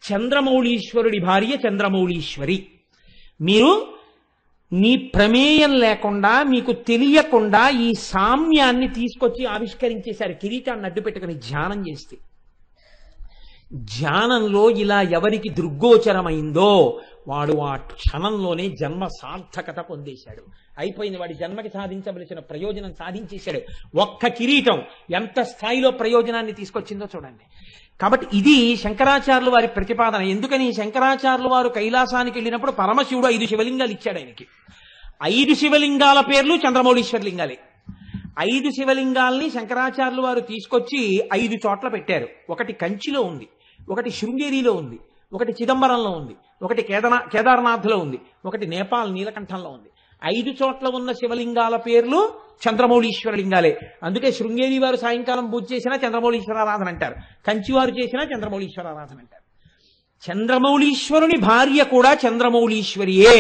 చంద్రమౌళీశ్వరుడి భార్య చంద్రమౌళీశ్వరి. మీరు మీ ప్రమేయం లేకుండా, మీకు తెలియకుండా ఈ సామ్యాన్ని తీసుకొచ్చి ఆవిష్కరించేశారు కిరీటాన్ని అడ్డు పెట్టుకుని ధ్యానం చేస్తే. ధ్యానంలో ఇలా ఎవరికి దృగ్గోచరమైందో వాడు ఆ క్షణంలోనే జన్మ సార్థకత పొందేశాడు. అయిపోయింది, వాడి జన్మకి సాధించవలసిన ప్రయోజనం సాధించేశాడు. ఒక్క కిరీటం ఎంత స్థాయిలో ప్రయోజనాన్ని తీసుకొచ్చిందో చూడండి. కాబట్టి ఇది శంకరాచార్యులు వారి ప్రతిపాదన. ఎందుకని శంకరాచార్యులు వారు కైలాసానికి వెళ్ళినప్పుడు పరమశివుడు 5 శివలింగాలు ఇచ్చాడు ఆయనకి. 5 శివలింగాల పేర్లు చంద్రమౌళీశ్వర లింగాలే. 5 శివలింగాల్ని శంకరాచార్యులు వారు తీసుకొచ్చి 5 చోట్ల పెట్టారు. ఒకటి కంచిలో ఉంది, ఒకటి శృంగేరిలో ఉంది, ఒకటి చిదంబరంలో ఉంది, ఒకటి కేదార్నాథ్లో ఉంది, ఒకటి నేపాల్ నీలకంఠంలో ఉంది. 5 చోట్ల ఉన్న శివలింగాల పేర్లు చంద్రమౌళీశ్వర లింగాలే. అందుకే శృంగేరి వారు సాయంకాలం పూజ చేసినా చంద్రమౌళీశ్వర ఆరాధన అంటారు, కంచి వారు చేసినా చంద్రమౌళీశ్వర ఆరాధన అంటారు. చంద్రమౌళీశ్వరుని భార్య కూడా చంద్రమౌళీశ్వరియే.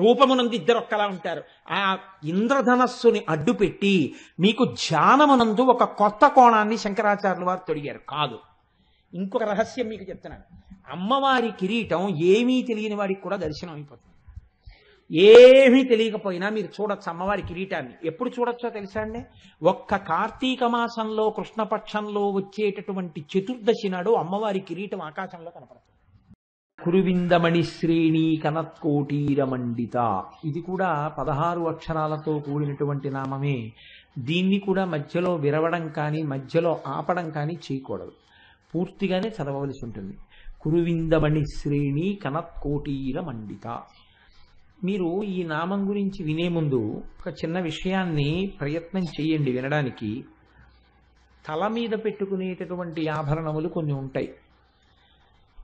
రూపమునందు ఇద్దరు ఒక్కలా ఉంటారు. ఆ ఇంద్రధనస్సుని అడ్డుపెట్టి మీకు ధ్యానమునందు ఒక కొత్త కోణాన్ని శంకరాచార్యులు వారు తొడిగారు. కాదు, ఇంకొక రహస్యం మీకు చెప్తున్నాను. అమ్మవారి కిరీటం ఏమీ తెలియని వాడికి కూడా దర్శనం అయిపోతుంది. ఏమీ తెలియకపోయినా మీరు చూడొచ్చు అమ్మవారి కిరీటాన్ని. ఎప్పుడు చూడొచ్చో తెలుసా అండి? ఒక్క కార్తీక మాసంలో కృష్ణపక్షంలో వచ్చేటటువంటి చతుర్దశి నాడు అమ్మవారి కిరీటం ఆకాశంలో కనపడుతుంది. కురువిందమణి శ్రేణి కనత్కోటీరమండిత. ఇది కూడా 16 అక్షరాలతో కూడినటువంటి నామమే. దీన్ని కూడా మధ్యలో విరవడం కానీ మధ్యలో ఆపడం కానీ చేయకూడదు, పూర్తిగానే చదవవలసి ఉంటుంది. కురువిందమణి శ్రేణి కనత్కోటీరమండిత. మీరు ఈ నామం గురించి వినే ముందు ఒక చిన్న విషయాన్ని ప్రయత్నం చేయండి వినడానికి. తల మీద పెట్టుకునేటటువంటి ఆభరణములు కొన్ని ఉంటాయి.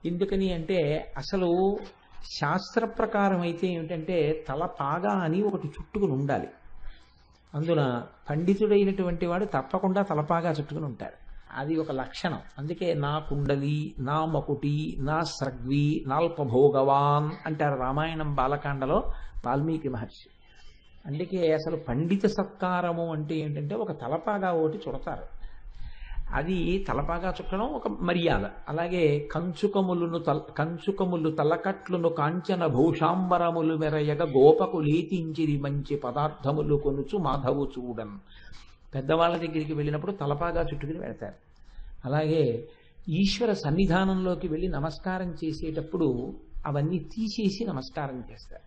ఎందుకని అంటే అసలు శాస్త్ర ప్రకారం అయితే ఏమిటంటే తలపాగా అని ఒకటి చుట్టుకుని ఉండాలి. అందున పండితుడైనటువంటి వాడు తప్పకుండా తలపాగా చుట్టుకుని ఉంటారు. అది ఒక లక్షణం. అందుకే నా కుండలి, నా మకుటి, నా స్రగ్వి, నాల్పభోగవాన్ అంటారు రామాయణం బాలకాండలో వాల్మీకి మహర్షి. అందుకే అసలు పండిత సత్కారము అంటే ఏంటంటే ఒక తలపాగా ఒకటి చుడతారు. అది తలపాగా చుట్టడం ఒక మర్యాద. అలాగే కంచుకములు తలకట్లును కాంచన భూషాంబరములు మెరయగ గోపకు లేతించిరి మంచి పదార్థములు కొనుచు మాధవు చూడన్. పెద్దవాళ్ళ దగ్గరికి వెళ్ళినప్పుడు తలపాగా చుట్టుకుని వెళ్తారు. అలాగే ఈశ్వర సన్నిధానంలోకి వెళ్ళి నమస్కారం చేసేటప్పుడు అవన్నీ తీసేసి నమస్కారం చేస్తారు.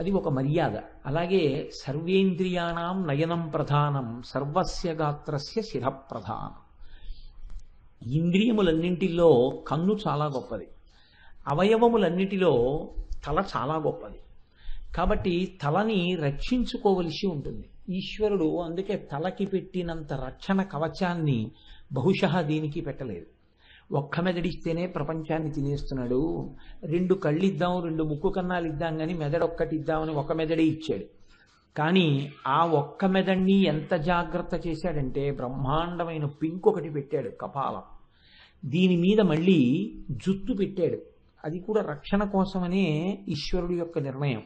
అది ఒక మర్యాద. అలాగే సర్వేంద్రియాణం నయనం ప్రధానం సర్వస్య గాత్రస్య శిర ప్రధానం. ఇంద్రియములన్నింటిలో కన్ను చాలా గొప్పది, అవయవములన్నిటిలో తల చాలా గొప్పది. కాబట్టి తలని రక్షించుకోవలసి ఉంటుంది. ఈశ్వరుడు అందుకే తలకి పెట్టినంత రక్షణ కవచాన్ని బహుశः దీనికి పెట్టలేదు. ఒక్క మెదడిస్తేనే ప్రపంచాన్ని తినేస్తున్నాడు. 2 కళ్ళు ఇద్దాం, 2 ముక్కు కన్నాలు ఇద్దాం కానీ మెదడొక్కటి ఇద్దామని ఒక మెదడే ఇచ్చాడు. కానీ ఆ ఒక్క మెదడిని ఎంత జాగ్రత్త చేశాడంటే బ్రహ్మాండమైన పింక్ ఒకటి పెట్టాడు కపాలం. దీని మీద మళ్ళీ జుత్తు పెట్టాడు. అది కూడా రక్షణ కోసమనే ఈశ్వరుడు యొక్క నిర్ణయం.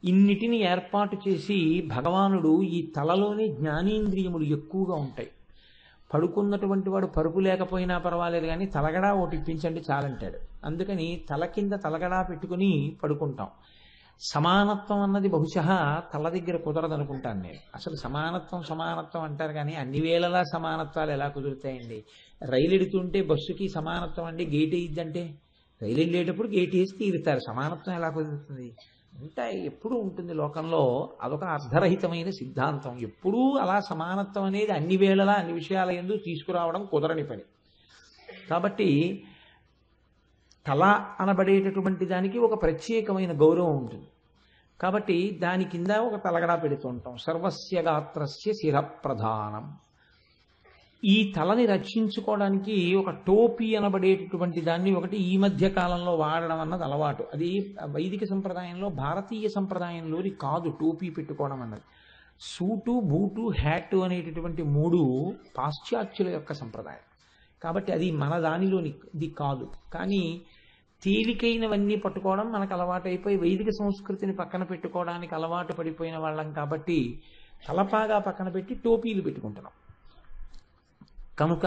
ఇన్నిటిని ఏర్పాటు చేసి భగవానుడు ఈ తలలోనే జ్ఞానేంద్రియములు ఎక్కువగా ఉంటాయి. పడుకున్నటువంటి వాడు పరుపు లేకపోయినా పర్వాలేదు కానీ తలగడా ఒకటి ఇప్పించండి చాలంటాడు. అందుకని తల కింద తలగడా పెట్టుకుని పడుకుంటాం. సమానత్వం అన్నది బహుశः తల దగ్గర కుదరదనుకుంటాను నేను. అసలు సమానత్వం అంటారు కానీ అన్ని వేళలా సమానత్వాలు ఎలా కుదురుతాయండి? రైలు ఎడుతుంటే బస్సుకి సమానత్వం అండి, గేట్ వేయిద్దంటే రైలు వెళ్ళేటప్పుడు గేట్ వేసి తీరుతారు. సమానత్వం ఎలా కుదురుతుంది? అంటే ఎప్పుడూ ఉంటుంది లోకంలో. అదొక అర్ధరహితమైన సిద్ధాంతం. ఎప్పుడూ అలా సమానత్వం అనేది అన్ని వేళలా అన్ని విషయాల యందు తీసుకురావడం కుదరని పని. కాబట్టి తల అనబడేటటువంటి దానికి ఒక ప్రత్యేకమైన గౌరవం ఉంటుంది. కాబట్టి దాని కింద ఒక తలగడా పెడుతూ ఉంటాం. సర్వస్య గాత్రస్య శిర ప్రధానం. ఈ తలని రక్షించుకోవడానికి ఒక టోపీ అనబడేటటువంటి దాన్ని ఒకటి ఈ మధ్య కాలంలో వాడడం అన్నది అలవాటు. అది వైదిక సంప్రదాయంలో, భారతీయ సంప్రదాయంలోని కాదు టోపీ పెట్టుకోవడం అన్నది. సూటు, బూటు, హ్యాటు అనేటటువంటి 3 పాశ్చాత్యుల యొక్క సంప్రదాయం. కాబట్టి అది మన దానిలోనిది కాదు. కానీ తేలికైనవన్నీ పట్టుకోవడం మనకు అలవాటు అయిపోయి వైదిక సంస్కృతిని పక్కన పెట్టుకోవడానికి అలవాటు పడిపోయిన వాళ్ళం. కాబట్టి తలపాగా పక్కన పెట్టి టోపీలు పెట్టుకుంటున్నాం. కనుక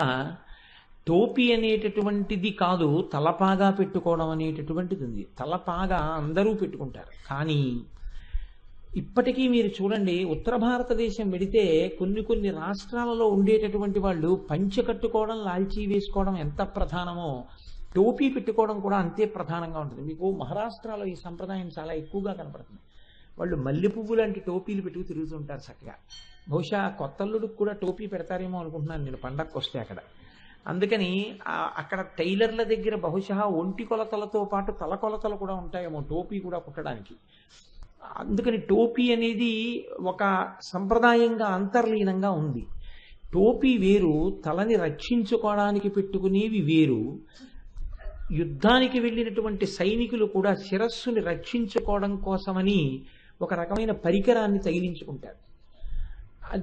టోపీ అనేటటువంటిది కాదు, తలపాగా పెట్టుకోవడం అనేటటువంటిది ఉంది. తలపాగా అందరూ పెట్టుకుంటారు. కానీ ఇప్పటికీ మీరు చూడండి, ఉత్తర భారతదేశం వెడితే కొన్ని కొన్ని రాష్ట్రాలలో ఉండేటటువంటి వాళ్ళు పంచె కట్టుకోవడం, లాల్చీ వేసుకోవడం ఎంత ప్రధానమో టోపీ పెట్టుకోవడం కూడా అంతే ప్రధానంగా ఉంటుంది. మీకు మహారాష్ట్రలో ఈ సంప్రదాయం చాలా ఎక్కువగా కనపడుతుంది. వాళ్ళు మల్లె పువ్వు లాంటి టోపీలు పెట్టుకు తిరుగుతుంటారు చక్కగా. బహుశా కొత్తల్లుడికి కూడా టోపీ పెడతారేమో అనుకుంటున్నాను నేను పండగకు వస్తే అక్కడ. అందుకని అక్కడ టైలర్ల దగ్గర బహుశా ఒంటి కొలతలతో పాటు తల కొలతలు కూడా ఉంటాయేమో టోపీ కూడా కుట్టడానికి. అందుకని టోపీ అనేది ఒక సంప్రదాయంగా అంతర్లీనంగా ఉంది. టోపీ వేరు, తలని రక్షించుకోవడానికి పెట్టుకునేవి వేరు. యుద్ధానికి వెళ్ళినటువంటి సైనికులు కూడా శిరస్సుని రక్షించుకోవడం కోసమని ఒక రకమైన పరికరాన్ని తగిలించుకుంటారు.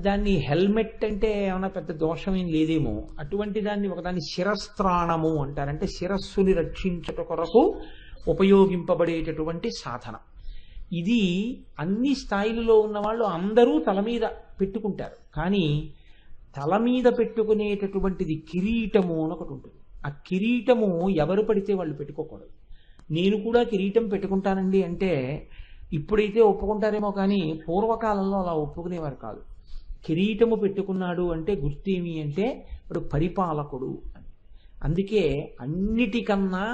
దాన్ని హెల్మెట్ అంటే ఏమైనా పెద్ద దోషమేం లేదేమో, అటువంటి దాన్ని ఒకదాన్ని శిరస్త్రాణము అంటారు. అంటే శిరస్సుని రక్షించుట కొరకు ఉపయోగింపబడేటటువంటి సాధనం. ఇది అన్ని స్థాయిలలో ఉన్న వాళ్ళు అందరూ తల మీద పెట్టుకుంటారు. కానీ తల మీద పెట్టుకునేటటువంటిది కిరీటము అని ఒకటి ఉంటుంది. ఆ కిరీటము ఎవరు పడితే వాళ్ళు పెట్టుకోకూడదు. నేను కూడా కిరీటం పెట్టుకుంటానండి అంటే ఇప్పుడైతే ఒప్పుకుంటారేమో, కానీ పూర్వకాలంలో అలా ఒప్పుకునేవారు కాదు. కిరీటము పెట్టుకున్నాడు అంటే గుర్తేమి అంటే ఇప్పుడు పరిపాలకుడు అని. అందుకే అన్నిటికన్నా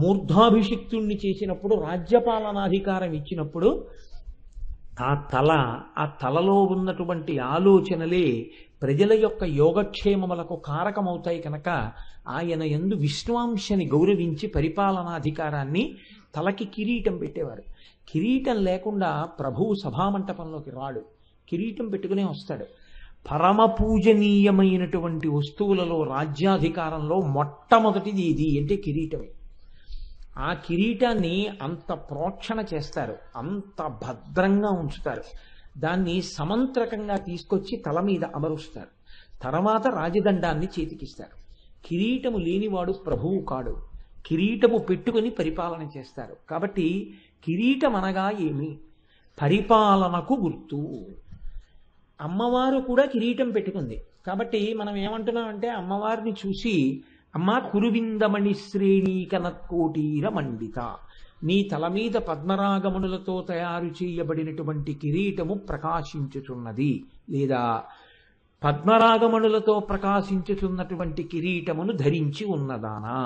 మూర్ధాభిషిక్తుణ్ణి చేసినప్పుడు, రాజ్యపాలనాధికారం ఇచ్చినప్పుడు ఆ తలలో ఉన్నటువంటి ఆలోచనలే ప్రజల యొక్క యోగక్షేమములకు కారకమవుతాయి కనుక ఆయన యందు విష్ణువాంశని గౌరవించి పరిపాలనాధికారాన్ని తలకి కిరీటం పెట్టేవారు. కిరీటం లేకుండా ప్రభువు సభామంటపంలోకి రాడు, కిరీటం పెట్టుకునే వస్తాడు. పరమ పూజనీయమైనటువంటి వస్తువులలో రాజ్యాధికారంలో మొట్టమొదటిది ఇది అంటే కిరీటమే. ఆ కిరీటాన్ని అంత ప్రోక్షణ చేస్తారు, అంత భద్రంగా ఉంచుతారు. దాన్ని సమంత్రకంగా తీసుకొచ్చి తల మీద అమరుస్తారు. తర్వాత రాజదండాన్ని చేతికిస్తారు. కిరీటము లేనివాడు ప్రభువు కాడు. కిరీటము పెట్టుకుని పరిపాలన చేస్తారు. కాబట్టి కిరీటం అనగా ఏమి? పరిపాలనకు గుర్తు. అమ్మవారు కూడా కిరీటం పెట్టుకుంది. కాబట్టి మనం ఏమంటున్నామంటే అమ్మవారిని చూసి, అమ్మా కురువిందమణి శ్రేణీ కనత్కోటీర మండిత, నీ తల మీద పద్మరాగమునులతో తయారు చేయబడినటువంటి కిరీటము ప్రకాశించుచున్నది, లేదా పద్మరాగమణులతో ప్రకాశించుచున్నటువంటి కిరీటమును ధరించి ఉన్నదానా.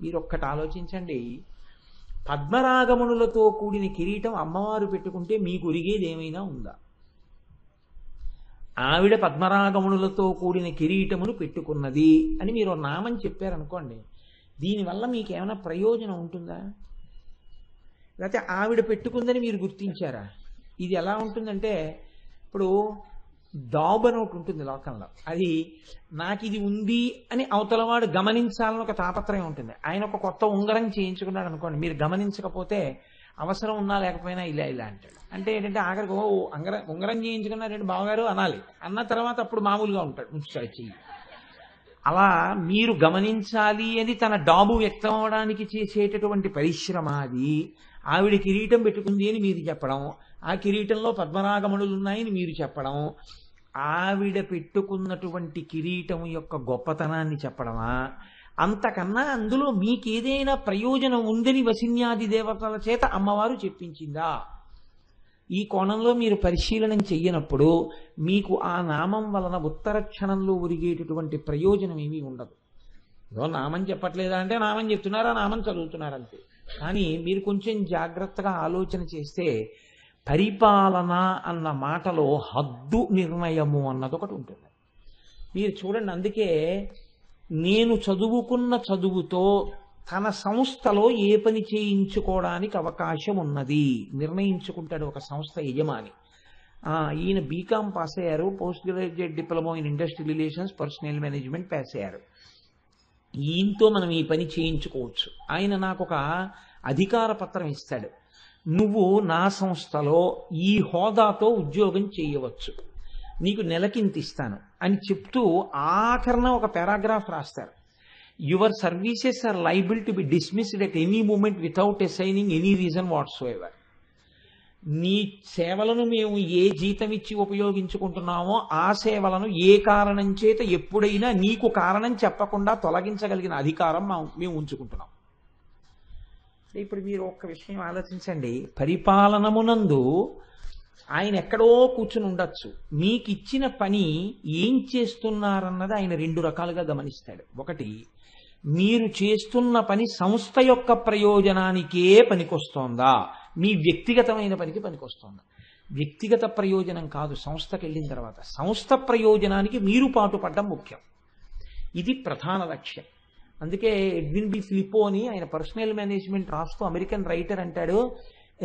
మీరొక్కటి ఆలోచించండి, పద్మరాగమణులతో కూడిన కిరీటం అమ్మవారు పెట్టుకుంటే మీకు ఒరిగేది ఏమైనా ఉందా? ఆవిడ పద్మరాగమునులతో కూడిన కిరీటమును పెట్టుకున్నది అని మీరు నామం చెప్పారనుకోండి, దీనివల్ల మీకేమైనా ప్రయోజనం ఉంటుందా? లేకపోతే ఆవిడ పెట్టుకుందని మీరు గుర్తించారా? ఇది ఎలా ఉంటుందంటే, ఇప్పుడు డాబ్ అని ఒకటి ఉంటుంది లోకంలో, అది నాకు ఇది ఉంది అని అవతలవాడు గమనించాలని ఒక తాపత్రయం ఉంటుంది. ఆయన ఒక కొత్త ఉంగరం చేయించుకున్నాడు అనుకోండి, మీరు గమనించకపోతే అవసరం ఉన్నా లేకపోయినా ఇలా ఇలా అంటాడు. అంటే ఏంటంటే ఆఖరికి ఉంగరం చేయించుకున్నారంటే బావగారు అనాలి, అన్న తర్వాత అప్పుడు మామూలుగా ఉంటాడు, ఉంచుతాడు చెయ్యి. అలా మీరు గమనించాలి అని తన డాబు వ్యక్తం అవడానికి చేసేటటువంటి పరిశ్రమ అది. ఆవిడ కిరీటం పెట్టుకుంది అని మీరు చెప్పడం, ఆ కిరీటంలో పద్మరాగమణులు ఉన్నాయని మీరు చెప్పడం, ఆవిడ పెట్టుకున్నటువంటి కిరీటం యొక్క గొప్పతనాన్ని చెప్పడమా? అంతకన్నా అందులో మీకేదైనా ప్రయోజనం ఉందని వసిన్యాది దేవతల చేత అమ్మవారు చెప్పించిందా? ఈ కోణంలో మీరు పరిశీలనం చెయ్యనప్పుడు మీకు ఆ నామం వలన ఉత్తర క్షణంలో ఒరిగేటటువంటి ప్రయోజనం ఏమీ ఉండదు. ఏదో నామం చెప్పట్లేదా అంటే నామం చెప్తున్నారా, నామం చదువుతున్నారంతే. కానీ మీరు కొంచెం జాగ్రత్తగా ఆలోచన చేస్తే పరిపాలన అన్న మాటలో హద్దు నిర్ణయము అన్నది ఒకటి ఉంటుంది. మీరు చూడండి, అందుకే నేను చదువుకున్న చదువుతో తన సంస్థలో ఏ పని చేయించుకోవడానికి అవకాశం ఉన్నది నిర్ణయించుకుంటాడు ఒక సంస్థ యజమాని. ఈయన బీకామ్ పాస్ అయ్యారు, post graduate diploma in industrial relations personal management pass అయ్యారు, ఈయనతో మనం ఈ పని చేయించుకోవచ్చు. ఆయన నాకు ఒక అధికార పత్రం ఇస్తాడు, నువ్వు నా సంస్థలో ఈ హోదాతో ఉద్యోగం చేయవచ్చు, నీకు నెలకింత ఇస్తాను అని చెప్తూ ఆఖరణ ఒక పారాగ్రాఫ్ రాస్తారు. Your services are liable to be dismissed at any moment without assigning any reason whatsoever. నీ సేవలను మేము ఏ జీతం ఇచ్చి ఉపయోగించుకుంటున్నామో ఆ సేవలను ఏ కారణం చేత ఎప్పుడైనా నీకు కారణం చెప్పకుండా తొలగించగలిగిన అధికారం మేము ఉంచుకుంటున్నాం. ఇప్పుడు మీరు ఒక్క విషయం ఆలోచించండి. పరిపాలనమునందు ఆయన ఎక్కడో కూర్చుని ఉండొచ్చు, మీకు ఇచ్చిన పని ఏం చేస్తున్నారన్నది ఆయన రెండు రకాలుగా గమనిస్తాడు. ఒకటి, మీరు చేస్తున్న పని సంస్థ యొక్క ప్రయోజనానికే పనికొస్తోందా, మీ వ్యక్తిగతమైన పనికి పనికొస్తోందా? వ్యక్తిగత ప్రయోజనం కాదు. సంస్థకి వెళ్ళిన తర్వాత సంస్థ ప్రయోజనానికి మీరు పాటుపడడం ముఖ్యం. ఇది ప్రధాన లక్ష్యం. అందుకే ఎడ్విన్ బి ఫిలిపో అని ఆయన పర్సనల్ మేనేజ్మెంట్ రాస్తూ అమెరికన్ రైటర్ అంటాడు,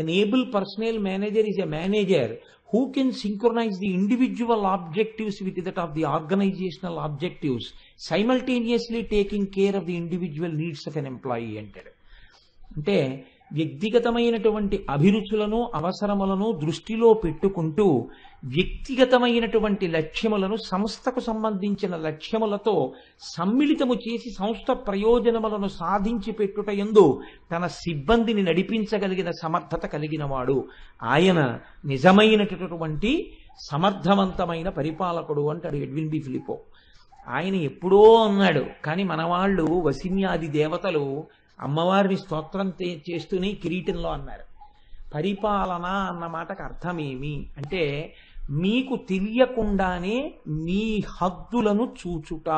an able personnel manager is a manager who can synchronize the individual objectives with that of the organizational objectives, simultaneously taking care of the individual needs of an employee అంటాడు. అంటే వ్యక్తిగతమైనటువంటి అభిరుచులను అవసరములను దృష్టిలో పెట్టుకుంటూ వ్యక్తిగతమైనటువంటి లక్ష్యములను సంస్థకు సంబంధించిన లక్ష్యములతో సమ్మిళితము చేసి సంస్థ ప్రయోజనములను సాధించి పెట్టుట యందు తన సిబ్బందిని నడిపించగలిగిన సమర్థత కలిగిన వాడు ఆయన నిజమైనటువంటి సమర్థవంతమైన పరిపాలకుడు అంటాడు ఎడ్విన్ బి ఫిలిపో. ఆయన ఎప్పుడో అన్నాడు, కానీ మన వాళ్ళు వసిన్యాది దేవతలు అమ్మవారిని స్తోత్రం చేస్తూనే కిరీటంలో అన్నారు. పరిపాలన అన్న మాటకు అర్థమేమి అంటే, మీకు తెలియకుండానే మీ హద్దులను చూచుట.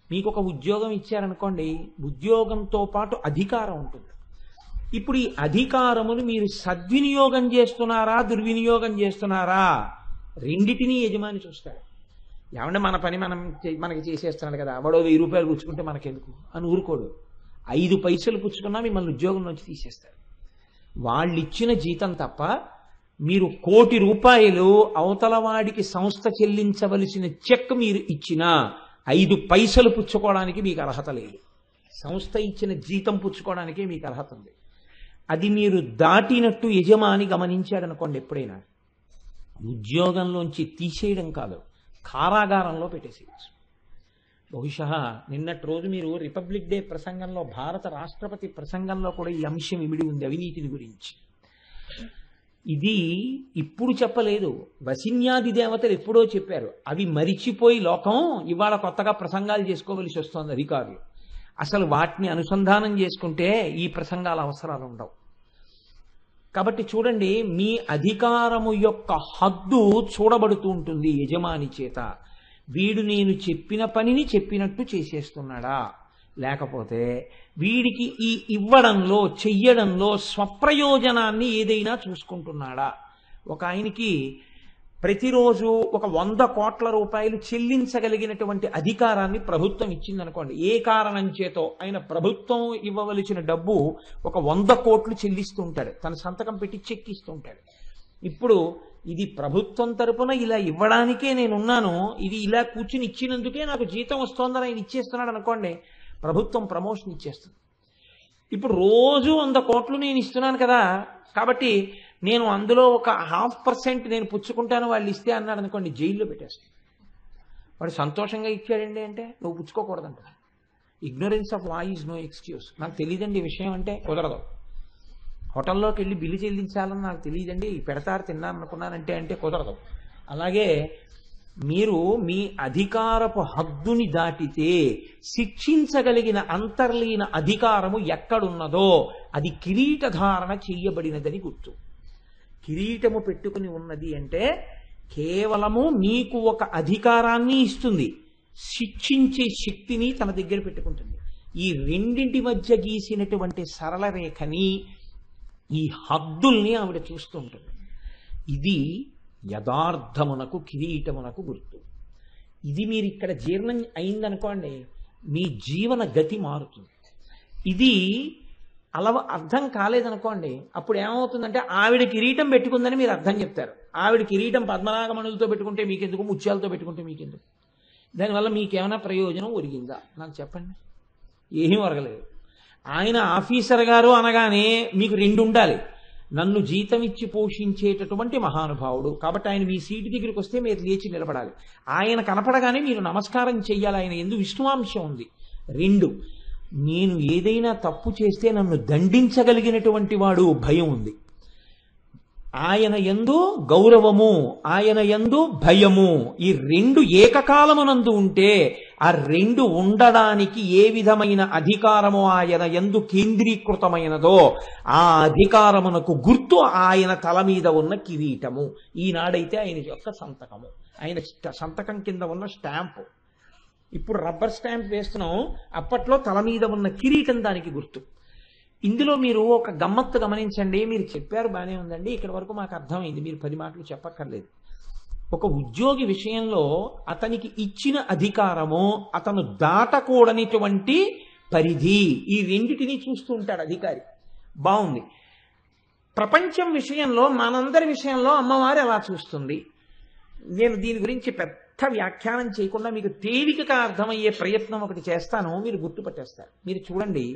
మీకు ఒక ఉద్యోగం ఇచ్చారనుకోండి, ఉద్యోగంతో పాటు అధికారం ఉంటుంది. ఇప్పుడు ఈ అధికారమును మీరు సద్వినియోగం చేస్తున్నారా దుర్వినియోగం చేస్తున్నారా, రెండిటినీ యజమాని చూస్తాడు. ఏమంటే మన పని మనకి చేసేస్తున్నాడు కదా, వాడో 1000 రూపాయలు పుచ్చుకుంటే మనకెందుకు అని ఊరుకోడు. 5 పైసలు పుచ్చుకున్నా మిమ్మల్ని ఉద్యోగం నుంచి తీసేస్తారు. వాళ్ళు ఇచ్చిన జీతం తప్ప మీరు 1 కోటి రూపాయలు అవతల వాడికి సంస్థ చెల్లించవలసిన చెక్ మీరు ఇచ్చినా 5 పైసలు పుచ్చుకోవడానికి మీకు అర్హత లేదు. సంస్థ ఇచ్చిన జీతం పుచ్చుకోవడానికే మీకు అర్హత ఉంది. అది మీరు దాటినట్టు యజమాని గమనించాడనుకోండి, ఎప్పుడైనా ఉద్యోగంలోంచి తీసేయడం కాదు, కారాగారంలో పెట్టేసేయచ్చు. బహుశా నిన్నటి రోజు మీరు రిపబ్లిక్ డే ప్రసంగంలో, భారత రాష్ట్రపతి ప్రసంగంలో కూడా ఈ అంశం ఇమిడి ఉంది, అవినీతిని గురించి. ఇది ఇప్పుడు చెప్పలేదు, వసిన్యాది దేవతలు ఎప్పుడో చెప్పారు. అవి మరిచిపోయి లోకం ఇవాళ కొత్తగా ప్రసంగాలు చేసుకోవలసి వస్తోంది అధికారులు. అసలు వాటిని అనుసంధానం చేసుకుంటే ఈ ప్రసంగాల అవసరాలు ఉండవు. కాబట్టి చూడండి, మీ అధికారము యొక్క హద్దు చూడబడుతూ ఉంటుంది యజమాని చేత. వీడు నేను చెప్పిన పనిని చెప్పినట్టు చేసేస్తున్నాడా, లేకపోతే వీడికి ఈ ఇవ్వడంలో చెయ్యడంలో స్వప్రయోజనాన్ని ఏదైనా చూసుకుంటున్నాడా. ఒక ఆయనకి ప్రతిరోజు ఒక 100 కోట్ల రూపాయలు చెల్లించగలిగినటువంటి అధికారాన్ని ప్రభుత్వం ఇచ్చిందనుకోండి. ఏ కారణం చేతో ఆయన ప్రభుత్వం ఇవ్వవలసిన డబ్బు ఒక 100 కోట్లు చెల్లిస్తూ ఉంటాడు, తన సంతకం పెట్టి చెక్ ఇస్తూ ఉంటాడు. ఇప్పుడు ఇది ప్రభుత్వం తరపున ఇలా ఇవ్వడానికే నేనున్నాను, ఇది ఇలా కూర్చుని ఇచ్చినందుకే నాకు జీతం వస్తోందని ఆయన ఇచ్చేస్తున్నాడు అనుకోండి, ప్రభుత్వం ప్రమోషన్ ఇచ్చేస్తుంది. ఇప్పుడు రోజు 100 కోట్లు నేను ఇస్తున్నాను కదా, కాబట్టి నేను అందులో ఒక 0.5% నేను పుచ్చుకుంటాను వాళ్ళు ఇస్తే అన్నాడు అనుకోండి, జైల్లో పెట్టేస్తాను. వాడు సంతోషంగా ఇచ్చాడండి అంటే నువ్వు పుచ్చుకోకూడదంట. Ignorance of law is no excuse. నాకు తెలియదండి ఈ విషయం అంటే కుదరదు. హోటల్లోకి వెళ్ళి బిల్లు చెల్లించాలని నాకు తెలియదండి, పెడతారు తిన్నాను అనుకున్నానంటే అంటే కుదరదు. అలాగే మీరు మీ అధికారపు హద్దుని దాటితే శిక్షించగలిగిన అంతర్లీన అధికారము ఎక్కడున్నదో అది కిరీటధారణ చెయ్యబడినదని గుర్తు. కిరీటము పెట్టుకుని ఉన్నది అంటే కేవలము మీకు ఒక అధికారాన్ని ఇస్తుంది, శిక్షించే శక్తిని తన దగ్గర పెట్టుకుంటుంది. ఈ రెండింటి మధ్య గీసినటువంటి సరళ రేఖని, ఈ హద్దుల్ని ఆవిడ చూస్తూ ఉంటుంది. ఇది యథార్థమునకు కిరీటమునకు గుర్తు. ఇది మీరు ఇక్కడ జీర్ణం అయిందనుకోండి, మీ జీవన గతి మారుతుంది. ఇది అర్థం కాలేదనుకోండి, అప్పుడు ఏమవుతుందంటే ఆవిడ కిరీటం పెట్టుకుందని మీరు అర్థం చెప్తారు. ఆవిడ కిరీటం పద్మనాగమణులతో పెట్టుకుంటే మీకెందుకు, ముత్యాలతో పెట్టుకుంటే మీకెందుకు, దానివల్ల మీకేమైనా ప్రయోజనం ఒరిగిందా నాకు చెప్పండి? ఏమీ ఒరగలేదు. ఆయన ఆఫీసర్ గారు అనగానే మీకు 2 ఉండాలి. నన్ను జీతం ఇచ్చి పోషించేటటువంటి మహానుభావుడు కాబట్టి ఆయన మీ సీటు దగ్గరికి వస్తే మీరు లేచి నిలబడాలి. ఆయన కనపడగానే మీరు నమస్కారం చెయ్యాలి, ఆయన ఎందు విష్ణువాంశం ఉంది. 2, నేను ఏదైనా తప్పు చేస్తే నన్ను దండించగలిగినటువంటి వాడు భయం ఉంది. ఆయన యందు గౌరవము, ఆయన యందు భయము, ఈ రెండు ఏకకాలమునందు ఉంటే ఆ రెండు ఉండడానికి ఏ విధమైన అధికారము ఆయన యందు కేంద్రీకృతమైనదో ఆ అధికారమునకు గుర్తు ఆయన తల మీద ఉన్న కిరీటము. ఈనాడైతే ఆయన యొక్క సంతకము, ఆయన సంతకం కింద ఉన్న స్టాంపు. ఇప్పుడు రబ్బర్ స్టాంప్ వేస్తున్నాం, అప్పట్లో తల మీద ఉన్న కిరీటం దానికి గుర్తు. ఇందులో మీరు ఒక గమ్మత్తు గమనించండి. మీరు చెప్పారు బాగానే ఉందండి, ఇక్కడ వరకు మాకు అర్థమైంది, మీరు 10 మాటలు చెప్పక్కర్లేదు. ఒక ఉద్యోగి విషయంలో అతనికి ఇచ్చిన అధికారము, అతను దాటకూడనిటువంటి పరిధి, ఈ రెండిటిని చూస్తూ ఉంటాడు అధికారి. బాగుంది. ప్రపంచం విషయంలో, మనందరి విషయంలో అమ్మవారు ఎలా చూస్తుంది? నేను దీని గురించి పెద్ద వ్యాఖ్యానం చేయకుండా మీకు తేలికగా అర్థమయ్యే ప్రయత్నం ఒకటి చేస్తాను, మీరు గుర్తుపట్టేస్తారు. మీరు చూడండి,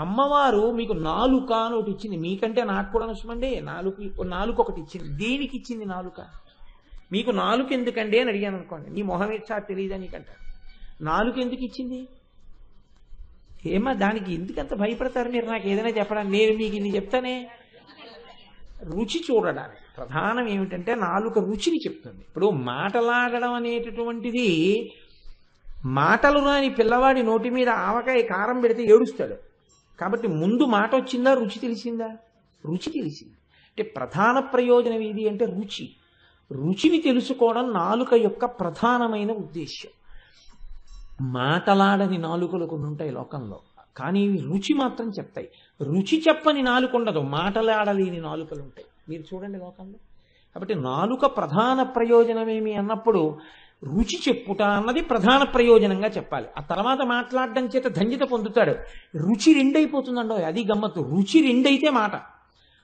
అమ్మవారు మీకు నాలుక అని ఒకటి ఇచ్చింది. మీకంటే నాకు కూడా నష్టమండి. నాలుక ఒకటి ఇచ్చింది. దేనికి ఇచ్చింది నాలుక? మీకు నాలుక ఎందుకండి అని అడిగాను అనుకోండి, నీ మొహం ఇచ్చా తెలియదా నీకంటారు. నాలుక ఎందుకు ఇచ్చింది? ఏమా దానికి ఎందుకంత భయపడతారు మీరు? నాకు ఏదైనా చెప్పడానికి. నేను మీకు ఇన్ని చెప్తానే, రుచి చూడడానికి. ప్రధానం ఏమిటంటే నాలుక రుచిని చెప్తుంది. ఇప్పుడు మాటలాడడం అనేటటువంటిది, మాటలు రాని పిల్లవాడి నోటి మీద ఆవకాయ కారం పెడితే ఏడుస్తాడు. కాబట్టి ముందు మాట వచ్చిందా, రుచి తెలిసిందా? రుచి తెలిసింది. అంటే ప్రధాన ప్రయోజనం ఏది అంటే రుచి. రుచిని తెలుసుకోవడం నాలుక యొక్క ప్రధానమైన ఉద్దేశ్యం. మాటలాడని నాలుకలు కొన్ని ఉంటాయి లోకంలో, కానీ రుచి మాత్రం చెప్తాయి. రుచి చెప్పని నాలుక ఉండదు, మాటలాడలేని నాలుకలు ఉంటాయి. మీరు చూడండి లోకంలో. కాబట్టి నాలుక ప్రధాన ప్రయోజనమేమి అన్నప్పుడు రుచి చెప్పుట అన్నది ప్రధాన ప్రయోజనంగా చెప్పాలి. ఆ తర్వాత మాట్లాడడం చేత ధన్యత పొందుతాడు. రుచి రెండైపోతుందండో, అది గమ్మత్తు. రుచి రెండైతే మాట.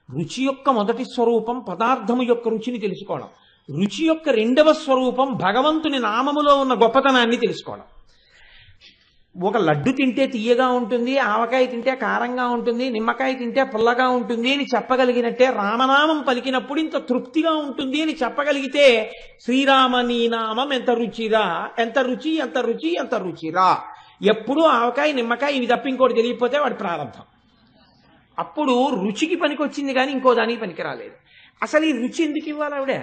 రుచి యొక్క మొదటి స్వరూపం పదార్థము యొక్క రుచిని తెలుసుకోవడం. రుచి యొక్క రెండవ స్వరూపం భగవంతుని నామములో ఉన్న గొప్పతనాన్ని తెలుసుకోవడం. ఒక లడ్డు తింటే తీయగా ఉంటుంది, ఆవకాయ తింటే కారంగా ఉంటుంది, నిమ్మకాయ తింటే పుల్లగా ఉంటుంది అని చెప్పగలిగినట్టే రామనామం పలికినప్పుడు ఇంత తృప్తిగా ఉంటుంది అని చెప్పగలిగితే శ్రీరామ నీ నామం ఎంత రుచిరా, ఎంత రుచి, ఎంత రుచి, ఎంత రుచిరా. ఎప్పుడూ ఆవకాయ నిమ్మకాయ ఇవి తప్ప ఇంకోటి తెలియకపోతే వాడి ప్రారంభం. అప్పుడు రుచికి పనికొచ్చింది కానీ ఇంకో దానికి పనికి రాలేదు. అసలు ఈ రుచి ఎందుకు ఇవ్వాలి ఆవిడ?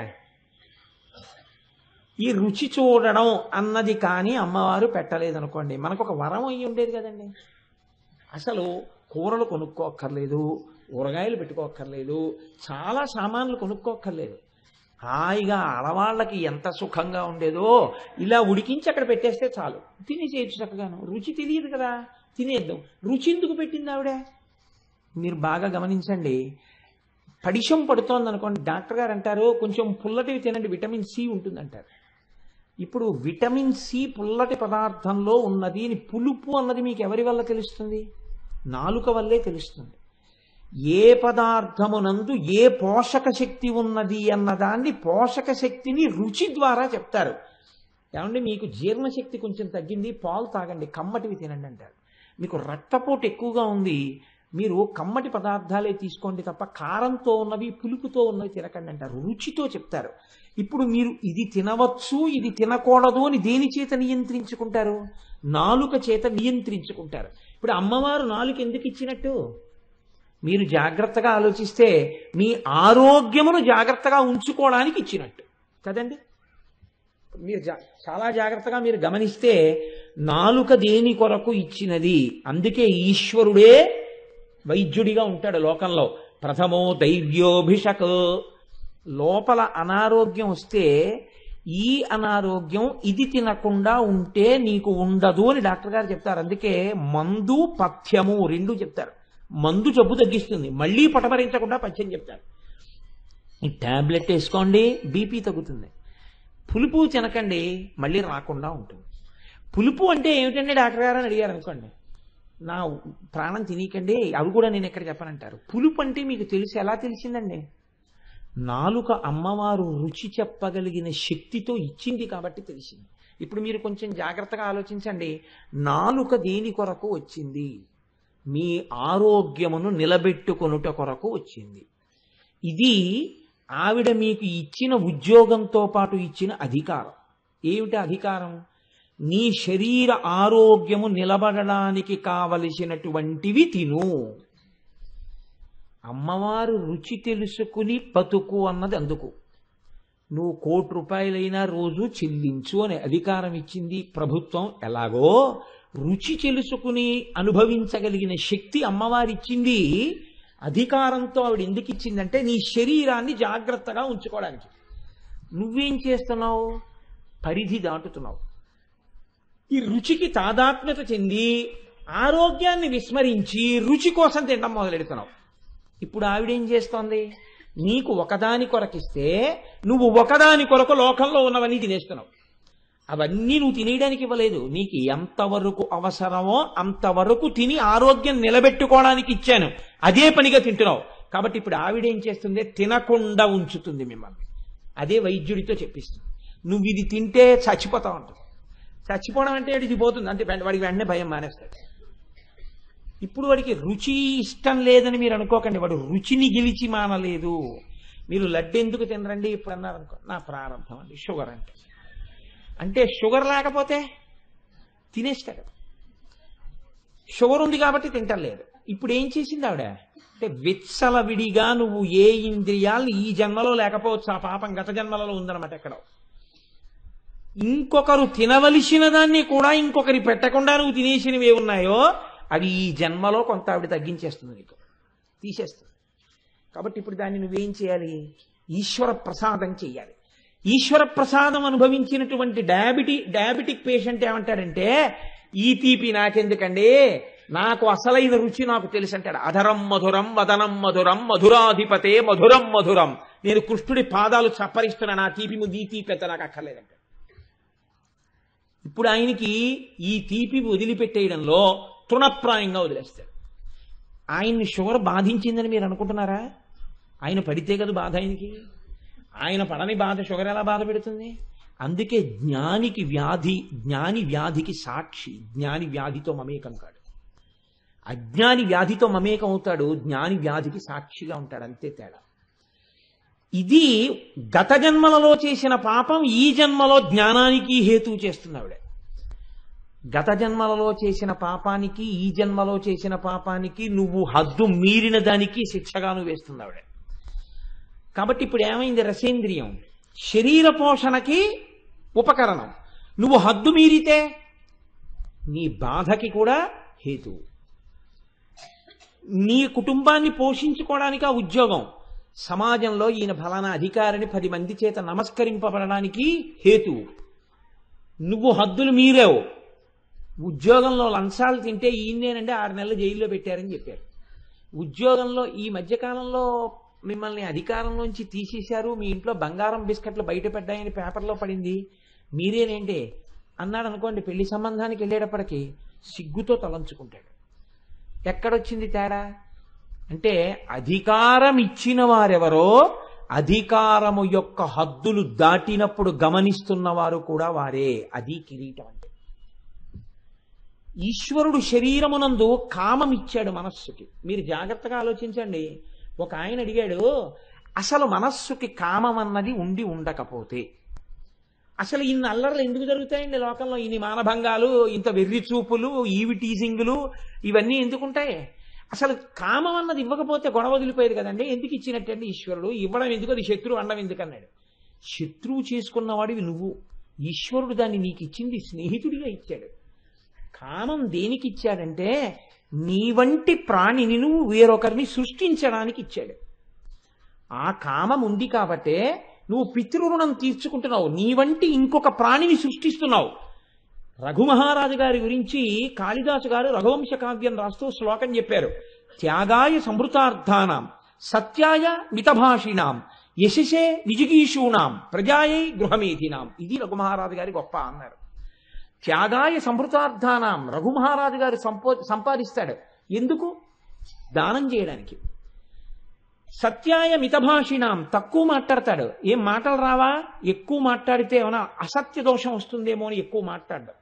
ఈ రుచి చూడడం అన్నది కానీ అమ్మవారు పెట్టలేదనుకోండి, మనకు ఒక వరం అయ్యి ఉండేది కదండి. అసలు కూరలు కొనుక్కోక్కర్లేదు, ఊరగాయలు పెట్టుకోక్కర్లేదు, చాలా సామాన్లు కొనుక్కోక్కర్లేదు. హాయిగా ఆడవాళ్ళకి ఎంత సుఖంగా ఉండేదో ఇలా ఉడికించి అక్కడ పెట్టేస్తే చాలు, తినేసేయచ్చు చక్కగాను. రుచి తెలియదు కదా, తినేద్దాం. రుచి ఎందుకు పెట్టింది ఆవిడ? మీరు బాగా గమనించండి. పడిశం పడుతోంది అనుకోండి, డాక్టర్ గారు అంటారు కొంచెం పుల్లటివి తినండి, విటమిన్ సి ఉంటుందంటారు. ఇప్పుడు విటమిన్ సి పుల్లటి పదార్థంలో ఉన్నది అని పులుపు అన్నది మీకు ఎవరి వల్ల తెలుస్తుంది? నాలుక వల్లే తెలుస్తుంది. ఏ పదార్థమునందు ఏ పోషక శక్తి ఉన్నది అన్నదాన్ని, పోషక శక్తిని రుచి ద్వారా చెప్తారు. ఏమంటే మీకు జీర్ణశక్తి కొంచెం తగ్గింది, పాలు తాగండి, కమ్మటివి తినండి అంటారు. మీకు రక్తపోటు ఎక్కువగా ఉంది, మీరు కమ్మటి పదార్థాలే తీసుకోండి తప్ప కారంతో ఉన్నవి పులుపుతో ఉన్నవి తినకండి అంటారు. రుచితో చెప్తారు. ఇప్పుడు మీరు ఇది తినవచ్చు ఇది తినకూడదు అని దేని చేత నియంత్రించుకుంటారు? నాలుక చేత నియంత్రించుకుంటారు. ఇప్పుడు అమ్మవారు నాలుక ఎందుకు ఇచ్చినట్టు? మీరు జాగ్రత్తగా ఆలోచిస్తే మీ ఆరోగ్యమును జాగ్రత్తగా ఉంచుకోవడానికి ఇచ్చినట్టు కదండి. మీరు చాలా జాగ్రత్తగా మీరు గమనిస్తే నాలుక దేని కొరకు ఇచ్చినది? అందుకే ఈశ్వరుడే వైద్యుడిగా ఉంటాడు లోకంలో. ప్రథమో ధైర్యోభిషక్. లోపల అనారోగ్యం వస్తే ఈ అనారోగ్యం ఇది తినకుండా ఉంటే నీకు ఉండదు అని డాక్టర్ గారు చెప్తారు. అందుకే మందు పథ్యము రెండు చెప్తారు. మందు జబ్బు తగ్గిస్తుంది, మళ్ళీ పటమరించకుండా పథ్యం చెప్తారు. ఈ టాబ్లెట్ వేసుకోండి బీపీ తగ్గుతుంది. పులుపు తినకండి మళ్ళీ రాకుండా ఉంటుంది. పులుపు అంటే ఏమిటండి డాక్టర్ గారు అని అడిగారు అనుకోండి, నా ప్రాణం తినకండి, అవి కూడా నేను ఎక్కడ చెప్పనంటారు. పులుపు అంటే మీకు తెలిసి ఎలా తెలిసిందండి? నాలుక అమ్మవారు రుచి చెప్పగలిగిన శక్తితో ఇచ్చింది కాబట్టి తెలిసింది. ఇప్పుడు మీరు కొంచెం జాగ్రత్తగా ఆలోచించండి. నాలుక దేని కొరకు వచ్చింది? మీ ఆరోగ్యమును నిలబెట్టుకొనుట కొరకు వచ్చింది. ఇది ఆవిడ మీకు ఇచ్చిన ఉద్యోగంతో పాటు ఇచ్చిన అధికారం. ఏమిటి అధికారం? నీ శరీర ఆరోగ్యము నిలబడడానికి కావలసినటువంటివి తిను. అమ్మవారు రుచి తెలుసుకుని బతుకు అన్నది అందుకు. నువ్వు 1,00,00,000 రూపాయలైనా రోజు చెల్లించు అనే అధికారం ఇచ్చింది ప్రభుత్వం. ఎలాగో రుచి తెలుసుకుని అనుభవించగలిగిన శక్తి అమ్మవారిచ్చింది. అధికారంతో ఆవిడ ఎందుకు ఇచ్చిందంటే నీ శరీరాన్ని జాగ్రత్తగా ఉంచుకోవడానికి. నువ్వేం చేస్తున్నావు? పరిధి దాటుతున్నావు. ఈ రుచికి తాదాత్మ్యత చెంది ఆరోగ్యాన్ని విస్మరించి రుచి కోసం తినడం మొదలెడుతున్నావు. ఇప్పుడు ఆవిడేం చేస్తోంది? నీకు ఒకదాని కొరకిస్తే నువ్వు ఒకదాని కొరకు లోకంలో ఉన్నవన్నీ తినేస్తున్నావు. అవన్నీ నువ్వు తినేయడానికి ఇవ్వలేదు. నీకు ఎంతవరకు అవసరమో అంతవరకు తిని ఆరోగ్యం నిలబెట్టుకోవడానికి ఇచ్చాను. అదే పనిగా తింటున్నావు. కాబట్టి ఇప్పుడు ఆవిడేం చేస్తుంది? తినకుండా ఉంచుతుంది మిమ్మల్ని. అదే వైద్యుడితో చెప్పిస్తుంది. నువ్వు ఇది తింటే చచ్చిపోతావు అంటుంది. చచ్చిపోవడం అంటే ఇది పోతుంది అంటే వాడికి వెంటనే భయం మానేస్తాడు. ఇప్పుడు వాడికి రుచి ఇష్టం లేదని మీరు అనుకోకండి. వాడు రుచిని గెలిచి మానలేదు. మీరు లడ్డు ఎందుకు తినరండి ఇప్పుడు అన్నారు అనుకో, నా ప్రారంభం అండి షుగర్ అంటే షుగర్ లేకపోతే తినేస్తాడు. షుగర్ ఉంది కాబట్టి తింటలేదు. ఇప్పుడు ఏం చేసింది ఆవిడ అంటే విచ్చలవిడిగా నువ్వు ఏ ఇంద్రియాలు ఈ జన్మలో లేకపోవచ్చు, ఆ పాపం గత జన్మలలో ఉందన్నమాట. ఎక్కడో ఇంకొకరు తినవలసిన దాన్ని కూడా ఇంకొకరి పెట్టకుండా నువ్వు తినేసినవి ఉన్నాయో అవి ఈ జన్మలో కొంత ఆవిడ తగ్గించేస్తుంది, నీకు తీసేస్తుంది. కాబట్టి ఇప్పుడు దాన్ని నువ్వేం చేయాలి? ఈశ్వర ప్రసాదం చేయాలి. ఈశ్వర ప్రసాదం అనుభవించినటువంటి డయాబెటిక్ పేషెంట్ ఏమంటాడంటే ఈ తీపి నాకెందుకండి, నాకు అసలైన రుచి నాకు తెలుసు అంటాడు. అధరం మధురం వదనం మధురం మధురాధిపతే మధురం మధురం. నేను కృష్ణుడి పాదాలు చప్పరిస్తున్నా, నా తీపి ముందు ఈ తీపి ఎంత నాకు అక్కర్లేదంట. ఇప్పుడు ఆయనకి ఈ తీపి వదిలిపెట్టేయడంలో తృణప్రాయంగా వదిలేస్తాడు. ఆయన్ని షుగర్ బాధించిందని మీరు అనుకుంటున్నారా? ఆయన పడితే కదా బాధ ఆయనకి. ఆయన పడని బాధ షుగర్ ఎలా బాధ పెడుతుంది? అందుకే జ్ఞాని వ్యాధికి సాక్షి. జ్ఞాని వ్యాధితో మమేకం కాడు. అజ్ఞాని వ్యాధితో మమేకం అవుతాడు, జ్ఞాని వ్యాధికి సాక్షిగా ఉంటాడు. అంతే తేడా. ఇది గత జన్మలలో చేసిన పాపం ఈ జన్మలో జ్ఞానానికి హేతువు చేస్తున్నావిడ. గత జన్మలలో చేసిన పాపానికి ఈ జన్మలో చేసిన పాపానికి నువ్వు హద్దు మీరిన దానికి శిక్షగాను వేస్తున్నావిడ. కాబట్టి ఇప్పుడు ఏమైంది? రసేంద్రియం శరీర పోషణకి ఉపకరణం. నువ్వు హద్దు మీరితే నీ బాధకి కూడా హేతువు. నీ కుటుంబాన్ని పోషించుకోవడానికి ఆ ఉద్యోగం, సమాజంలో ఈయన ఫలానా అధికారిని 10 మంది చేత నమస్కరింపబడడానికి హేతువు. నువ్వు హద్దులు మీరావు. ఉద్యోగంలో లంచాలు తింటే ఈయనేనంటే 6 నెలలు జైల్లో పెట్టారని చెప్పారు. ఉద్యోగంలో ఈ మధ్యకాలంలో మిమ్మల్ని అధికారంలోంచి తీసేశారు, మీ ఇంట్లో బంగారం బిస్కెట్లు బయటపడ్డాయని పేపర్లో పడింది, మీరేనేంటి అన్నాడు అనుకోండి. పెళ్లి సంబంధానికి వెళ్ళేటప్పటికి సిగ్గుతో తలంచుకుంటాడు. ఎక్కడొచ్చింది తేడా అంటే అధికారం ఇచ్చిన వారెవరో అధికారము యొక్క హద్దులు దాటినప్పుడు గమనిస్తున్న వారు కూడా వారే. అది కిరీటం అంటే. ఈశ్వరుడు శరీరమునందు కామం ఇచ్చాడు మనస్సుకి. మీరు జాగ్రత్తగా ఆలోచించండి. ఒక ఆయన అడిగాడు, అసలు మనస్సుకి కామం అన్నది ఉండి ఉండకపోతే అసలు ఇన్ని అల్లర్లు ఎందుకు జరుగుతాయండి లోకంలో? ఇన్ని మానభంగాలు, ఇంత వెర్రి చూపులు, ఈవి టీజింగులు, ఇవన్నీ ఎందుకుంటాయి? అసలు కామం అన్నది ఇవ్వకపోతే గొడవ వదిలిపోయేది కదండి. ఎందుకు ఇచ్చినట్టండి ఈశ్వరుడు? ఇవ్వడం ఎందుకు? అది శత్రువు అండం ఎందుకన్నాడు. శత్రువు చేసుకున్నవాడివి నువ్వు. ఈశ్వరుడు దాన్ని నీకు ఇచ్చింది స్నేహితుడిగా ఇచ్చాడు. కామం దేనికి ఇచ్చాడంటే నీ వంటి ప్రాణిని నువ్వు వేరొకరిని సృష్టించడానికి ఇచ్చాడు. ఆ కామం ఉంది కాబట్టే నువ్వు పితృరుణం తీర్చుకుంటున్నావు. నీ వంటి ఇంకొక ప్రాణిని సృష్టిస్తున్నావు. రఘుమహారాజు గారి గురించి కాళిదాసు గారు రఘువంశ కావ్యం రాస్తూ శ్లోకం చెప్పారు. త్యాగాయ సంవృతార్థానాం సత్యాయ మితభాషిణాం యశసే నిజిగీషూణాం ప్రజాయై గృహమేధినాం. ఇది రఘుమహారాజు గారి గొప్ప అన్నారు. త్యాగాయ సంవృతార్థానాం రఘుమహారాజు గారు సంపాదిస్తాడు. ఎందుకు? దానం చేయడానికి. సత్యాయ మితభాషిణాం తక్కువ మాట్లాడతాడు. ఏం మాటలు రావా? ఎక్కువ మాట్లాడితే ఏమైనా అసత్య దోషం వస్తుందేమో అని ఎక్కువ మాట్లాడ్డాడు.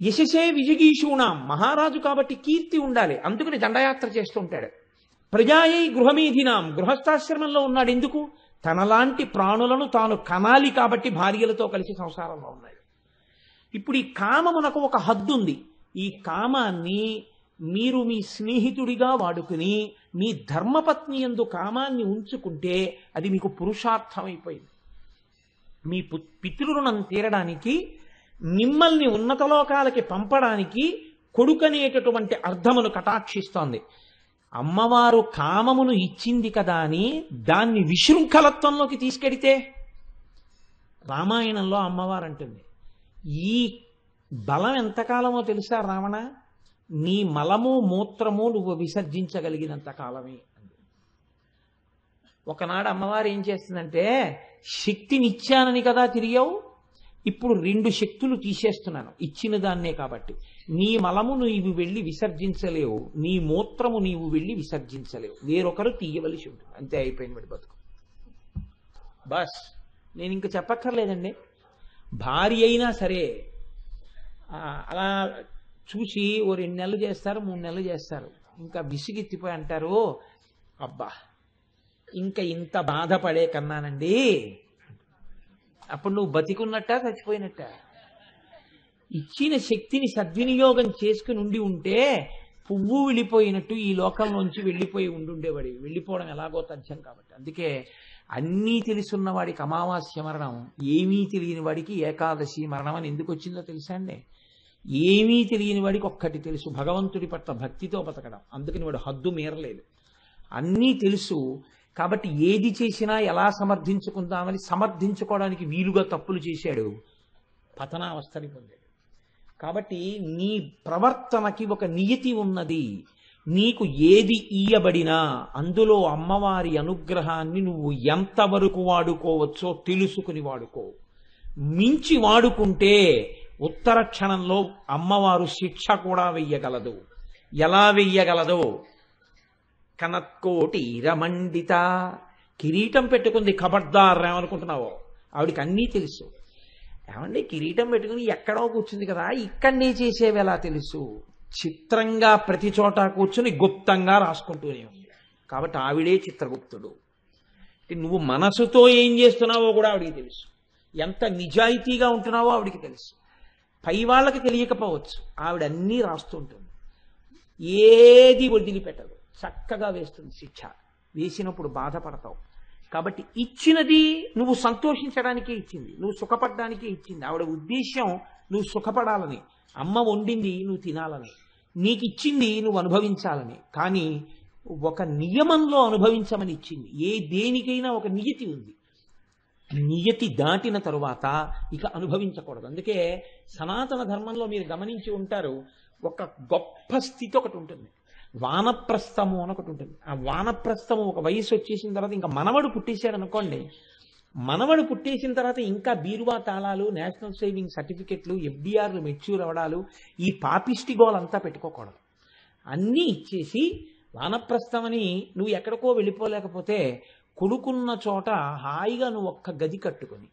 యశసే విజిగీషూణాం మహారాజు కాబట్టి కీర్తి ఉండాలి, అందుకని దండయాత్ర చేస్తుంటాడు. ప్రజాయై గృహమేధినాం గృహస్థాశ్రమంలో ఉన్నాడు. ఎందుకు? తనలాంటి ప్రాణులను తాను కనాలి కాబట్టి భార్యలతో కలిసి సంసారంలో ఉన్నాడు. ఇప్పుడు ఈ కామమునకు ఒక హద్దు ఉంది. ఈ కామాన్ని మీరు మీ స్నేహితుడిగా వాడుకుని మీ ధర్మపత్ని యందు కామాన్ని ఉంచుకుంటే అది మీకు పురుషార్థమైపోయింది. మీ పితృరుణం తీరడానికి, మిమ్మల్ని ఉన్నత లోకాలకి పంపడానికి కొడుకనేటటువంటి అర్థమును కటాక్షిస్తోంది. అమ్మవారు కామమును ఇచ్చింది కదా అని దాన్ని విశృంఖలత్వంలోకి తీసుకెడితే, రామాయణంలో అమ్మవారు అంటుంది, ఈ బలం ఎంతకాలమో తెలుసా రావణ, నీ మలము మూత్రము నువ్వు విసర్జించగలిగినంత కాలమే. ఒకనాడు అమ్మవారు ఏం చేస్తుందంటే, శక్తినిచ్చానని కదా తిరిగావు, ఇప్పుడు 2 శక్తులు తీసేస్తున్నాను ఇచ్చిన దాన్నే కాబట్టి. నీ మలము నీవు వెళ్ళి విసర్జించలేవు, నీ మూత్రము నీవు వెళ్ళి విసర్జించలేవు, వేరొకరు తీయవలసి ఉంటుంది. అంతే, అయిపోయింది వాడి బతుకు. బస్, నేను ఇంక చెప్పక్కర్లేదండి. భార్య అయినా సరే అలా చూసి ఓ 2 నెలలు చేస్తారు, 3 నెలలు చేస్తారు, ఇంకా విసిగెత్తిపోయి అంటారు, అబ్బా ఇంకా ఇంత బాధపడే కన్నానండి. అప్పుడు నువ్వు బతికున్నట్ట చచ్చిపోయినట్ట? ఇచ్చిన శక్తిని సద్వినియోగం చేసుకుని ఉండి ఉంటే పువ్వు వెళ్ళిపోయినట్టు ఈ లోకంలోంచి వెళ్ళిపోయి ఉండుండేవాడి. వెళ్ళిపోవడం ఎలాగో తథ్యం కాబట్టి. అందుకే అన్నీ తెలుసున్న వాడికి అమావాస్య మరణం, ఏమీ తెలియని వాడికి ఏకాదశి మరణం అని ఎందుకు వచ్చిందో తెలుసా అండి? ఏమీ తెలియని వాడికి ఒక్కటి తెలుసు, భగవంతుడి పట్ల భక్తితో బతకడం. అందుకని వాడు హద్దు మీరలేదు. అన్నీ తెలుసు కాబట్టి ఏది చేసినా ఎలా సమర్థించుకుందామని సమర్థించుకోవడానికి వీలుగా తప్పులు చేశాడు, పతనావస్థని పొందాడు. కాబట్టి నీ ప్రవర్తనకి ఒక నియతి ఉన్నది. నీకు ఏది ఇయ్యబడినా అందులో అమ్మవారి అనుగ్రహాన్ని నువ్వు ఎంతవరకు వాడుకోవచ్చో తెలుసుకుని వాడుకో. మించి వాడుకుంటే ఉత్తర క్షణంలో అమ్మవారు శిక్ష కూడా వెయ్యగలదు. ఎలా వెయ్యగలదో, కనత్కోటి రమండిత, కిరీటం పెట్టుకుంది, ఖబర్దార్ ఏమనుకుంటున్నావో, ఆవిడికి అన్నీ తెలుసు. ఏమండి, కిరీటం పెట్టుకుని ఎక్కడో కూర్చుంది కదా, ఇక్కడనే చేసేవి ఎలా తెలుసు? చిత్రంగా ప్రతి చోట కూర్చుని గుప్తంగా రాసుకుంటూనే ఉంది. కాబట్టి ఆవిడే చిత్రగుప్తుడు. నువ్వు మనసుతో ఏం చేస్తున్నావో కూడా ఆవిడికి తెలుసు. ఎంత నిజాయితీగా ఉంటున్నావో ఆవిడికి తెలుసు. పై వాళ్ళకి తెలియకపోవచ్చు, ఆవిడ అన్నీ రాస్తుంటుంది. ఏది వదిలిపెట్టదు, చక్కగా వేస్తుంది శిక్ష. వేసినప్పుడు బాధపడతావు. కాబట్టి ఇచ్చినది నువ్వు సంతోషించడానికే ఇచ్చింది, నువ్వు సుఖపడడానికే ఇచ్చింది. ఆవిడ ఉద్దేశ్యం నువ్వు సుఖపడాలని, అమ్మ వండింది నువ్వు తినాలని, నీకు ఇచ్చింది నువ్వు అనుభవించాలని. కానీ ఒక నియమంలో అనుభవించమని ఇచ్చింది. దేనికైనా ఒక నియతి ఉంది. నియతి దాటిన తరువాత ఇక అనుభవించకూడదు. అందుకే సనాతన ధర్మంలో మీరు గమనించి ఉంటారు, ఒక గొప్ప స్థితి ఒకటి ఉంటుంది, వానప్రస్థము అని ఒకటి ఉంటుంది. ఆ వానప్రస్థము ఒక వయసు వచ్చేసిన తర్వాత, ఇంకా మనవడు పుట్టేశాడు అనుకోండి, మనవడు పుట్టేసిన తర్వాత ఇంకా బీరువా తాళాలు, నేషనల్ సేవింగ్ సర్టిఫికెట్లు, ఎఫ్డిఆర్లు మెచ్యూర్ అవడాలు, ఈ పాపిష్టి గోలంతా పెట్టుకోకూడదు. అన్నీ ఇచ్చేసి వానప్రస్థమని నువ్వు ఎక్కడికో వెళ్ళిపోలేకపోతే, కొడుకున్న చోట హాయిగా నువ్వు ఒక్క గది కట్టుకొని,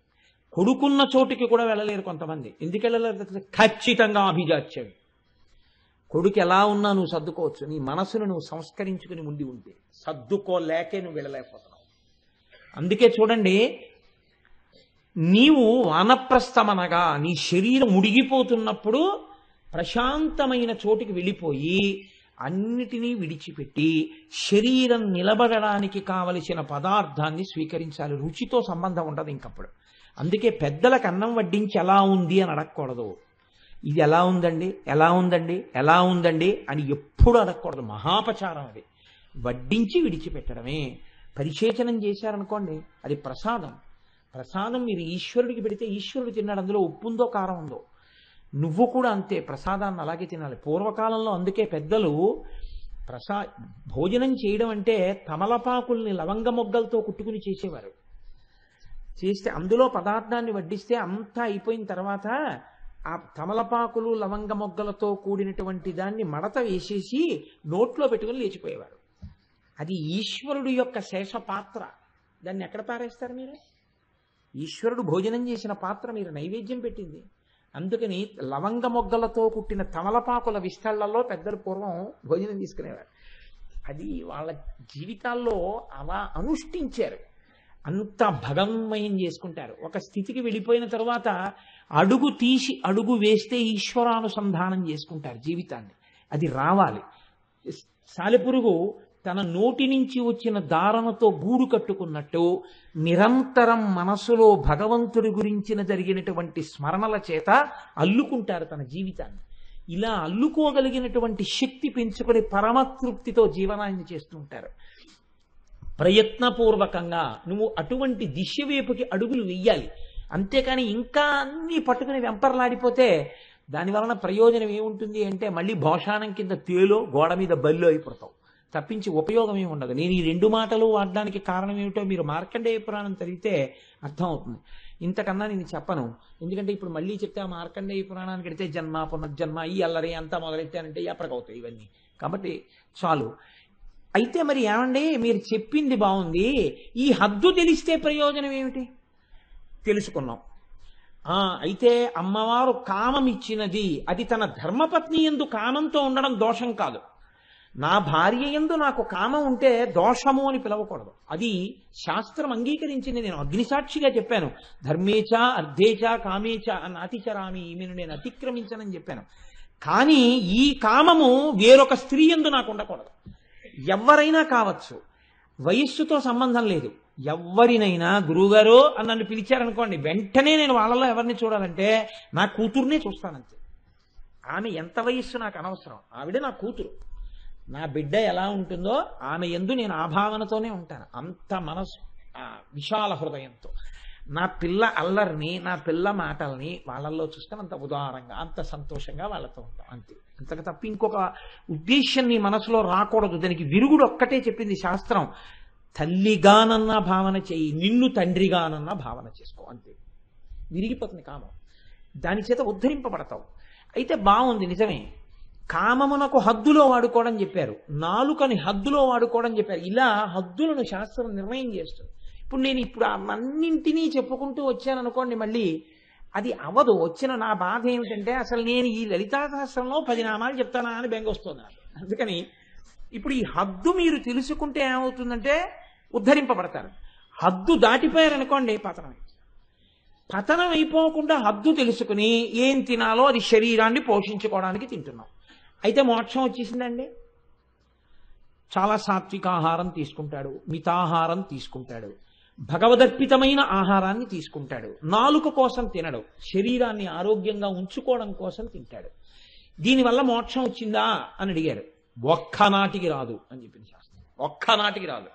కొడుకున్న చోటుకి కూడా వెళ్ళలేరు కొంతమంది. ఎందుకు వెళ్ళలేరు? ఖచ్చితంగా అభిజాత్యం. కొడుకు ఎలా ఉన్నా నువ్వు సర్దుకోవచ్చు, నీ మనసును నువ్వు సంస్కరించుకుని ఉండి ఉంటే. సర్దుకోలేకే నువ్వు వెళ్ళలేకపోతున్నావు. అందుకే చూడండి, నీవు వానప్రస్థమనగా నీ శరీరం ఉడిగిపోతున్నప్పుడు ప్రశాంతమైన చోటికి వెళ్ళిపోయి అన్నిటినీ విడిచిపెట్టి శరీరం నిలబడడానికి కావలసిన పదార్థాన్ని స్వీకరించాలి. రుచితో సంబంధం ఉండదు ఇంకప్పుడు. అందుకే పెద్దలకు అన్నం వడ్డించి ఎలా ఉంది అని అడగకూడదు. ఇది ఎలా ఉందండి, ఎలా ఉందండి, ఎలా ఉందండి అని ఎప్పుడు అడగకూడదు. మహాపచారం అది. వడ్డించి విడిచిపెట్టడమే. పరిశేచనం చేశారనుకోండి, అది ప్రసాదం. ప్రసాదం మీరు ఈశ్వరుడికి పెడితే ఈశ్వరుడు తిన్నాడు. అందులో ఉప్పు ఉందో కారం ఉందో. నువ్వు కూడా అంతే, ప్రసాదాన్ని అలాగే తినాలి. పూర్వకాలంలో అందుకే పెద్దలు భోజనం చేయడం అంటే తమలపాకుల్ని లవంగ మొగ్గలతో కుట్టుకుని చేసేవారు. చేస్తే అందులో పదార్థాన్ని వడ్డిస్తే అంతా అయిపోయిన తర్వాత ఆ తమలపాకులు లవంగ మొగ్గలతో కూడినటువంటి దాన్ని మడత వేసేసి నోట్లో పెట్టుకుని లేచిపోయేవారు. అది ఈశ్వరుడు యొక్క శేష పాత్ర. దాన్ని ఎక్కడ పారేస్తారు మీరు? ఈశ్వరుడు భోజనం చేసిన పాత్ర మీరు నైవేద్యం పెట్టింది. అందుకని లవంగ మొగ్గలతో కుట్టిన తమలపాకుల విస్తళ్లలో పెద్దలు పూర్వం భోజనం తీసుకునేవారు. అది వాళ్ళ జీవితాల్లో అలా అనుష్ఠించారు. అంత భగవన్మయం చేసుకుంటారు. ఒక స్థితికి వెళ్ళిపోయిన తర్వాత అడుగు తీసి అడుగు వేస్తే ఈశ్వరానుసంధానం చేసుకుంటారు జీవితాన్ని. అది రావాలి. సాలెపురుగు తన నోటి నుంచి వచ్చిన దారనతో గూడు కట్టుకున్నట్టు నిరంతరం మనసులో భగవంతుడి గురించిన జరిగినటువంటి స్మరణల చేత అల్లుకుంటారు తన జీవితాన్ని. ఇలా అల్లుకోగలిగినటువంటి శక్తి పెంచుకొని పరమతృప్తితో జీవనాన్ని చేస్తూ ఉంటారు. ప్రయత్నపూర్వకంగా నువ్వు అటువంటి దిశ వైపుకి అడుగులు వెయ్యాలి. అంతేకాని ఇంకా అన్నీ పట్టుకుని వెంపర్లాడిపోతే దాని వలన ప్రయోజనం ఏముంటుంది అంటే మళ్ళీ భోషాణం కింద తేలో గోడ మీద బల్లో అయిపోతావు తప్పించి ఉపయోగం ఏమి ఉండదు. నేను ఈ 2 మాటలు వాడడానికి కారణం ఏమిటో మీరు మార్కండేయ పురాణం చదివితే అర్థమవుతుంది. ఇంతకన్నా నేను చెప్పను. ఎందుకంటే ఇప్పుడు మళ్ళీ చెప్తే ఆ మార్కండేయ పురాణానికి వెడితే జన్మ పునర్జన్మ ఈ అల్లరి అంతా మొదలెట్టానంటే ఎప్పటికవుతాయి ఇవన్నీ. కాబట్టి చాలు. అయితే మరి ఏమండి మీరు చెప్పింది బాగుంది, ఈ హద్దు తెలిస్తే ప్రయోజనం ఏమిటి? తెలుసుకున్నాం. అయితే అమ్మవారు కామం ఇచ్చినది, అది తన ధర్మపత్ని యందు కామంతో ఉండడం దోషం కాదు. నా భార్య యందు నాకు కామం ఉంటే దోషము అని పిలవకూడదు. అది శాస్త్రం అంగీకరించింది. నేను అగ్నిసాక్షిగా చెప్పాను, ధర్మేచ అర్ధేచ కామేచ అనాతిచరామి, ఈమెను నేను అతిక్రమించనని చెప్పాను. కానీ ఈ కామము వేరొక స్త్రీ యందు నాకు ఉండకూడదు. ఎవరైనా కావచ్చు, వయస్సుతో సంబంధం లేదు. ఎవరినైనా గురువుగారు అని నన్ను పిలిచారనుకోండి, వెంటనే నేను వాళ్ళలో ఎవరిని చూడాలంటే నా కూతుర్నే చూస్తానంతే. ఆమె ఎంత వయస్సు నాకు అనవసరం, ఆవిడ నా కూతురు. నా బిడ్డ ఎలా ఉంటుందో ఆమె యందు నేను ఆ భావనతోనే ఉంటాను. అంత మనసు విశాల హృదయంతో నా పిల్ల అల్లరిని, నా పిల్ల మాటల్ని వాళ్ళల్లో చూస్తే అంత ఉదారంగా, అంత సంతోషంగా వాళ్ళతో ఉంటాం అంతే. అంతకు తప్ప ఇంకొక ఉద్దేశ్యం నీ మనసులో రాకూడదు. దానికి విరుగుడు ఒక్కటే చెప్పింది శాస్త్రం, తల్లిగానన్నా భావన చెయ్యి, నిన్ను తండ్రిగానన్నా భావన చేసుకో అంతే. విరిగిపోతుంది కామం, దాని చేత ఉద్ధరింపబడతావు. అయితే బాగుంది, నిజమే. కామమునకు హద్దులో వాడుకోవడం చెప్పారు, నాలుకని హద్దులో వాడుకోవడం చెప్పారు. ఇలా హద్దులను శాస్త్రం నిర్ణయం చేస్తుంది. ఇప్పుడు నేను అన్నింటినీ చెప్పుకుంటూ వచ్చాను అనుకోండి, మళ్ళీ అది అవదు. వచ్చిన నా బాధ ఏమిటంటే అసలు నేను ఈ లలితా సహస్రంలో 10 నామాలు చెప్తానా అని బెంగొస్తుంది. అందుకని ఇప్పుడు ఈ హద్దు మీరు తెలుసుకుంటే ఏమవుతుందంటే ఉద్ధరింపబడతారు. హద్దు దాటిపోయారనుకోండి పతనం అయిపోకుండా హద్దు తెలుసుకుని ఏం తినాలో అది శరీరాన్ని పోషించుకోవడానికి తింటున్నాం. అయితే మోక్షం వచ్చేసిందండి. చాలా సాత్విక ఆహారం తీసుకుంటాడు, మితాహారం తీసుకుంటాడు, భగవదర్పితమైన ఆహారాన్ని తీసుకుంటాడు. నాలుక కోసం తినడు, శరీరాన్ని ఆరోగ్యంగా ఉంచుకోవడం కోసం తింటాడు. దీనివల్ల మోక్షం వచ్చిందా అని అడిగారు. ఒక్కనాటికి రాదు అని చెప్పింది శాస్త్రం. ఒక్కనాటికి రాదు.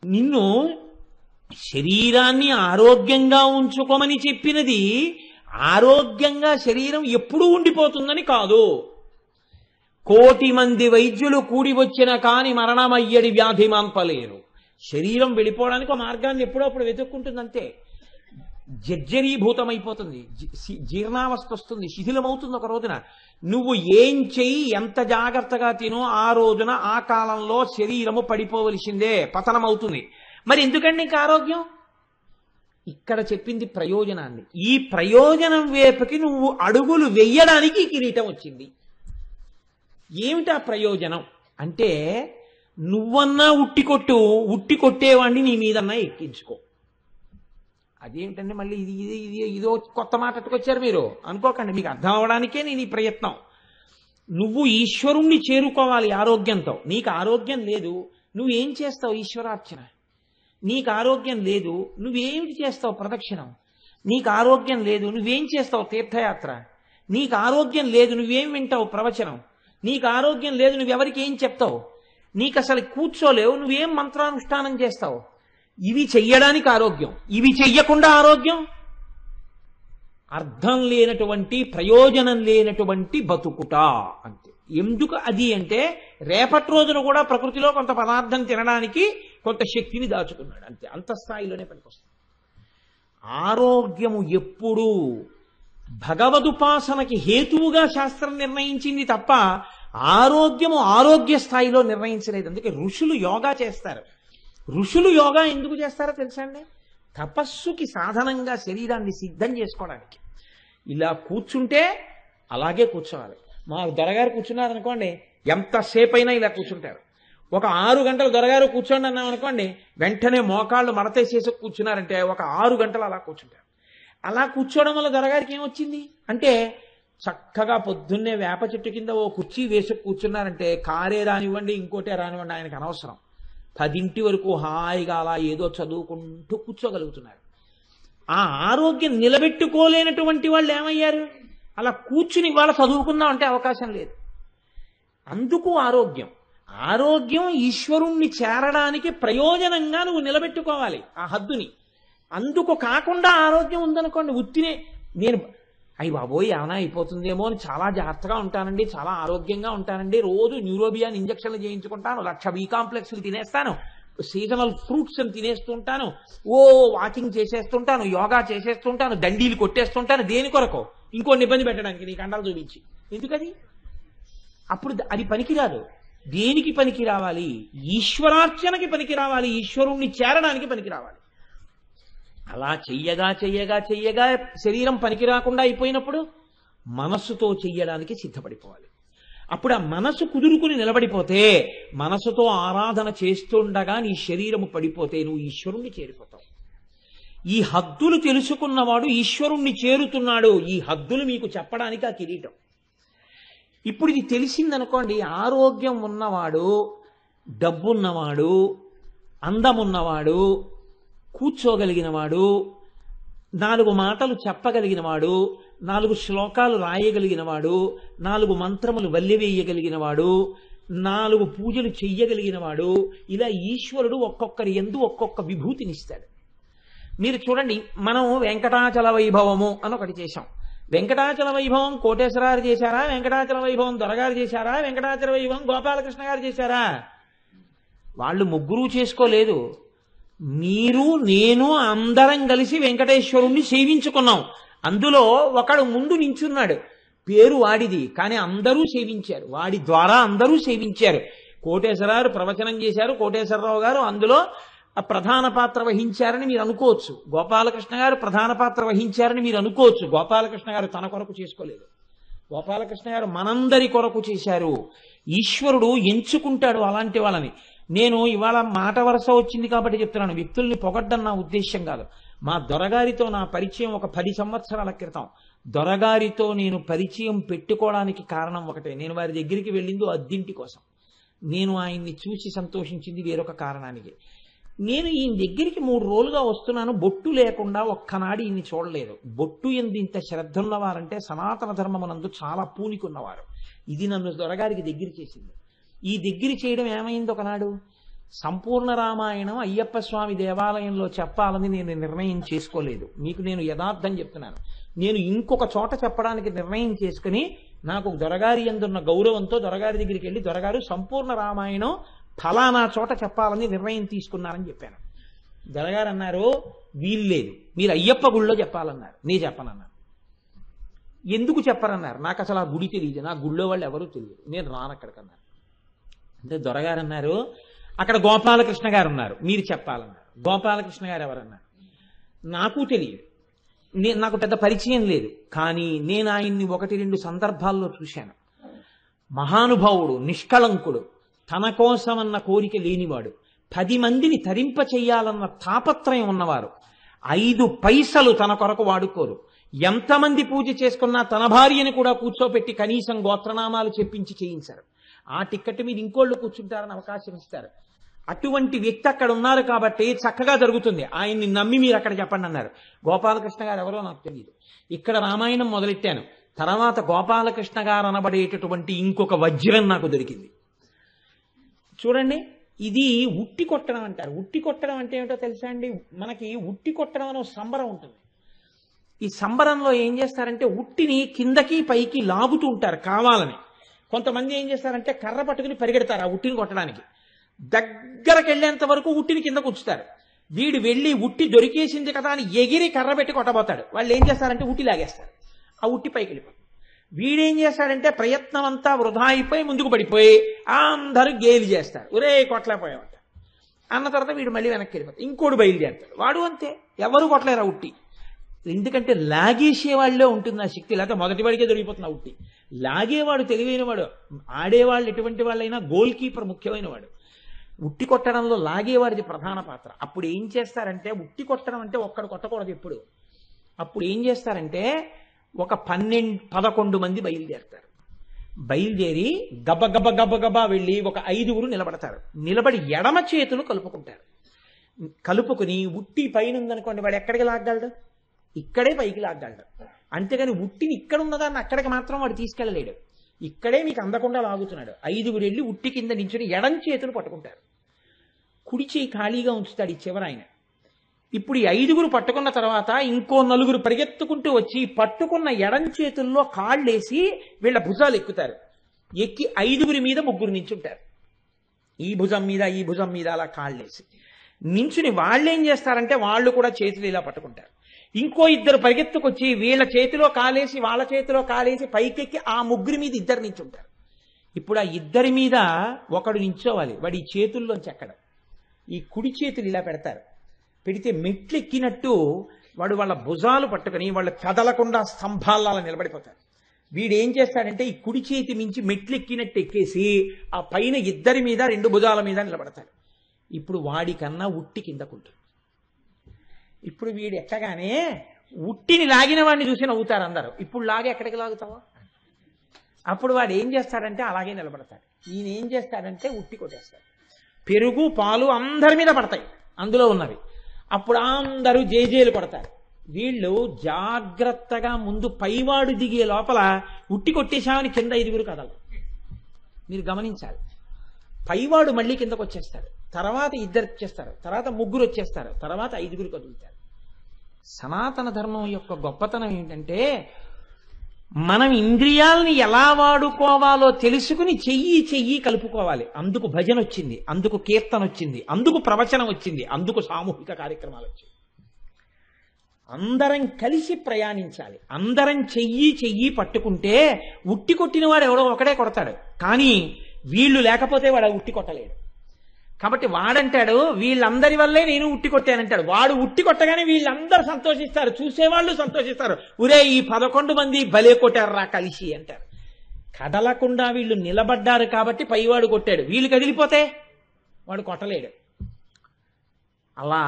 నిన్ను శరీరాన్ని ఆరోగ్యంగా ఉంచుకోమని చెప్పినది ఆరోగ్యంగా శరీరం ఎప్పుడూ ఉండిపోతుందని కాదు. 1,000,000 మంది వైద్యులు కూడి వచ్చిన కాని మరణమయ్యడి వ్యాధి మాన్పలేరు. శరీరం వెళ్ళిపోవడానికి ఒక మార్గాన్ని ఎప్పుడో అప్పుడు వెతుక్కుంటుందంతే. జర్జరీభూతమైపోతుంది, జీర్ణావస్థ వస్తుంది, శిథిలమవుతుంది ఒక రోజున. నువ్వు ఏం చెయ్యి, ఎంత జాగ్రత్తగా తినో ఆ రోజున ఆ కాలంలో శరీరము పడిపోవలసిందే, పతనమవుతుంది. మరి ఎందుకండి ఇంకా ఆరోగ్యం? ఇక్కడ చెప్పింది ప్రయోజనాన్ని. ఈ ప్రయోజనం వైపుకి నువ్వు అడుగులు వెయ్యడానికి కిరీటం వచ్చింది. ఏమిటా ప్రయోజనం అంటే, నువ్వన్నా ఉట్టి కొట్టేవాడిని నీ మీదన్నా ఎక్కించుకో. అదేమిటండి మళ్ళీ ఇదో కొత్త మాట అట్టుకొచ్చారు మీరు అనుకోకండి, మీకు అర్థం అవడానికే నేను ఈ ప్రయత్నం. నువ్వు ఈశ్వరుణ్ణి చేరుకోవాలి ఆరోగ్యంతో. నీకు ఆరోగ్యం లేదు, నువ్వేం చేస్తావు? ఈశ్వరార్చన. నీకు ఆరోగ్యం లేదు, నువ్వేమిటి చేస్తావు? ప్రదక్షిణం. నీకు ఆరోగ్యం లేదు, నువ్వేం చేస్తావు? తీర్థయాత్ర. నీకు ఆరోగ్యం లేదు, నువ్వేం వింటావు? ప్రవచనం. నీకు ఆరోగ్యం లేదు, నువ్వెవరికి ఏం చెప్తావు? నీకు అసలు కూర్చోలేవు, నువ్వేం మంత్రానుష్ఠానం చేస్తావు? ఇవి చెయ్యడానికి ఆరోగ్యం, ఇవి చెయ్యకుండా ఆరోగ్యం. అర్థం లేనటువంటి, ప్రయోజనం లేనటువంటి బతుకుట అంతే. ఎందుకు అది అంటే, రేపటి రోజున కూడా ప్రకృతిలో కొంత పదార్థం తినడానికి కొంత శక్తిని దాచుకున్నాడు అంతే. అంత స్థాయిలోనే పనికొస్తుంది. ఆరోగ్యము ఎప్పుడూ భగవదుపాసనకి హేతువుగా శాస్త్రం నిర్ణయించింది తప్ప ఆరోగ్యము ఆరోగ్య స్థాయిలో నిర్ణయించలేదు. అందుకే ఋషులు యోగా చేస్తారు. ఋషులు యోగా ఎందుకు చేస్తారో తెలుసా అండి? తపస్సుకి సాధనంగా శరీరాన్ని సిద్ధం చేసుకోవడానికి. ఇలా కూర్చుంటే అలాగే కూర్చోవాలి. మా దొరగారు కూర్చున్నారనుకోండి, ఎంతసేపు అయినా ఇలా కూర్చుంటారు. ఒక 6 గంటలు దొరగారు కూర్చోండి అన్నాం అనుకోండి, వెంటనే మోకాళ్ళు మడతేసేసి కూర్చున్నారంటే ఒక 6 గంటలు అలా కూర్చుంటారు. అలా కూర్చోవడం వల్ల దొరగారికి ఏమొచ్చింది అంటే, చక్కగా పొద్దున్నే వేప చెట్టు కింద ఓ కుర్చీ వేసి కూర్చున్నారంటే కారే రానివ్వండి ఇంకోటే రానివ్వండి ఆయనకు అనవసరం. 10 వరకు హాయిగా అలా ఏదో చదువుకుంటూ కూర్చోగలుగుతున్నారు. ఆ ఆరోగ్యం నిలబెట్టుకోలేనటువంటి వాళ్ళు ఏమయ్యారు? అలా కూర్చుని ఇవాళ చదువుకుందాం అంటే అవకాశం లేదు. అందుకు ఆరోగ్యం ఈశ్వరుణ్ణి చేరడానికి ప్రయోజనంగా నువ్వు నిలబెట్టుకోవాలి ఆ హద్దుని. అందుకు కాకుండా ఆరోగ్యం ఉందనుకోండి, ఉత్తినే నేను అయ్యి బాబోయ్ ఏమైనా అయిపోతుందేమో అని చాలా జాగ్రత్తగా ఉంటానండి, చాలా ఆరోగ్యంగా ఉంటానండి, రోజు న్యూరోబియాన్ ఇంజక్షన్లు చేయించుకుంటాను, 1,00,000 బి కాంప్లెక్స్లు తినేస్తాను, సీజనల్ ఫ్రూట్స్ తినేస్తుంటాను, వాకింగ్ చేసేస్తుంటాను, యోగా చేసేస్తుంటాను, దండీలు కొట్టేస్తుంటాను. దేని కొరకు? ఇంకోటి ఇబ్బంది పెట్టడానికి, నీ కండాలు చూపించి. ఎందుకది? అప్పుడు అది పనికిరాదు. దేనికి పనికి రావాలి? ఈశ్వరార్చనకి పనికి రావాలి, ఈశ్వరుణ్ణి చేరడానికి పనికి రావాలి. అలా చెయ్యగా శరీరం పనికి రాకుండా అయిపోయినప్పుడు మనస్సుతో చెయ్యడానికి సిద్ధపడిపోవాలి. అప్పుడు ఆ మనసు కుదురుకుని నిలబడిపోతే, మనసుతో ఆరాధన చేస్తుండగా నీ శరీరము పడిపోతే నువ్వు ఈశ్వరుణ్ణి చేరిపోతావు. ఈ హద్దులు తెలుసుకున్నవాడు ఈశ్వరుణ్ణి చేరుతున్నాడు. ఈ హద్దులు మీకు చెప్పడానికి ఆ కిరీటం. ఇప్పుడు ఇది తెలిసిందనుకోండి, ఆరోగ్యం ఉన్నవాడు, డబ్బున్నవాడు, అందమున్నవాడు, కూర్చోగలిగినవాడు, 4 మాటలు చెప్పగలిగినవాడు, 4 శ్లోకాలు రాయగలిగినవాడు, 4 మంత్రములు వల్లివేయగలిగినవాడు, 4 పూజలు చెయ్యగలిగినవాడు, ఇలా ఈశ్వరుడు ఒక్కొక్కరి యందు ఒక్కొక్క విభూతినిస్తాడు. మీరు చూడండి, మనం వెంకటాచల వైభవము అని ఒకటి చేశాం. వెంకటాచల వైభవం కోటేశ్వరారు చేశారా? వెంకటాచల వైభవం దొరగారు చేశారా? వెంకటాచల వైభవం గోపాలకృష్ణ గారు చేశారా? వాళ్ళు ముగ్గురు చేసుకోలేదు. మీరు నేను అందరం కలిసి వెంకటేశ్వరుణ్ణి సేవించుకున్నాం. అందులో ఒకడు ముందు నించున్నాడు, పేరు వాడిది, కానీ అందరూ సేవించారు, వాడి ద్వారా అందరూ సేవించారు. కోటేశ్వరారు ప్రవచనం చేశారు, కోటేశ్వరరావు గారు అందులో ప్రధాన పాత్ర వహించారని మీరు అనుకోవచ్చు, గోపాలకృష్ణ గారు ప్రధాన పాత్ర వహించారని మీరు అనుకోవచ్చు. గోపాలకృష్ణ గారు తన కొరకు చేసుకోలేదు, గోపాలకృష్ణ గారు మనందరి కొరకు చేశారు. ఈశ్వరుడు ఎంచుకుంటాడు అలాంటి వాళ్ళని. నేను ఇవాళ మాట వరుస వచ్చింది కాబట్టి చెప్తున్నాను, వ్యక్తుల్ని పొగడ్డం నా ఉద్దేశం కాదు. మా దొరగారితో నా పరిచయం ఒక 10 సంవత్సరాల క్రితం. దొరగారితో నేను పరిచయం పెట్టుకోవడానికి కారణం ఒకటే, నేను వారి దగ్గరికి వెళ్ళింది అద్దింటి కోసం. నేను ఆయన్ని చూసి సంతోషించింది వేరొక కారణానికి. నేను ఈయన దగ్గరికి 3 రోజులుగా వస్తున్నాను, బొట్టు లేకుండా ఒక్కనాడు ఈయన్ని చూడలేదు. బొట్టు ఎందు ఇంత శ్రద్ధ ఉన్నవారంటే సనాతన ధర్మమునందు చాలా పూనికున్నవారు. ఇది నన్ను దొరగారికి దగ్గర చేసింది. ఈ దగ్గర చేయడం ఏమైంది, ఒకనాడు సంపూర్ణ రామాయణం అయ్యప్ప స్వామి దేవాలయంలో చెప్పాలని నేను నిర్ణయం చేసుకోలేదు. మీకు నేను యథార్థం చెప్తున్నాను. నేను ఇంకొక చోట చెప్పడానికి నిర్ణయం చేసుకుని, నాకు దొరగారి యందున్న గౌరవంతో దొరగారి దగ్గరికి వెళ్ళి, దొరగారు సంపూర్ణ రామాయణం ఫలానా చోట చెప్పాలని నిర్ణయం తీసుకున్నారని చెప్పాను. దొరగారు అన్నారు, వీల్లేదు, మీరు అయ్యప్ప గుళ్ళో చెప్పాలన్నారు. నేను చెప్పనన్నాను. ఎందుకు చెప్పరన్నారు? నాకు అసలు ఆ గుడి తెలియదు, నా గుళ్ళో వాళ్ళు ఎవరూ తెలియదు, నేను రానక్కడికన్నారు. అంటే దొరగారు అన్నారు, అక్కడ గోపాలకృష్ణ గారు ఉన్నారు, మీరు చెప్పాలన్నారు. గోపాలకృష్ణ గారు ఎవరన్నారు? నాకు తెలియదు, నాకు పెద్ద పరిచయం లేదు. కానీ నేను ఆయన్ని 1-2 సందర్భాల్లో చూశాను. మహానుభావుడు, నిష్కళంకుడు, తన కోసమన్న కోరిక లేనివాడు, 10 మందిని తరింప చెయ్యాలన్న తాపత్రయం ఉన్నవారు, 5 పైసలు తన కొరకు వాడుకోరు. ఎంతమంది పూజ చేసుకున్నా తన భార్యని కూడా కూర్చోపెట్టి కనీసం గోత్రనామాలు చెప్పించి చేయించారు. ఆ టిక్కెట్ మీద ఇంకోళ్ళు కూర్చుంటారని అవకాశం ఇస్తారు. అటువంటి వ్యక్తి అక్కడ ఉన్నారు కాబట్టి చక్కగా జరుగుతుంది. ఆయన్ని నమ్మి మీరు అక్కడ చెప్పండి అన్నారు. గోపాలకృష్ణ గారు ఎవరో నాకు తెలియదు. ఇక్కడ రామాయణం మొదలెట్టాను, తర్వాత గోపాలకృష్ణ గారు అనబడేటటువంటి ఇంకొక వజ్రం నాకు దొరికింది. చూడండి, ఇది ఉట్టి కొట్టడం అంటారు. ఉట్టి కొట్టడం అంటే ఏమిటో తెలుసా అండి? మనకి ఉట్టి కొట్టడం అనే సంబరం ఉంటుంది. ఈ సంబరంలో ఏం చేస్తారంటే ఉట్టిని కిందకి పైకి లాగుతూ ఉంటారు కావాలని. కొంతమంది ఏం చేస్తారంటే కర్ర పట్టుకుని పరిగెడతారు ఆ ఉట్టిని కొట్టడానికి. దగ్గరకు వెళ్ళేంత వరకు ఉట్టిని కింద కూర్చుతారు. వీడు వెళ్ళి ఉట్టి దొరికేసింది కదా అని ఎగిరి కర్ర పెట్టి కొట్టబోతాడు. వాళ్ళు ఏం చేస్తారంటే ఉట్టి లాగేస్తారు, ఆ ఉట్టి పైకి వెళ్ళిపోతుంది. వీడేం చేస్తాడంటే ప్రయత్నం అంతా వృధా అయిపోయి ముందుకు పడిపోయి అందరూ గేలి చేస్తారు, ఒరే కొట్టలేకపోయామంట అన్న తర్వాత వీడు మళ్ళీ వెనక్కి వెళ్ళిపోతాడు. ఇంకోటి బయలుదేరుతాడు, వాడు అంతే, ఎవరు కొట్టలేరు ఆ ఉట్టి. ఎందుకంటే లాగేసేవాళ్ళే ఉంటుంది ఆ శక్తి, లేకపోతే మొదటి వాడికే దొరికిపోతుంది ఆ ఉట్టి. లాగేవాడు తెలివైన వాడు, ఆడేవాళ్ళు ఎటువంటి వాళ్ళైనా గోల్ కీపర్ ముఖ్యమైన వాడు. ఉట్టి కొట్టడంలో లాగేవాడిది ప్రధాన పాత్ర. అప్పుడు ఏం చేస్తారంటే, ఉట్టి కొట్టడం అంటే ఒక్కడు కొట్టకూడదు ఎప్పుడు. అప్పుడు ఏం చేస్తారంటే ఒక 11 మంది బయలుదేరుతారు. బయలుదేరి గబగబ గబగబా వెళ్ళి ఒక 5గురు నిలబడతారు. నిలబడి ఎడమ చేతులు కలుపుకుంటారు. కలుపుకుని ఉట్టి పైన ఉందనుకోండి, వాడు ఎక్కడికి లాగలడు? ఇక్కడే పైకి లాగలడు. అంతేగాని ఉట్టిని ఇక్కడ ఉన్నదాన్ని అక్కడికి మాత్రం వాడు తీసుకెళ్ళలేడు. ఇక్కడే మీకు అందకుండా లాగుతున్నాడు. 5గురు వెళ్ళి ఉట్టి కింద నించుని ఎడం చేతులు పట్టుకుంటారు. కుడి చేయి ఖాళీగా ఉంచుతాడు ఈ చివర ఆయన. ఇప్పుడు ఈ 5గురు పట్టుకున్న తర్వాత ఇంకో 4 పరిగెత్తుకుంటూ వచ్చి పట్టుకున్న ఎడం చేతుల్లో కాళ్ళేసి వీళ్ళ భుజాలు ఎక్కుతారు. ఎక్కి 5గురి మీద 3 నించుంటారు. ఈ భుజం మీద ఈ భుజం మీద అలా కాళ్ళేసి నించుని వాళ్ళేం చేస్తారంటే వాళ్ళు కూడా చేతులు ఇలా పట్టుకుంటారు. ఇంకో 2 పరిగెత్తుకొచ్చి వీళ్ళ చేతిలో కాలేసి వాళ్ళ చేతిలో కాలేసి పైకెక్కి ఆ 3 మీద 2 నించుంటారు. ఇప్పుడు ఆ 2 మీద ఒకడు నించోవాలి. వాడి ఈ చేతుల్లోంచి ఎక్కడ ఈ కుడి చేతులు ఇలా పెడతారు. పెడితే మెట్లు ఎక్కినట్టు వాడు వాళ్ళ భుజాలు పట్టుకుని వాళ్ళు కదలకుండా స్తంభాలలో నిలబడిపోతారు. వీడేం చేస్తాడంటే ఈ కుడి చేతి మించి మెట్లు ఎక్కినట్టు ఎక్కేసి ఆ పైన 2 మీద 2 భుజాల మీద నిలబడతాడు. ఇప్పుడు వాడికన్నా ఉట్టి కిందకుంటుంది. ఇప్పుడు వీడు ఎక్కగానే ఉట్టిని లాగిన వాడిని చూసి నవ్వుతారు అందరూ. ఇప్పుడు లాగే ఎక్కడికి లాగుతావా? అప్పుడు వాడు ఏం చేస్తాడంటే అలాగే నిలబడతాడు. ఈయన ఏం చేస్తాడంటే ఉట్టి కొట్టేస్తాడు. పెరుగు పాలు అందరి మీద పడతాయి అందులో ఉన్నవి. అప్పుడు అందరూ జేజేలు కొడతారు. వీళ్ళు జాగ్రత్తగా ముందు పైవాడు దిగే లోపల ఉట్టి కొట్టేశామని కింద 5గురు కదలరు. మీరు గమనించాలి. పైవాడు మళ్ళీ కిందకు వచ్చేస్తాడు. తర్వాత 2 వచ్చేస్తారు. తర్వాత 3 వచ్చేస్తారు. తర్వాత 5గురు కదులుతారు. సనాతన ధర్మం యొక్క గొప్పతనం ఏంటంటే మనం ఇంద్రియాలని ఎలా వాడుకోవాలో తెలుసుకుని చెయ్యి కలుపుకోవాలి. అందుకు భజన వచ్చింది, అందుకు కీర్తన వచ్చింది, అందుకు ప్రవచనం వచ్చింది, అందుకు సామూహిక కార్యక్రమాలు వచ్చింది. అందరం కలిసి ప్రయాణించాలి. అందరం చెయ్యి పట్టుకుంటే ఉట్టి కొట్టిన వాడు ఎవడో ఒకడే కొడతాడు. కానీ వీళ్ళు లేకపోతే వాడు ఉట్టి కొట్టలేడు. కాబట్టి వాడంటాడు వీళ్ళందరి వల్లే నేను ఉట్టి కొట్టానంటాడు. వాడు ఉట్టి కొట్టగానే వీళ్ళందరూ సంతోషిస్తారు, చూసేవాళ్ళు సంతోషిస్తారు. ఒరే ఈ 11 మంది భలే కొట్టారా కలిసి అంటారు. కదలకుండా వీళ్ళు నిలబడ్డారు కాబట్టి పైవాడు కొట్టాడు. వీళ్ళు కదిలిపోతే వాడు కొట్టలేడు. అలా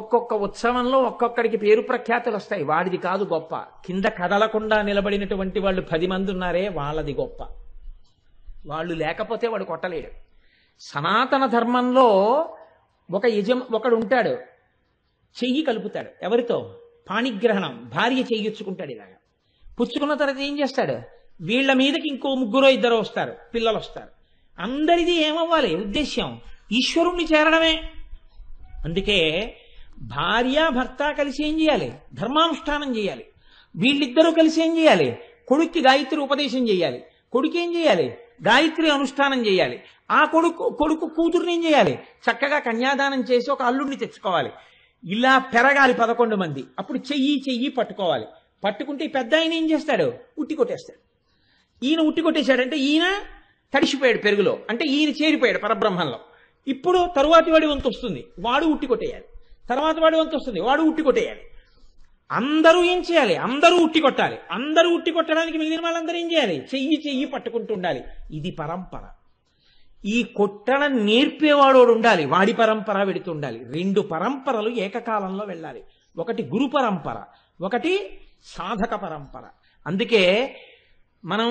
ఒక్కొక్క ఉత్సవంలో ఒక్కొక్కడికి పేరు ప్రఖ్యాతులు వస్తాయి. వాడిది కాదు గొప్ప. కింద కదలకుండా నిలబడినటువంటి వాళ్ళు 10 మంది ఉన్నారే వాళ్ళది గొప్ప. వాళ్ళు లేకపోతే వాడు కొట్టలేడు. సనాతన ధర్మంలో ఒకడు ఉంటాడు, చెయ్యి కలుపుతాడు. ఎవరితో? పాణిగ్రహణం. భార్య చెయ్యొచ్చుకుంటాడు. ఇలాగా పుచ్చుకున్న తర్వాత ఏం చేస్తాడు? వీళ్ళ మీదకి ఇంకో 3 వస్తారు, పిల్లలు వస్తారు. అందరిది ఏమవ్వాలి ఉద్దేశ్యం? ఈశ్వరుణ్ణి చేరడమే. అందుకే భార్య భర్త కలిసి ఏం చేయాలి? ధర్మానుష్ఠానం చేయాలి. వీళ్ళిద్దరూ కలిసి ఏం చేయాలి? కొడుక్కి గాయత్రి ఉపదేశం చేయాలి. కొడుకు ఏం చేయాలి? గాయత్రి అనుష్ఠానం చేయాలి. ఆ కొడుకు కూతురుని ఏం చేయాలి? చక్కగా కన్యాదానం చేసి ఒక అల్లుడిని తెచ్చుకోవాలి. ఇలా పెరగాలి 11 మంది. అప్పుడు చెయ్యి పట్టుకోవాలి. పట్టుకుంటే పెద్ద ఆయన ఏం చేస్తాడు? ఉట్టి కొట్టేస్తాడు. ఈయన ఉట్టి కొట్టేశాడంటే ఈయన తడిసిపోయాడు పెరుగులో, అంటే ఈయన చేరిపోయాడు పరబ్రహ్మంలో. ఇప్పుడు తరువాతి వాడి వంతు వస్తుంది, వాడు ఉట్టి కొట్టేయాలి. తర్వాత వాడి వంతు వస్తుంది, వాడు ఉట్టి కొట్టేయాలి. అందరూ ఏం చేయాలి? అందరూ ఉట్టి కొట్టాలి. అందరూ ఉట్టి కొట్టడానికి మిగిలిన వాళ్ళందరూ ఏం చేయాలి? చెయ్యి పట్టుకుంటూ ఉండాలి. ఇది పరంపర. ఈ కొట్టడం నేర్పేవాడు ఉండాలి, వాడి పరంపర వెడుతుండాలి. 2 పరంపరలు ఏకకాలంలో వెళ్ళాలి. ఒకటి గురు పరంపర, ఒకటి సాధక పరంపర. అందుకే మనం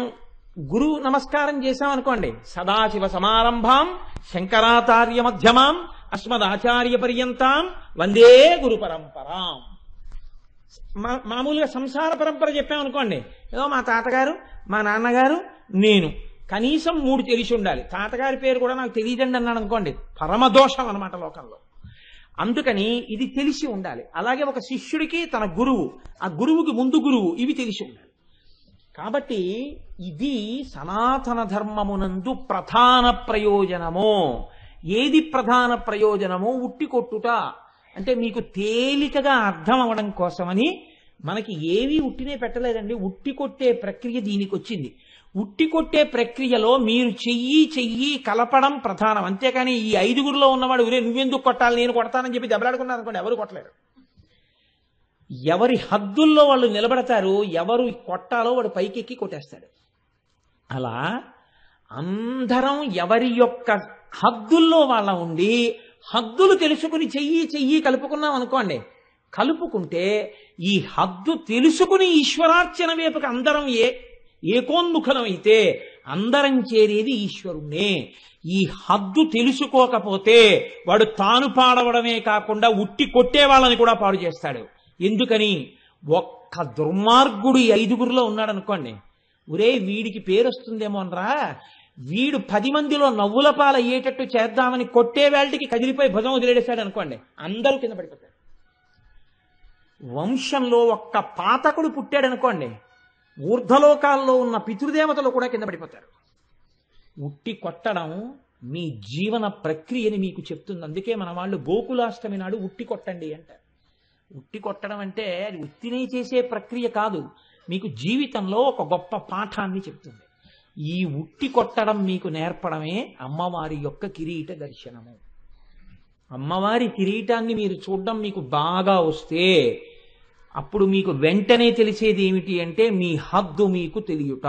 గురు నమస్కారం చేశామనుకోండి, సదాశివ సమారంభాం శంకరాచార్య మధ్యమాం అస్మదాచార్య పర్యంతాం వందే గురు పరంపరాం. మామూలుగా సంసార పరంపర చెప్పామనుకోండి, ఏదో మా తాతగారు, మా నాన్నగారు, నేను కనీసం 3 తెలిసి ఉండాలి. తాతగారి పేరు కూడా నాకు తెలియదండి అన్నాడు అనుకోండి, పరమదోషం అన్నమాట లోకంలో. అందుకని ఇది తెలిసి ఉండాలి. అలాగే ఒక శిష్యుడికి తన గురువు, ఆ గురువుకి ముందు గురువు, ఇవి తెలిసి ఉండాలి. కాబట్టి ఇది సనాతన ధర్మమునందు ప్రధాన ప్రయోజనము. ఏది ప్రధాన ప్రయోజనమో ఉట్టి కొట్టుట అంటే మీకు తేలికగా అర్థం అవడం కోసమని మనకి ఏమీ ఉట్టినే పెట్టలేదండి. ఉట్టి కొట్టే ప్రక్రియ దీనికి వచ్చింది. ఉట్టి కొట్టే ప్రక్రియలో మీరు చెయ్యి కలపడం ప్రధానం. అంతేకాని ఈ 5గురిలో ఉన్నవాడు ఒరే నువ్వెందుకు కొట్టాలి నేను కొడతానని చెప్పి దెబ్బలాడుకున్నారు అనుకోండి, ఎవరు కొట్టలేరు. ఎవరి హద్దుల్లో వాళ్ళు నిలబడతారు, ఎవరు కొట్టాలో వాడు పైకెక్కి కొట్టేస్తాడు. అలా అందరం ఎవరి యొక్క హద్దుల్లో వాళ్ళ ఉండి హద్దులు తెలుసుకుని చెయ్యి కలుపుకున్నాం అనుకోండి, కలుపుకుంటే ఈ హద్దు తెలుసుకుని ఈశ్వరార్చన వైపుకి అందరం ఏకోన్ముఖమైతే అందరం చేరేది ఈశ్వరుణ్ణే. ఈ హద్దు తెలుసుకోకపోతే వాడు తాను పాడవడమే కాకుండా ఉట్టి కొట్టే వాళ్ళని కూడా పాడు చేస్తాడు. ఎందుకని? ఒక్క దుర్మార్గుడు 5గురిలో ఉన్నాడు అనుకోండి, ఒరే వీడికి పేరు వస్తుందేమో అనరా, వీడు 10 మందిలో నవ్వుల పాలు అయ్యేటట్టు చేద్దామని కొట్టే వేళటికి కదిలిపోయి భుజం వదిలేసాడు అనుకోండి, అందరూ కింద పడిపోతారు. వంశంలో ఒక్క పాతకుడు పుట్టాడు అనుకోండి, ఊర్ధ్వలోకాల్లో ఉన్న పితృదేవతలు కూడా కింద పడిపోతారు. ఉట్టి కొట్టడం మీ జీవన ప్రక్రియని మీకు చెప్తుంది. అందుకే మన వాళ్ళు గోకులాష్టమి నాడు ఉట్టి కొట్టండి అంటారు. ఉట్టి కొట్టడం అంటే అది ఉత్తినే చేసే ప్రక్రియ కాదు, మీకు జీవితంలో ఒక గొప్ప పాఠాన్ని చెప్తుంది. ఈ ఉట్టి కొట్టడం మీకు నేర్పడమే అమ్మవారి యొక్క కిరీట దర్శనము. అమ్మవారి కిరీటాన్ని మీరు చూడడం మీకు బాగా వస్తే అప్పుడు మీకు వెంటనే తెలిసేది ఏమిటి అంటే మీ హద్దు మీకు తెలియుట.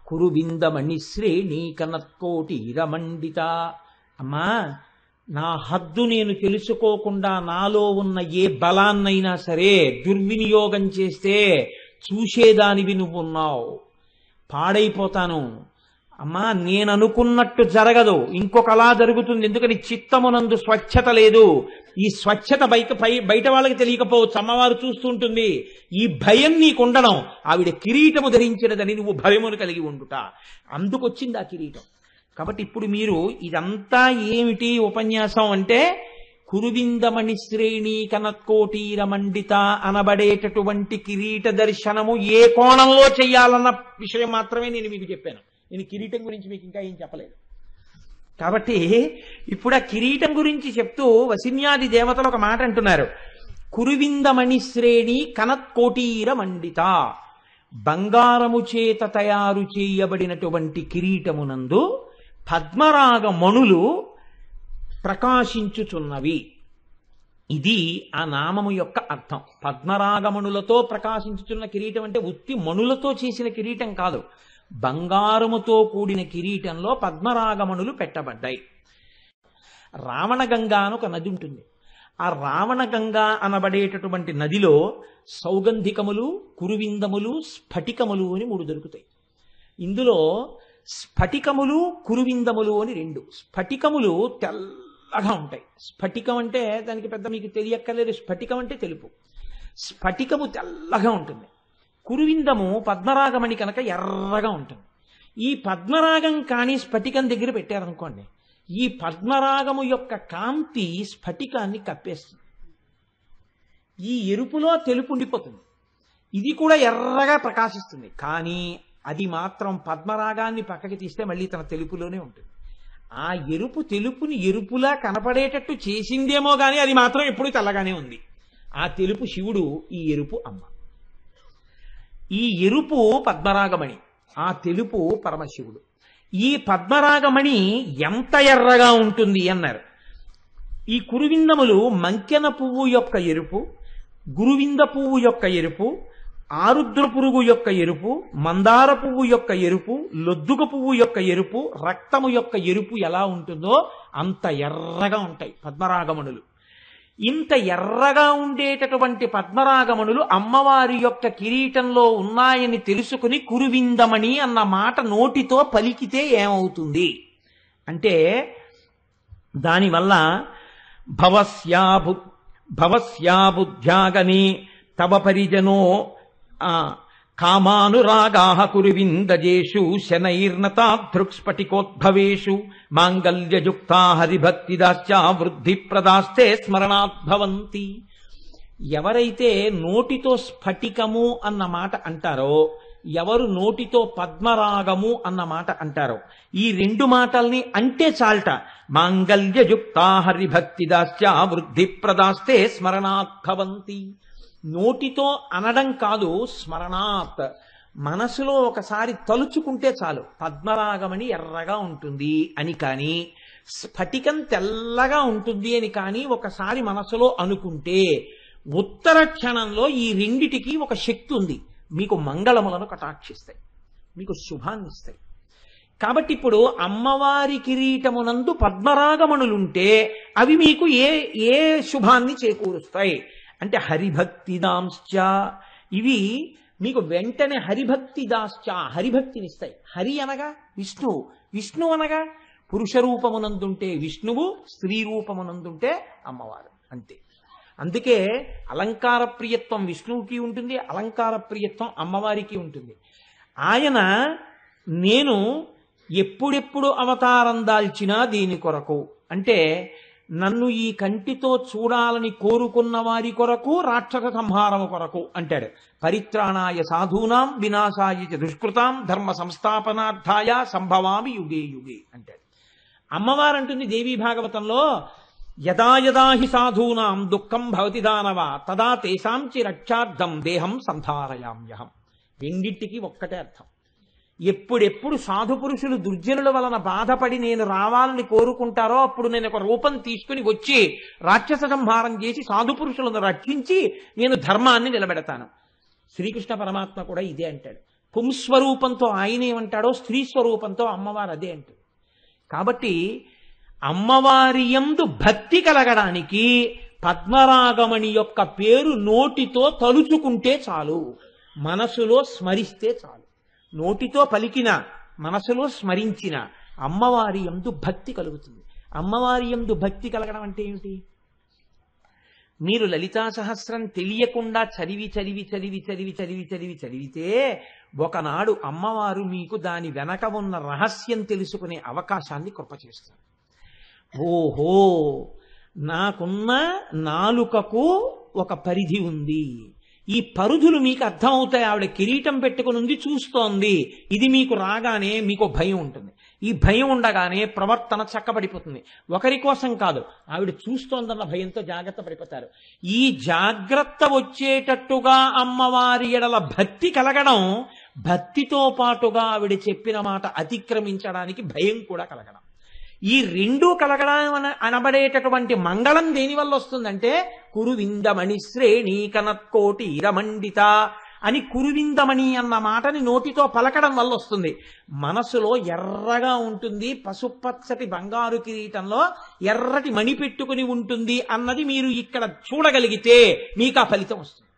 కురువిందమణి శ్రేణి కనత్కోటి రమండిత. అమ్మా, నా హద్దు నేను తెలుసుకోకుండా నాలో ఉన్న ఏ బలాన్నైనా సరే దుర్వినియోగం చేస్తే చూసేదానివి నువ్వున్నావు, పాడైపోతాను. అమ్మా, నేను అనుకున్నట్టు జరగదు, ఇంకొకలా జరుగుతుంది. ఎందుకని? చిత్తమునందు స్వచ్ఛత లేదు. ఈ స్వచ్ఛత బయట వాళ్ళకి తెలియకపోవచ్చు, అమ్మవారు చూస్తుంటుంది. ఈ భయం నీకుండడం, ఆవిడ కిరీటము ధరించినదని నువ్వు భయమును కలిగి ఉండుట, అందుకొచ్చింది ఆ కిరీటం. కాబట్టి ఇప్పుడు మీరు ఇదంతా ఏమిటి ఉపన్యాసం అంటే, కురువిందమణి శ్రేణి కనత్కోటీర మండిత అనబడేటటువంటి కిరీట దర్శనము ఏ కోణంలో చెయ్యాలన్న విషయం మాత్రమే నేను మీకు చెప్పాను. నేను కిరీటం గురించి మీకు ఇంకా ఏం చెప్పలేదు. కాబట్టి ఇప్పుడు ఆ కిరీటం గురించి చెప్తూ వసిన్యాది దేవతలు ఒక మాట అంటున్నారు. కురువిందమణి శ్రేణి కనత్కోటీర మండిత. బంగారము చేత తయారు చేయబడినటువంటి కిరీటమునందు పద్మరాగ మణులు ప్రకాశించుచున్నవి. ఇది ఆ నామము యొక్క అర్థం. పద్మరాగమణులతో ప్రకాశించుచున్న కిరీటం అంటే ఉత్తి మణులతో చేసిన కిరీటం కాదు, బంగారముతో కూడిన కిరీటంలో పద్మరాగమణులు పెట్టబడ్డాయి. రావణగంగా అని ఒక నది ఉంటుంది. ఆ రావణగంగా అనబడేటటువంటి నదిలో సౌగంధికములు, కురువిందములు, స్ఫటికములు అని 3 దొరుకుతాయి. ఇందులో స్ఫటికములు, కురువిందములు అని 2. స్ఫటికములు తెల్లగా ఉంటాయి. స్ఫటికం అంటే దానికి పెద్ద మీకు తెలియక్కర్లేదు, స్ఫటికం అంటే తెలుపు. స్ఫటికము తెల్లగా ఉంటుంది. కురువిందము పద్మరాగమణి కనుక ఎర్రగా ఉంటుంది. ఈ పద్మరాగం కానీ స్ఫటికం దగ్గర పెట్టారనుకోండి, ఈ పద్మరాగము యొక్క కాంతి స్ఫటికాన్ని కప్పేస్తుంది. ఈ ఎరుపులో తెలుపు ఉండిపోతుంది. ఇది కూడా ఎర్రగా ప్రకాశిస్తుంది, కానీ అది మాత్రం పద్మరాగాన్ని పక్కకి తీస్తే మళ్ళీ తన తెలుపులోనే ఉంటుంది. ఆ ఎరుపు తెలుపుని ఎరుపులా కనపడేటట్టు చేసిందేమో కానీ అది మాత్రం ఎప్పుడూ తెల్లగానే ఉంది. ఆ తెలుపు శివుడు, ఈ ఎరుపు అమ్మ. ఈ ఎరుపు పద్మరాగమణి, ఆ తెలుపు పరమశివుడు. ఈ పద్మరాగమణి ఎంత ఎర్రగా ఉంటుంది అన్నారు. ఈ కురువిందములు మంకెన పువ్వు యొక్క ఎరుపు, గురువింద పువ్వు యొక్క ఎరుపు, ఆరుద్ర పురుగు యొక్క ఎరుపు, మందార పువ్వు యొక్క ఎరుపు, లొద్దుక పువ్వు యొక్క ఎరుపు, రక్తము యొక్క ఎరుపు ఎలా ఉంటుందో అంత ఎర్రగా ఉంటాయి పద్మరాగమణులు. ఇంత ఎర్రగా ఉండేటటువంటి పద్మరాగమణులు అమ్మవారి యొక్క కిరీటంలో ఉన్నాయని తెలుసుకుని కురువిందమణి అన్న మాట నోటితో పలికితే ఏమవుతుంది అంటే, దానివల్ల భవస్యాబుద్ధ్యాగని తవ పరిజనో కామానురాగాః కురువిందజేషు శనైర్నతాదృక్స్ఫటికోద్భవేషు మాంగల్యయుక్తా హరిభక్తిదాశ్చ వృద్ధిప్రదాస్తే స్మరణాద్భవంతి. ఎవరైతే నోటితో స్ఫటికము అన్న మాట అంటారో, ఎవరు నోటితో పద్మరాగము అన్న మాట అంటారో, ఈ 2 మాటల్ని అంటే చాల్ట. మాంగల్యయుక్తా హరిభక్తిదాశ్చ వృద్ధిప్రదాస్తే స్మరణాద్భవంతి. నోటితో అనడం కాదు, స్మరణాత్, మనసులో ఒకసారి తలుచుకుంటే చాలు పద్మరాగమణి ఎర్రగా ఉంటుంది అని. కానీ స్ఫటికం తెల్లగా ఉంటుంది అని కానీ ఒకసారి మనసులో అనుకుంటే ఉత్తర క్షణంలో ఈ రెండిటికి ఒక శక్తి ఉంది. మీకు మంగళములను కటాక్షిస్తాయి, మీకు శుభాన్నిస్తాయి. కాబట్టి ఇప్పుడు అమ్మవారి కిరీటమునందు పద్మరాగమణులుంటే అవి మీకు ఏ శుభాన్ని చేకూరుస్తాయి అంటే హరిభక్తిదాంశ్చ, ఇవి మీకు వెంటనే హరిభక్తిదాశ్చ, హరిభక్తినిస్తాయి. హరి అనగా విష్ణువు, విష్ణువు అనగా పురుష రూపమునందుంటే విష్ణువు, స్త్రీ రూపమునందుంటే అమ్మవారు, అంతే. అందుకే అలంకార ప్రియత్వం విష్ణువుకి ఉంటుంది, అలంకార ప్రియత్వం అమ్మవారికి ఉంటుంది. ఆయన నేను ఎప్పుడెప్పుడు అవతారం దాల్చినా దేని కొరకు అంటే, నన్ను ఈ కంటితో చూడాలని కోరుకున్న వారి కొరకు, రాక్షస సంహారము కొరకు అంటాడు. పరిత్రాణాయ సాధూనాం వినాశాయ చ దుష్కృతాం ధర్మ సంస్థాపనార్థాయ సంభవామి యుగే యుగే అంటాడు. అమ్మవారు అంటుంది దేవీ భాగవతంలో, యదా యదా హి సాధూనాం దుఃఖం భవతి దానవ తదా తేషాంచి రక్షార్థం దేహం సంధారయామ్యహం. రెండింటికి ఒక్కటే అర్థం. ఎప్పుడెప్పుడు సాధు పురుషులు దుర్జనుల వలన బాధపడి నేను రావాలని కోరుకుంటారో అప్పుడు నేను ఒక రూపం తీసుకుని వచ్చి రాక్షస సంహారం చేసి సాధు పురుషులను రక్షించి నేను ధర్మాన్ని నిలబెడతాను. శ్రీకృష్ణ పరమాత్మ కూడా ఇదే అంటాడు. పుంస్వరూపంతో ఆయన ఏమంటాడో స్త్రీ స్వరూపంతో అమ్మవారు అదే అంటుంది. కాబట్టి అమ్మవారి యందు భక్తి కలగడానికి పద్మరాగమణి యొక్క పేరు నోటితో తలుచుకుంటే చాలు, మనసులో స్మరిస్తే చాలు. నోటితో పలికిన, మనసులో స్మరించిన అమ్మవారి యందు భక్తి కలుగుతుంది. అమ్మవారి యందు భక్తి కలగడం అంటే ఏమిటి? మీరు లలితా సహస్రం తెలియకుండా చదివి చదివి చదివి చదివి చదివి చదివి చదివితే ఒకనాడు అమ్మవారు మీకు దాని వెనక ఉన్న రహస్యం తెలుసుకునే అవకాశాన్ని కృప చేస్తారు. ఓహో, నాకున్న నాలుకకు ఒక పరిధి ఉంది, ఈ పరుధులు మీకు అర్థమవుతాయి. ఆవిడ కిరీటం పెట్టుకుని ఉంది, చూస్తోంది. ఇది మీకు రాగానే మీకు భయం ఉంటుంది. ఈ భయం ఉండగానే ప్రవర్తన చక్కబడిపోతుంది. ఒకరి కోసం కాదు, ఆవిడ చూస్తోందన్న భయంతో జాగ్రత్త పడిపోతారు. ఈ జాగ్రత్త వచ్చేటట్టుగా అమ్మవారి ఎడల భక్తి కలగడం, భక్తితో పాటుగా ఆవిడ చెప్పిన మాట అతిక్రమించడానికి భయం కూడా కలగడం, ఈ రెండూ కలగడం అనబడేటటువంటి మంగళం దేనివల్ల వస్తుందంటే, కురువిందమణి శ్రేణి కనత్కోటి ఇరమండిత అని కురువిందమణి అన్న మాటని నోటితో పలకడం వల్ల వస్తుంది. మనసులో ఎర్రగా ఉంటుంది, పసుపచ్చటి బంగారు కిరీటంలో ఎర్రటి మణి పెట్టుకుని ఉంటుంది అన్నది మీరు ఇక్కడ చూడగలిగితే మీకు ఆ ఫలితం వస్తుంది.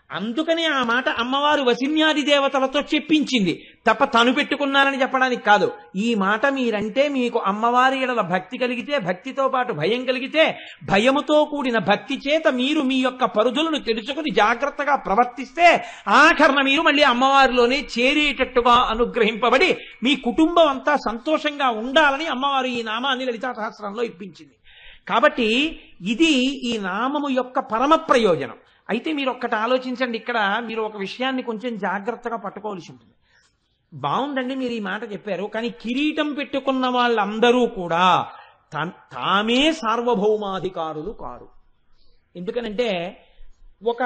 అందుకనే ఆ మాట అమ్మవారు వసిన్యాది దేవతలతో చెప్పించింది తప్ప తను పెట్టుకున్నానని చెప్పడానికి కాదు. ఈ మాట మీరంటే మీకు అమ్మవారి ఎడల భక్తి కలిగితే, భక్తితో పాటు భయం కలిగితే, భయముతో కూడిన భక్తి చేత మీరు మీ యొక్క పరుదులను తెలుసుకుని జాగ్రత్తగా ప్రవర్తిస్తే ఆఖరణ మీరు మళ్ళీ అమ్మవారిలోనే చేరేటట్టుగా అనుగ్రహింపబడి మీ కుటుంబం అంతా సంతోషంగా ఉండాలని అమ్మవారు ఈ నామాన్ని లలితా సహస్రంలో ఇప్పించింది. కాబట్టి ఇది ఈ నామము యొక్క పరమ ప్రయోజనం. అయితే మీరు ఒక్కటి ఆలోచించండి, ఇక్కడ మీరు ఒక విషయాన్ని కొంచెం జాగ్రత్తగా పట్టుకోవాల్సి ఉంటుంది. బాగుందండి మీరు ఈ మాట చెప్పారు, కానీ కిరీటం పెట్టుకున్న వాళ్ళందరూ కూడా తామే సార్వభౌమాధికారులు కారు. ఎందుకనంటే ఒక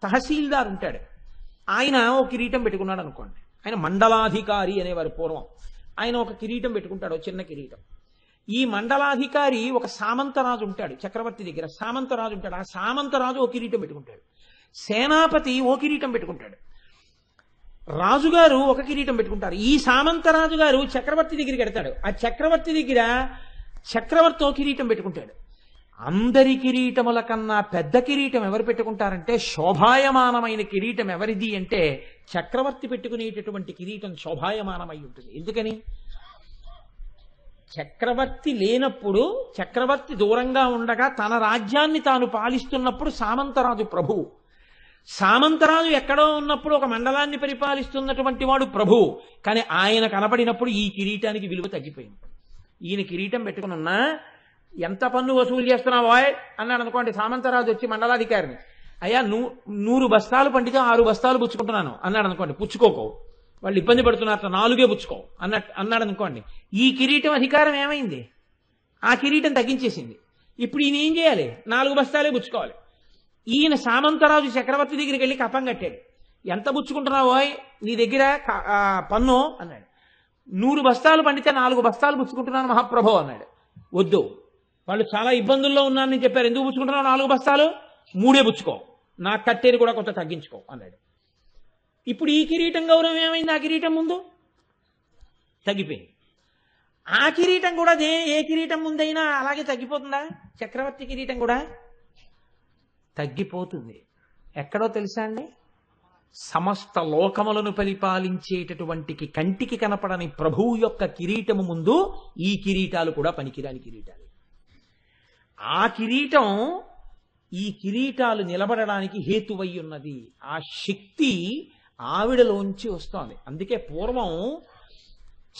తహసీల్దార్ ఉంటాడు, ఆయన ఒక కిరీటం పెట్టుకున్నాడు అనుకోండి, ఆయన మండలాధికారి అనేవారు పూర్వం. ఆయన ఒక కిరీటం పెట్టుకుంటాడు, చిన్న కిరీటం. ఈ మండలాధికారి ఒక సామంతరాజు ఉంటాడు చక్రవర్తి దగ్గర, సామంతరాజు ఉంటాడు. ఆ సామంతరాజు ఓ కిరీటం పెట్టుకుంటాడు, సేనాపతి ఓ కిరీటం పెట్టుకుంటాడు, రాజుగారు ఒక కిరీటం పెట్టుకుంటారు. ఈ సామంతరాజు గారు చక్రవర్తి దగ్గరికి వెడతాడు, ఆ చక్రవర్తి దగ్గర చక్రవర్తి ఓ కిరీటం పెట్టుకుంటాడు. అందరి కిరీటముల కన్నా పెద్ద కిరీటం ఎవరు పెట్టుకుంటారంటే, శోభాయమానమైన కిరీటం ఎవరిది అంటే చక్రవర్తి పెట్టుకునేటటువంటి కిరీటం శోభాయమానమై ఉంటుంది. ఎందుకని? చక్రవర్తి లేనప్పుడు, చక్రవర్తి దూరంగా ఉండగా తన రాజ్యాన్ని తాను పాలిస్తున్నప్పుడు సామంతరాజు ప్రభువు. సామంతరాజు ఎక్కడో ఉన్నప్పుడు ఒక మండలాన్ని పరిపాలిస్తున్నటువంటి వాడు ప్రభువు. కానీ ఆయన కనపడినప్పుడు ఈ కిరీటానికి విలువ తగ్గిపోయింది. ఈయన కిరీటం పెట్టుకుని ఉన్నా ఎంత పన్ను వసూలు చేస్తున్నావా అన్నాడు అనుకోండి. సామంతరాజు వచ్చి మండలాధికారిని, అయ్యా 100 బస్తాలు పండితే 6 బస్తాలు పుచ్చుకుంటున్నాను అన్నాడు అనుకోండి. పుచ్చుకోకో, వాళ్ళు ఇబ్బంది పడుతున్నారు, 4 పుచ్చుకో అన్నాడు అనుకోండి. ఈ కిరీటం అధికారం ఏమైంది? ఆ కిరీటం తగ్గించేసింది. ఇప్పుడు ఈయన ఏం చేయాలి? 4 బస్తాలే పుచ్చుకోవాలి. ఈయన సామంతరాజు చక్రవర్తి దగ్గరికి వెళ్ళి కప్పం కట్టాడు. ఎంత పుచ్చుకుంటున్నావో నీ దగ్గర పన్ను అన్నాడు. 100 బస్తాలు పండితే 4 బస్తాలు పుచ్చుకుంటున్నాను మహాప్రభు అన్నాడు. వద్దు, వాళ్ళు చాలా ఇబ్బందుల్లో ఉన్నారని చెప్పారు, ఎందుకు పుచ్చుకుంటున్నావు 4 బస్తాలు? 3 పుచ్చుకో, నాకు కట్టేది కూడా కొంత తగ్గించుకో అన్నాడు. ఇప్పుడు ఈ కిరీటం గౌరవం ఏమైంది? ఆ కిరీటం ముందు తగ్గిపోయింది. ఆ కిరీటం కూడా ఏ కిరీటం ముందైనా అలాగే తగ్గిపోతుందా? చక్రవర్తి కిరీటం కూడా తగ్గిపోతుంది. ఎక్కడో తెలుసా అండి? సమస్త లోకములను పరిపాలించేటటువంటి కంటికి కనపడని ప్రభువు యొక్క కిరీటము ముందు ఈ కిరీటాలు కూడా పనికిరాని కిరీటాలు. ఆ కిరీటం, ఈ కిరీటాలు నిలబడడానికి హేతువై ఉన్నది. ఆ శక్తి ఆవిడలోంచి వస్తోంది. అందుకే పూర్వం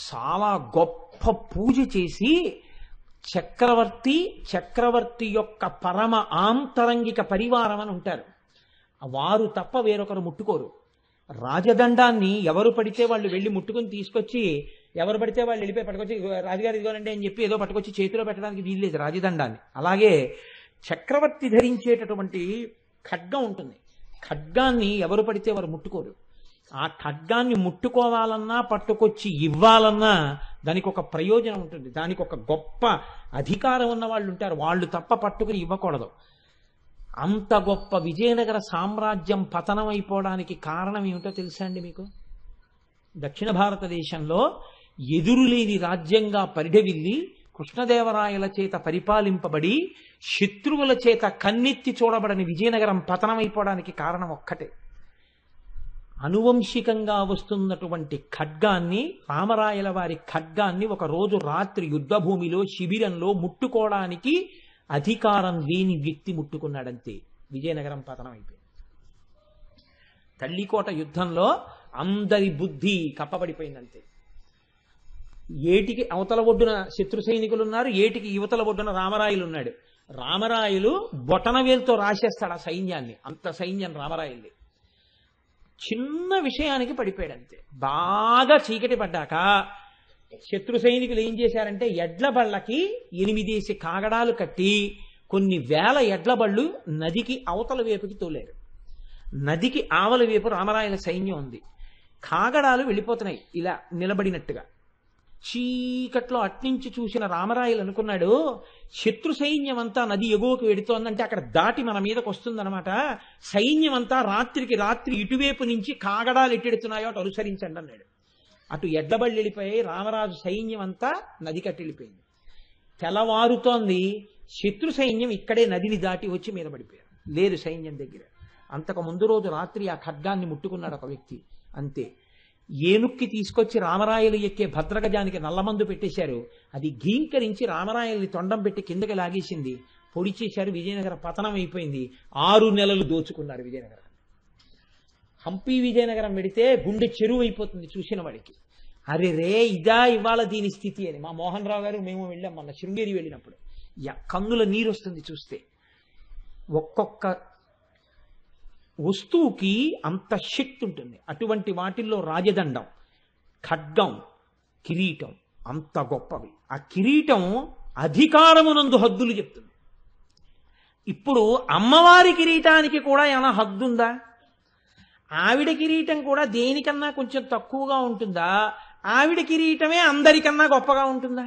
చాలా గొప్ప పూజ చేసి చక్రవర్తి యొక్క పరమ ఆంతరంగిక పరివారం అని ఉంటారు. వారు తప్ప వేరొకరు ముట్టుకోరు. రాజదండాన్ని ఎవరు పడితే వాళ్ళు వెళ్ళి ముట్టుకుని తీసుకొచ్చి, ఎవరు పడితే వాళ్ళు వెళ్ళిపోయి పట్టుకొచ్చి రాజుగారు ఇదిగోనండి అని చెప్పి ఏదో పట్టుకొచ్చి చేతిలో పెట్టడానికి వీల్లేదు రాజదండాన్ని. అలాగే చక్రవర్తి ధరించేటటువంటి ఖడ్గం ఉంటుంది. ఖడ్గాన్ని ఎవరు పడితే వారు ముట్టుకోరు. ఆ ఖడ్గాన్ని ముట్టుకోవాలన్నా పట్టుకొచ్చి ఇవ్వాలన్నా దానికి ఒక ప్రయోజనం ఉంటుంది. దానికి ఒక గొప్ప అధికారం ఉన్న వాళ్ళు ఉంటారు. వాళ్ళు తప్ప పట్టుకుని ఇవ్వకూడదు. అంత గొప్ప విజయనగర సామ్రాజ్యం పతనం అయిపోవడానికి కారణం ఏమిటో తెలుసా అండి మీకు? దక్షిణ భారతదేశంలో ఎదురులేని రాజ్యంగా పరిఢవిల్లి కృష్ణదేవరాయల చేత పరిపాలింపబడి శత్రువుల చేత కన్నెత్తి చూడబడని విజయనగరం పతనమైపోవడానికి కారణం ఒక్కటే. అనువంశికంగా వస్తున్నటువంటి ఖడ్గాన్ని, రామరాయల వారి ఖడ్గాన్ని ఒక రోజు రాత్రి యుద్ధభూమిలో శిబిరంలో ముట్టుకోవడానికి అధికారం లేని వ్యక్తి ముట్టుకున్నాడంతే. విజయనగరం పతనం అయిపోయింది. తల్లికోట యుద్ధంలో అందరి బుద్ధి కప్పబడిపోయిందంతే. ఏటికి అవతల ఒడ్డున శత్రు సైనికులు ఉన్నారు, ఏటికి యువతల ఒడ్డున రామరాయలు ఉన్నాడు. రామరాయలు బొటనవేలుతో రాసేస్తాడు ఆ సైన్యాన్ని. అంత సైన్యం రామరాయల్ని. చిన్న విషయానికి పడిపోయాడంతే. బాగా చీకటి పడ్డాక శత్రు సైనికులు ఏం చేశారంటే ఎడ్ల బళ్ళకి 8 కాగడాలు కట్టి కొన్ని వేల ఎడ్ల బళ్ళు నదికి అవతల వైపుకి తోలారు. నదికి ఆవల వైపు రామరాయల సైన్యం ఉంది. కాగడాలు వెళ్ళిపోతున్నాయి ఇలా నిలబడినట్టుగా. చీకట్లో అట్నుంచి చూసిన రామరాయలు అనుకున్నాడు, శత్రు సైన్యం అంతా నది ఎగువకు వెడుతోందంటే అక్కడ దాటి మన మీదకి వస్తుందన్నమాట. సైన్యం అంతా రాత్రికి రాత్రి ఇటువైపు నుంచి కాగడాలు ఎట్టెడుతున్నాయో అటు అనుసరించండి అన్నాడు. అటు ఎడ్లబళ్ళు వెళ్ళిపోయి రామరాజు సైన్యం అంతా నది కట్టి వెళ్ళిపోయింది. తెల్లవారుతోంది. శత్రు సైన్యం ఇక్కడే నదిని దాటి వచ్చి మీద పడిపోయారు. లేదు సైన్యం దగ్గర. అంతకు ముందు రోజు రాత్రి ఆ ఖడ్గాన్ని ముట్టుకున్నాడు ఒక వ్యక్తి. అంతే. ఏనుక్కి తీసుకొచ్చి రామరాయలు ఎక్కే భద్రగజానికి నల్లమందు పెట్టేశారు. అది ఘీంకరించి రామరాయల్ని తొండం పెట్టి కిందకి లాగేసింది. పొడి చేశారు. విజయనగర పతనం అయిపోయింది. 6 నెలలు దోచుకున్నారు విజయనగరం. హంపి విజయనగరం పెడితే గుండె చెరువు అయిపోతుంది చూసిన వాడికి. అరే రే ఇదా ఇవాళ దీని స్థితి అని. మా మోహన్ రావు గారు మేము వెళ్ళాం మొన్న శృంగేరి వెళ్ళినప్పుడు. కన్నుల నీరు వస్తుంది చూస్తే. ఒక్కొక్క వస్తువుకి అంత శక్తి ఉంటుంది. అటువంటి వాటిల్లో రాజదండం, ఖడ్గం, కిరీటం అంత గొప్పవి. ఆ కిరీటం అధికారమునందు హద్దులు చెప్తుంది. ఇప్పుడు అమ్మవారి కిరీటానికి కూడా ఏమైనా హద్దుందా? ఆవిడ కిరీటం కూడా దేనికన్నా కొంచెం తక్కువగా ఉంటుందా? ఆవిడ కిరీటమే అందరికన్నా గొప్పగా ఉంటుందా?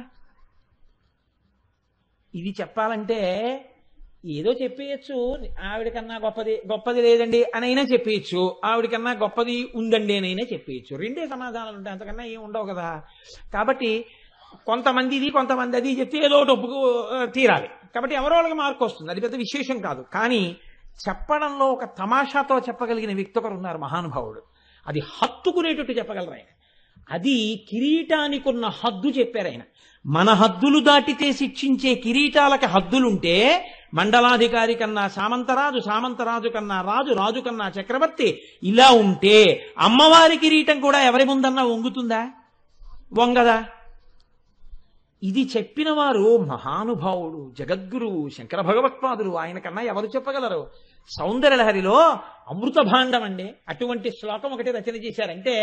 ఇది చెప్పాలంటే ఏదో చెప్పేయచ్చు. ఆవిడకన్నా గొప్పది లేదండి అని అయినా చెప్పేయచ్చు. ఆవిడకన్నా గొప్పది ఉందండి అని అయినా చెప్పేయచ్చు. రెండే సమాధానాలు ఉంటాయి, అంతకన్నా ఏం ఉండవు కదా. కాబట్టి కొంతమంది ఇది కొంతమంది అది చెప్తే ఏదో ఒప్పుకు తీరాలి. కాబట్టి ఎవరో వాళ్ళకి మార్కు వస్తుంది. అది పెద్ద విశేషం కాదు. కానీ చెప్పడంలో ఒక తమాషాతో చెప్పగలిగిన వ్యక్తి ఒకరు ఉన్నారు, మహానుభావుడు. అది హత్తుకునేటట్టు చెప్పగలరు ఆయన. అది కిరీటానికి ఉన్న హద్దు చెప్పారు ఆయన. మన హద్దులు దాటితే శిక్షించే కిరీటాలకి హద్దులుంటే మండలాధికారి కన్నా సామంతరాజు, సామంతరాజు కన్నా రాజు, రాజు కన్నా చక్రవర్తి ఇలా ఉంటే అమ్మవారి కిరీటం కూడా ఎవరి ముందన్నా వంగుతుందా? వంగదా? ఇది చెప్పిన వారు మహానుభావుడు, జగద్గురువు, శంకర భగవత్పాదులు. ఆయన కన్నా ఎవరు చెప్పగలరు? సౌందర్యలహరిలో అమృత భాండం అండి. అటువంటి శ్లోకం ఒకటి రచన చేశారంటే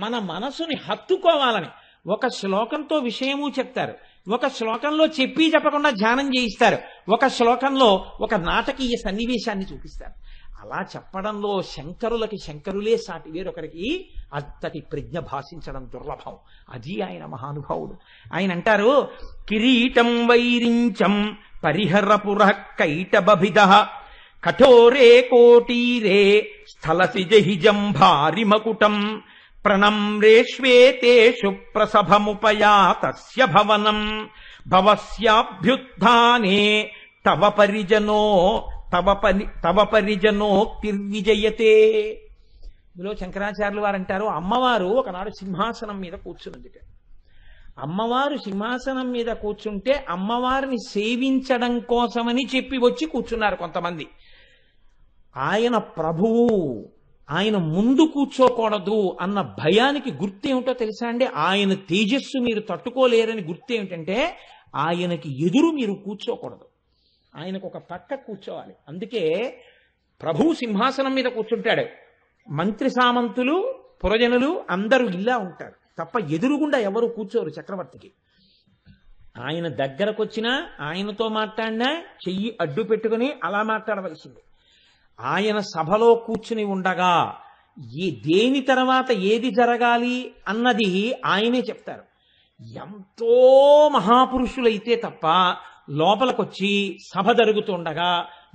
మన మనసుని హత్తుకోవాలని. ఒక శ్లోకంతో విషయము చెప్తారు, ఒక శ్లోకంలో చెప్పి చెప్పకుండా ధ్యానం చేయిస్తారు, ఒక శ్లోకంలో ఒక నాటకీయ సన్నివేశాన్ని చూపిస్తారు. అలా చెప్పడంలో శంకరులకి శంకరులే సాటి, వేరొకరికి అంతటి ప్రజ్ఞ భాషించడం దుర్లభం. అది ఆయన మహానుభావుడు. ఆయన అంటారు, కిరీటం వైరించం పరిహరపుర కైటబభిద కఠోరే కోటీరే స్థలసిజహిజం భారి మకుటం ప్రణమ్రేష్వేతేషు ప్రసభముపయాతస్య భవనం భవస్యాభ్యుత్థానే తవ పరిజనో తవ పరిజనోక్తిర్విజయతే. ఇందులో శంకరాచార్యులు వారు అంటారు, అమ్మవారు ఒకనాడు సింహాసనం మీద కూర్చున్నది. అమ్మవారు సింహాసనం మీద కూర్చుంటే అమ్మవారిని సేవించడం కోసమని చెప్పి వచ్చి కూర్చున్నారు కొంతమంది. ఆయన ప్రభువు, ఆయన ముందు కూర్చోకూడదు అన్న భయానికి గుర్తేమిటో తెలుసా అండి? ఆయన తేజస్సు మీరు తట్టుకోలేరని గుర్తేమిటంటే ఆయనకి ఎదురు మీరు కూర్చోకూడదు, ఆయనకు ఒక పక్క కూర్చోవాలి. అందుకే ప్రభువు సింహాసనం మీద కూర్చుంటాడు, మంత్రి సామంతులు పురజనులు అందరూ ఇలా ఉంటారు తప్ప ఎదురుగుండా ఎవరు కూర్చోరు చక్రవర్తికి. ఆయన దగ్గరకు వచ్చినా ఆయనతో మాట్లాడినా చెయ్యి అడ్డు పెట్టుకుని అలా మాట్లాడవలసింది. ఆయన సభలో కూర్చుని ఉండగా దేని తర్వాత ఏది జరగాలి అన్నది ఆయనే చెప్తారు. ఎంతో మహాపురుషులైతే తప్ప లోపలికొచ్చి సభ జరుగుతుండగా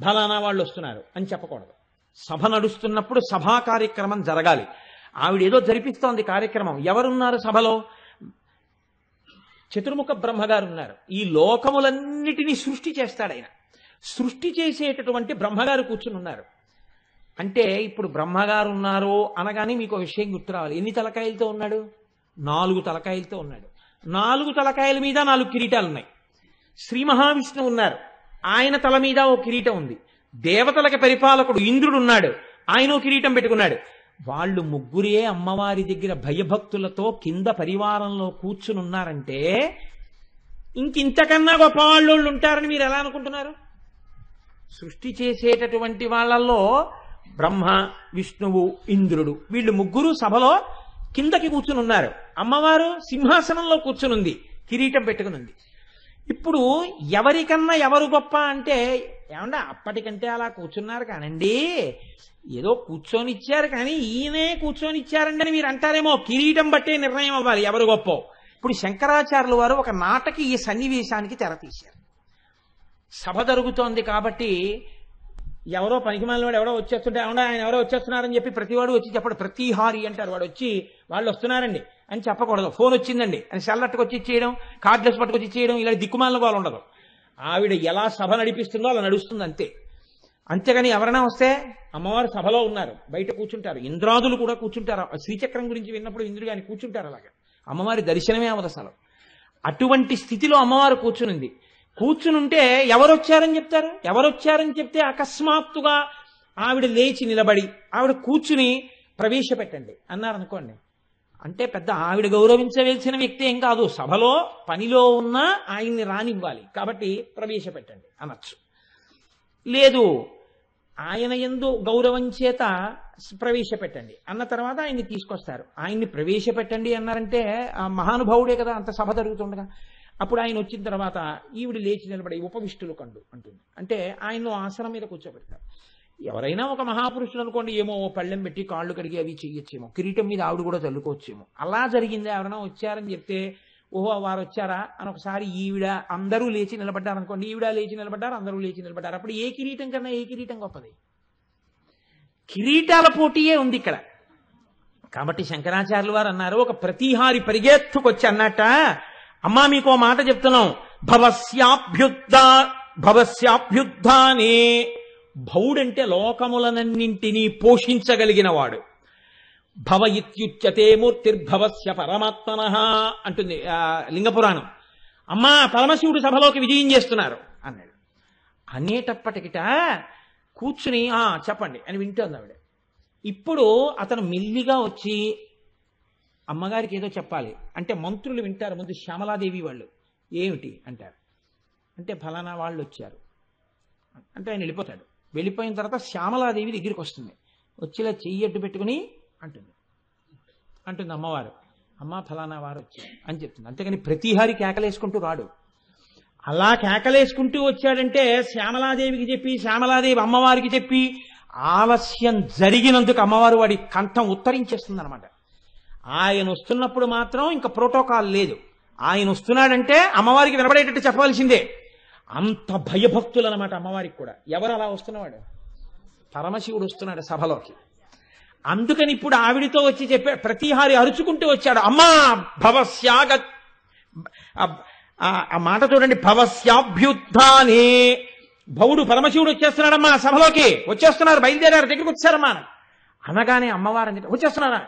ఫలానా వాళ్ళు వస్తున్నారు అని చెప్పకూడదు. సభ నడుస్తున్నప్పుడు సభా కార్యక్రమం జరగాలి. ఆవిడేదో జరిపిస్తోంది కార్యక్రమం. ఎవరున్నారు సభలో? చతుర్ముఖ బ్రహ్మగారు ఉన్నారు. ఈ లోకములన్నిటినీ సృష్టి చేస్తాడు ఆయన. సృష్టి చేసేటటువంటి బ్రహ్మగారు కూర్చుని ఉన్నారు. అంటే ఇప్పుడు బ్రహ్మగారు ఉన్నారు అనగానే మీకు విషయం గుర్తు రావాలి. ఎన్ని తలకాయలతో ఉన్నాడు? 4 తలకాయలతో ఉన్నాడు. 4 తలకాయల మీద 4 కిరీటాలు ఉన్నాయి. శ్రీ మహావిష్ణువు ఉన్నారు, ఆయన తల మీద ఓ కిరీటం ఉంది. దేవతలకి పరిపాలకుడు ఇంద్రుడు ఉన్నాడు, ఆయన ఓ కిరీటం పెట్టుకున్నాడు. వాళ్ళు ముగ్గురే అమ్మవారి దగ్గర భయభక్తులతో కింద పరివారంలో కూర్చుని ఉన్నారంటే ఇంకింతకన్నా గొప్ప వాళ్ళు ఉంటారని మీరు ఎలా అనుకుంటున్నారు? సృష్టి చేసేటటువంటి వాళ్ళల్లో బ్రహ్మ, విష్ణువు, ఇంద్రుడు వీళ్ళు ముగ్గురు సభలో కిందకి కూర్చుని ఉన్నారు. అమ్మవారు సింహాసనంలో కూర్చునుంది, కిరీటం పెట్టుకునుంది. ఇప్పుడు ఎవరికన్నా ఎవరు గొప్ప అంటే ఏమన్నా అప్పటికంటే అలా కూర్చున్నారు కానండి, ఏదో కూర్చొని ఇచ్చారు కానీ ఈయనే కూర్చొని ఇచ్చారండి అని మీరు అంటారేమో. కిరీటం బట్టే నిర్ణయం అవ్వాలి ఎవరు గొప్ప. ఇప్పుడు శంకరాచార్యులు వారు ఒక నాటకి ఈ సన్నివేశానికి తెరతీశారు. సభ జరుగుతోంది కాబట్టి ఎవరో పనికిమాలిన వాడు ఎవరో వచ్చేస్తుంటే ఏమన్నా ఆయన ఎవరో వచ్చేస్తున్నారని చెప్పి ప్రతివాడు వచ్చి చెప్పడు. ప్రతిహారి అంటారు. వాడు వచ్చి వాళ్ళు వస్తున్నారండి అని చెప్పకూడదు. ఫోన్ వచ్చిందండి అని సెల్లట్టుకు వచ్చి ఇచ్చేయడం, కార్డ్లెస్ పట్టుకొచ్చి ఇచ్చేయడం, ఇలా దిక్కుమాలిన వాళ్ళు ఉండదు. ఆవిడ ఎలా సభ నడిపిస్తుందో అలా నడుస్తుంది అంతే. అంతేగాని ఎవరైనా వస్తే అమ్మవారు సభలో ఉన్నారు, బయట కూర్చుంటారు. ఇంద్రాదులు కూడా కూర్చుంటారు. శ్రీచక్రం గురించి విన్నప్పుడు ఇంద్రుడు ఆయన కూర్చుంటారు. అలాగా అమ్మవారి దర్శనమే అవదు అసలు. అటువంటి స్థితిలో అమ్మవారు కూర్చునింది. కూర్చునుంటే ఎవరొచ్చారని చెప్తారు? ఎవరొచ్చారని చెప్తే అకస్మాత్తుగా ఆవిడ లేచి నిలబడి ఆవిడ కూర్చుని ప్రవేశపెట్టండి అన్నారనుకోండి, అంటే పెద్ద ఆవిడ గౌరవించవలసిన వ్యక్తి ఏం కాదు, సభలో పనిలో ఉన్న ఆయన్ని రానివ్వాలి కాబట్టి ప్రవేశపెట్టండి అనొచ్చు. లేదు ఆయన యందు గౌరవం చేత ప్రవేశపెట్టండి అన్న తర్వాత ఆయన్ని తీసుకొస్తారు. ఆయన్ని ప్రవేశపెట్టండి అన్నారంటే ఆ మహానుభావుడే కదా, అంత సభ జరుగుతుండగా. అప్పుడు ఆయన వచ్చిన తర్వాత ఈవిడ లేచి నిలబడి ఉపవిష్టులు కండు అంటుంది. అంటే ఆయనలో ఆసనం మీద కూర్చోబెడతారు. ఎవరైనా ఒక మహాపురుషులు అనుకోండి, ఏమో పళ్ళెం పెట్టి కాళ్ళు కడిగి అవి చెయ్యొచ్చేమో, కిరీటం మీద ఆవిడ కూడా చల్లుకోవచ్చేమో. అలా జరిగిందే. ఎవరైనా వచ్చారని చెప్తే ఓహో వారు వచ్చారా అని ఒకసారి ఈవిడ అందరూ లేచి నిలబడ్డారు అనుకోండి, ఈవిడ లేచి నిలబడ్డారు, అందరూ లేచి నిలబడ్డారు. అప్పుడు ఏ కిరీటం కన్నా ఏ కిరీటం గొప్పది? కిరీటాల పోటీయే ఉంది ఇక్కడ. కాబట్టి శంకరాచార్యులు వారు అన్నారు, ఒక ప్రతిహారి పరిగెత్తుకొచ్చి అన్నట్ట, అమ్మా మీకు ఓ మాట చెప్తున్నాం, భవస్యాభ్యుద్ధానే. భవుడంటే లోకములనన్నింటినీ పోషించగలిగిన వాడు. భవ ఇత్యుచ్యతే మూర్తిర్భవస్య పరమాత్మనః అంటుంది లింగపురాణం. అమ్మా పరమశివుడు సభలోకి విజయం చేస్తున్నారు అన్నాడు. అనేటప్పటికిట కూర్చుని చెప్పండి అని వింటోంది ఆవిడ. ఇప్పుడు అతను మెల్లిగా వచ్చి అమ్మగారికి ఏదో చెప్పాలి అంటే మంత్రులు వింటారు. ముందు శ్యామలాదేవి వాళ్ళు ఏమిటి అంటారు. అంటే ఫలానా వాళ్ళు వచ్చారు అంటే ఆయన వెళ్ళిపోతాడు. వెళ్ళిపోయిన తర్వాత శ్యామలాదేవి దగ్గరికి వస్తుంది. వచ్చిలా చెయ్యి అడ్డు పెట్టుకుని అంటుంది అమ్మవారు, అమ్మ ఫలానా వారు వచ్చారు అని చెప్తుంది. అంతేగాని ప్రతిహారి కేకలేసుకుంటూ రాడు. అలా కేకలేసుకుంటూ వచ్చాడంటే శ్యామలాదేవికి చెప్పి, శ్యామలాదేవి అమ్మవారికి చెప్పి ఆలస్యం జరిగినందుకు అమ్మవారు వాడి కంఠం ఉత్తరించేస్తుంది అనమాట. ఆయన వస్తున్నప్పుడు మాత్రం ఇంకా ప్రోటోకాల్ లేదు. ఆయన వస్తున్నాడంటే అమ్మవారికి వినబడేటట్టు చెప్పవలసిందే. అంత భయభక్తులు అనమాట అమ్మవారికి కూడా. ఎవరు అలా వస్తున్నవాడు? పరమశివుడు వస్తున్నాడు సభలోకి. అందుకని ఇప్పుడు ఆవిడితో వచ్చి చెప్పే ప్రతిహారి అరుచుకుంటూ వచ్చాడు, అమ్మా భవస్యాగ, ఆ మాట చూడండి, భవస్యాభ్యుద్ధానే భవుడు పరమశివుడు వచ్చేస్తున్నాడమ్మా సభలోకి, వచ్చేస్తున్నారు, బయలుదేరారు, దగ్గరికి వచ్చారమ్మా అనగానే అమ్మవారు వచ్చేస్తున్నారా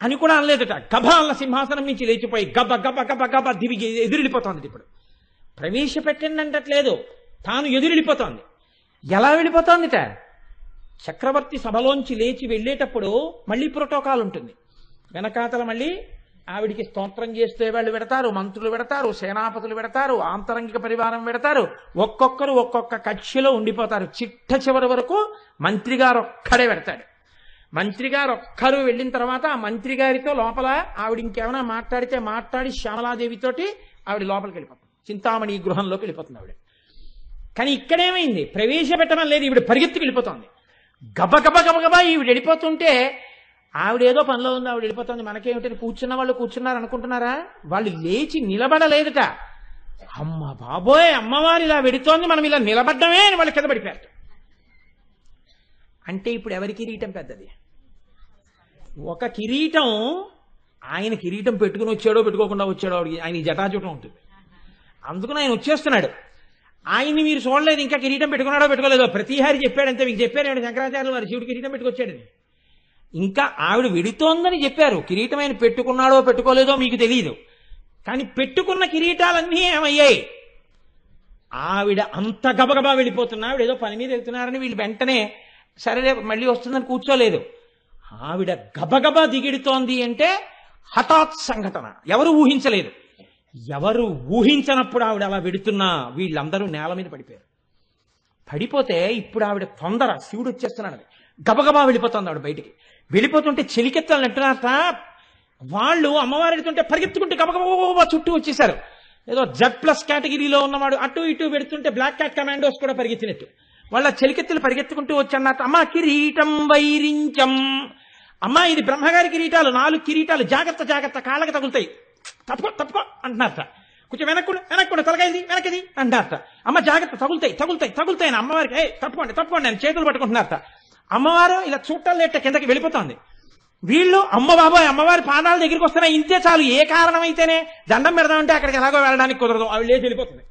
అని కూడా అనలేదట. గభాల సింహాసనం నుంచి లేచిపోయి గబ గబ గబ గబ దివిగి ఎదురెళ్ళిపోతోంది. ఇప్పుడు ప్రవేశపెట్టండి అంటట్లేదు, తాను ఎదురెళ్ళిపోతోంది. ఎలా వెళ్ళిపోతోందిట? చక్రవర్తి సభలోంచి లేచి వెళ్ళేటప్పుడు మళ్ళీ ప్రోటోకాల్ ఉంటుంది. వెనకాతల మళ్ళీ ఆవిడికి స్తోత్రం చేస్తే వాళ్ళు పెడతారు, మంత్రులు పెడతారు, సేనాపతులు పెడతారు, ఆంతరంగిక పరివారం పెడతారు. ఒక్కొక్కరు ఒక్కొక్క కక్షిలో ఉండిపోతారు. చిట్ట చివరి వరకు మంత్రి గారు ఒక్కడే పెడతాడు. మంత్రి గారు ఒక్కరు వెళ్ళిన తర్వాత ఆ మంత్రి గారితో లోపల ఆవిడ ఇంకేమైనా మాట్లాడితే మాట్లాడి శ్యామలాదేవితోటి ఆవిడ లోపలికి వెళ్ళిపోతుంది, చింతామణి గృహంలోకి వెళ్ళిపోతుంది ఆవిడ. కానీ ఇక్కడేమైంది? ప్రవేశపెట్టడం లేదు, ఈవిడ పరిగెత్తుకు వెళ్ళిపోతుంది. గబగబ గబగబా ఈవిడ వెళ్ళిపోతుంటే ఆవిడేదో పనిలో ఉంది, ఆవిడ వెళ్ళిపోతుంది, మనకేమిటని కూర్చున్న వాళ్ళు కూర్చున్నారు అనుకుంటున్నారా? వాళ్ళు లేచి నిలబడలేదట. అమ్మ బాబోయ్, అమ్మవారు ఇలా వెడుతోంది, మనం ఇలా నిలబడ్డమే అని వాళ్ళు కింద పడిపోయారు. అంటే ఇప్పుడు ఎవరి కిరీటం పెద్దది? ఒక కిరీటం, ఆయన కిరీటం పెట్టుకుని వచ్చాడో పెట్టుకోకుండా వచ్చాడో ఆయన జటాజుటం ఉంటుంది, అందుకని ఆయన వచ్చేస్తున్నాడు. ఆయన్ని మీరు చూడలేదు, ఇంకా కిరీటం పెట్టుకున్నాడో పెట్టుకోలేదో, ప్రతిహారి చెప్పాడంతే. మీకు చెప్పారు శంకరాచార్యులు వారు శివుడు కిరీటం పెట్టుకొచ్చాడని. ఇంకా ఆవిడ వెడుతోందని చెప్పారు, కిరీటం ఆయన పెట్టుకున్నాడో పెట్టుకోలేదో మీకు తెలియదు. కానీ పెట్టుకున్న కిరీటాలన్నీ ఏమయ్యాయి? ఆవిడ అంత గబగబా వెళ్ళిపోతున్నా, ఆవిడ ఏదో పని మీద వెళ్తున్నారని వీళ్ళు వెంటనే సరే మళ్ళీ వస్తుందని కూర్చోలేదు. ఆవిడ గబగబా దిగిడుతోంది అంటే హఠాత్ సంఘటన, ఎవరు ఊహించలేదు. ఎవరు ఊహించనప్పుడు ఆవిడ అలా వెడుతున్నా వీళ్ళందరూ నేల మీద పడిపోయారు. పడిపోతే ఇప్పుడు ఆవిడ తొందర, శివుడు వచ్చేస్తున్నాడు, గబగబా వెళ్ళిపోతుంది ఆవిడ బయటికి. వెళ్ళిపోతుంటే చెలికెత్తాలని అంటున్నారట. వాళ్ళు అమ్మవారు వెళ్తుంటే పరిగెత్తుకుంటే గబగబా చుట్టూ వచ్చేసారు. ఏదో Z+ కేటగిరీలో ఉన్నవాడు అటు ఇటు పెడుతుంటే బ్లాక్ క్యాట్ కమాండోస్ కూడా పరిగెత్తినట్టు వాళ్ళ చెలికెత్తులు పరిగెత్తుకుంటూ వచ్చన్నట్టు. అమ్మా కిరీటం వైరించం, అమ్మా ఇది బ్రహ్మగారి కిరీటాలు, 4 కిరీటాలు, జాగ్రత్త జాగ్రత్త, కాళ్ళకి తగులుతాయి, తప్పుకో తప్పుకో అంటున్నారట. కొంచెం వెనక్కుండా తలగైంది వెనకది అంటారట. అమ్మ జాగ్రత్త, తగులుతాయి తగులుతాయి తగులుతాయి అని అమ్మవారికి తప్పుకోండి తప్పుకోండి అని చేతులు పట్టుకుంటున్నారట. అమ్మవారు ఇలా చూడటం లేట కిందకి వెళ్ళిపోతుంది. వీళ్ళు అమ్మ బాబాయ్ అమ్మవారి పాదాల దగ్గరికి వస్తున్నాయి, ఇంతే చాలు, ఏ కారణమైతేనే దండం పెడదామంటే అక్కడికి ఎలాగో వెళ్ళడానికి కుదరదు, ఆవిడ లేచి వెళ్ళిపోతుంది.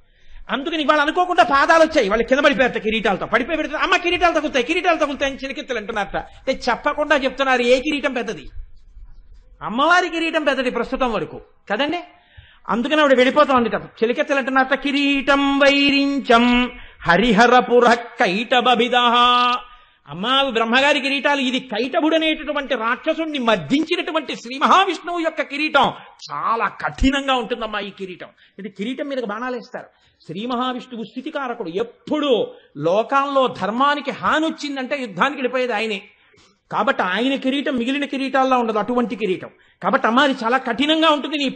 అందుకని వాళ్ళు అనుకోకుండా పాదాలు వచ్చాయి, వాళ్ళు కింద పడిపోయారట కిరీటాలతో. పడిపోయి పెడుతుంది, అమ్మ కిరీటాలు తగులుతాయి అని చిలికెత్తులు అంటున్నారట. అంటే చెప్పకుండా చెప్తున్నారు ఏ కిరీటం పెద్దది? అమ్మవారి కిరీటం పెద్దది ప్రస్తుతం వరకు కదండి. అందుకని ఆవిడ వెళ్ళిపోతామండి. చెలికెత్తలు అంటున్నారట కిరీటం వైరించం హరిహరపుర కైటబిద. అమ్మా బ్రహ్మగారి కిరీటాలు, ఇది కైటభుడనేటటువంటి రాక్షసుడిని మర్దించినటువంటి శ్రీ మహావిష్ణువు యొక్క కిరీటం. చాలా కఠినంగా ఉంటుందమ్మా ఈ కిరీటం. ఇది కిరీటం మీదకి బాణాలు వేస్తారు. శ్రీ మహావిష్ణువు స్థితికారకుడు. ఎప్పుడు లోకాల్లో ధర్మానికి హాని వచ్చిందంటే యుద్ధానికి వెళ్ళిపోయేది ఆయనే. కాబట్టి ఆయన కిరీటం మిగిలిన కిరీటాల్లో ఉండదు, అటువంటి కిరీటం. కాబట్టి అమ్మ అది చాలా కఠినంగా ఉంటుంది, నీ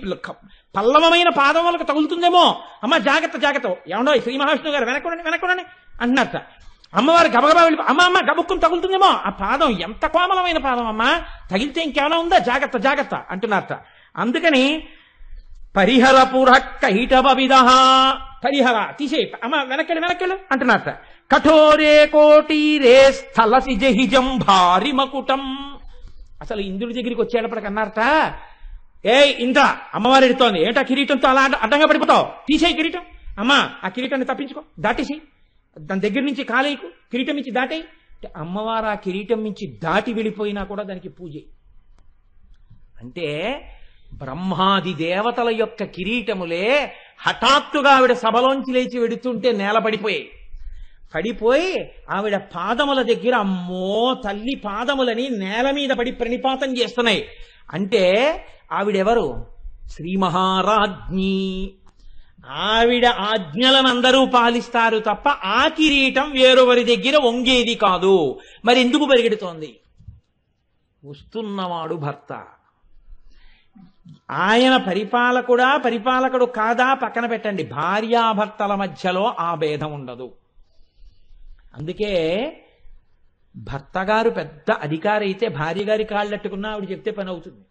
పల్లవమైన పాదములకు తగులుతుందేమో, అమ్మ జాగ్రత్త జాగ్రత్త. ఏమండో శ్రీ మహావిష్ణువు గారు వెనక్కొండండి అంటున్నారట. అమ్మవారు గబగబా వెళ్ళి అమ్మ గబుక్కుని తగులుతుందేమో, ఆ పాదం ఎంత కోమలమైన పాదం అమ్మా, తగిలితే ఇంకేమైనా ఉందా, జాగ్రత్త జాగ్రత్త అంటున్నారట. అందుకని పరిహరపుర కైటబిద, పరిహర తీసేయి, అమ్మ వెనక్కెళ్ళు అంటున్నారట. కఠోరే కోటీరే స్థలసి జహిజం భారి మకుటం. అసలు ఇంద్రుడి దగ్గరికి వచ్చేటప్పటికన్నారట, ఇంద్ర అమ్మవారు ఎడుతోంది, ఏంటా కిరీటంతో అలా అడ్డంగా పడిపోతావు, తీసేయి కిరీటం, అమ్మా ఆ కిరీటాన్ని తప్పించుకో, దాటేసి దాని దగ్గర నుంచి కాలేయకు, కిరీటం నుంచి దాటేయి. అమ్మవారు ఆ కిరీటం నుంచి దాటి వెళ్ళిపోయినా కూడా దానికి పూజ. అంటే బ్రహ్మాది దేవతల యొక్క కిరీటములే హఠాత్తుగా ఆవిడ సభలోంచి లేచి వెడుతుంటే నేల పడిపోయి ఆవిడ పాదముల దగ్గర అమ్మో తల్లి పాదములని నేల మీద పడి ప్రణిపాతం చేస్తున్నాయి. అంటే ఆవిడెవరు? శ్రీ మహారాజ్ఞి. ఆవిడ ఆజ్ఞలను అందరూ పాలిస్తారు తప్ప ఆ కిరీటం వేరొవరి దగ్గర వంగేది కాదు. మరి ఎందుకు పరిగెడుతోంది? వస్తున్నవాడు భర్త. ఆయన పరిపాలకుడు కాదా పక్కన పెట్టండి, భార్యాభర్తల మధ్యలో ఆ భేదం ఉండదు. అందుకే భర్తగారు పెద్ద అధికారి అయితే భార్య గారి కాళ్ళట్టుకున్నా ఆవిడ చెప్తే పని అవుతుంది.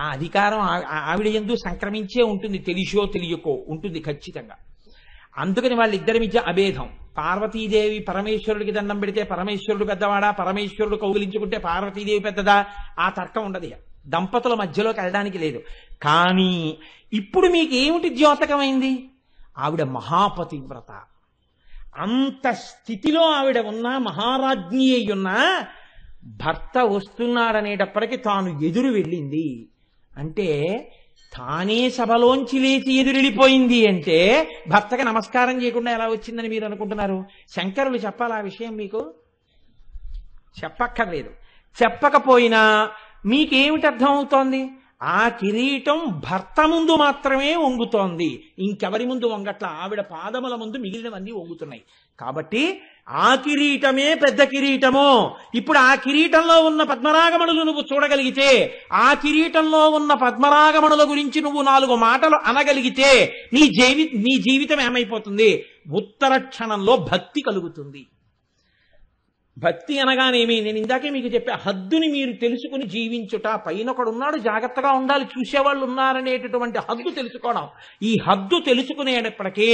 ఆ అధికారం ఆవిడ యందు సంక్రమించే ఉంటుంది, తెలిసో తెలియకో ఉంటుంది ఖచ్చితంగా. అందుకని వాళ్ళిద్దరి మధ్య అభేదం. పార్వతీదేవి పరమేశ్వరుడికి దండం పెడితే పరమేశ్వరుడు పెద్దవాడా, పరమేశ్వరుడు కౌగిలించుకుంటే పార్వతీదేవి పెద్దదా, ఆ తర్కం ఉండదు. దంపతుల మధ్యలోకి వెళ్ళడానికి లేదు. కానీ ఇప్పుడు మీకు ఏమిటి ద్యోతకమైంది? ఆవిడ మహాపతివ్రత. అంత స్థితిలో ఆవిడ ఉన్నా, మహారాజ్ఞి అయి ఉన్నా, భర్త వస్తున్నాడనేటప్పటికీ తాను ఎదురు వెళ్ళింది అంటే తానే సభలోంచి లేచి ఎదురెళ్ళిపోయింది అంటే భర్తకి నమస్కారం చేయకుండా ఎలా వచ్చిందని మీరు అనుకుంటున్నారు? శంకరులు చెప్పాలి ఆ విషయం మీకు? చెప్పక్కర్లేదు. చెప్పకపోయినా మీకేమిటి అర్థం అవుతోంది? ఆ కిరీటం భర్త ముందు మాత్రమే వంగుతోంది, ఇంకెవరి ముందు వంగట్ల. ఆవిడ పాదముల ముందు మిగిలినవన్నీ వంగుతున్నాయి. కాబట్టి ఆ కిరీటమే పెద్ద కిరీటము. ఇప్పుడు ఆ కిరీటంలో ఉన్న పద్మరాగమణులు నువ్వు చూడగలిగితే, ఆ కిరీటంలో ఉన్న పద్మరాగమణుల గురించి నువ్వు 4 మాటలు అనగలిగితే నీ జీవితం ఏమైపోతుంది? ఉత్తర క్షణంలో భక్తి కలుగుతుంది. భక్తి అనగానేమి? నేను ఇందాకే మీకు చెప్పా, హద్దుని మీరు తెలుసుకుని జీవించుట. పైన ఒకడున్నాడు, జాగ్రత్తగా ఉండాలి, చూసేవాళ్ళు ఉన్నారనేటటువంటి హద్దు తెలుసుకోవడం. ఈ హద్దు తెలుసుకునేటప్పటికీ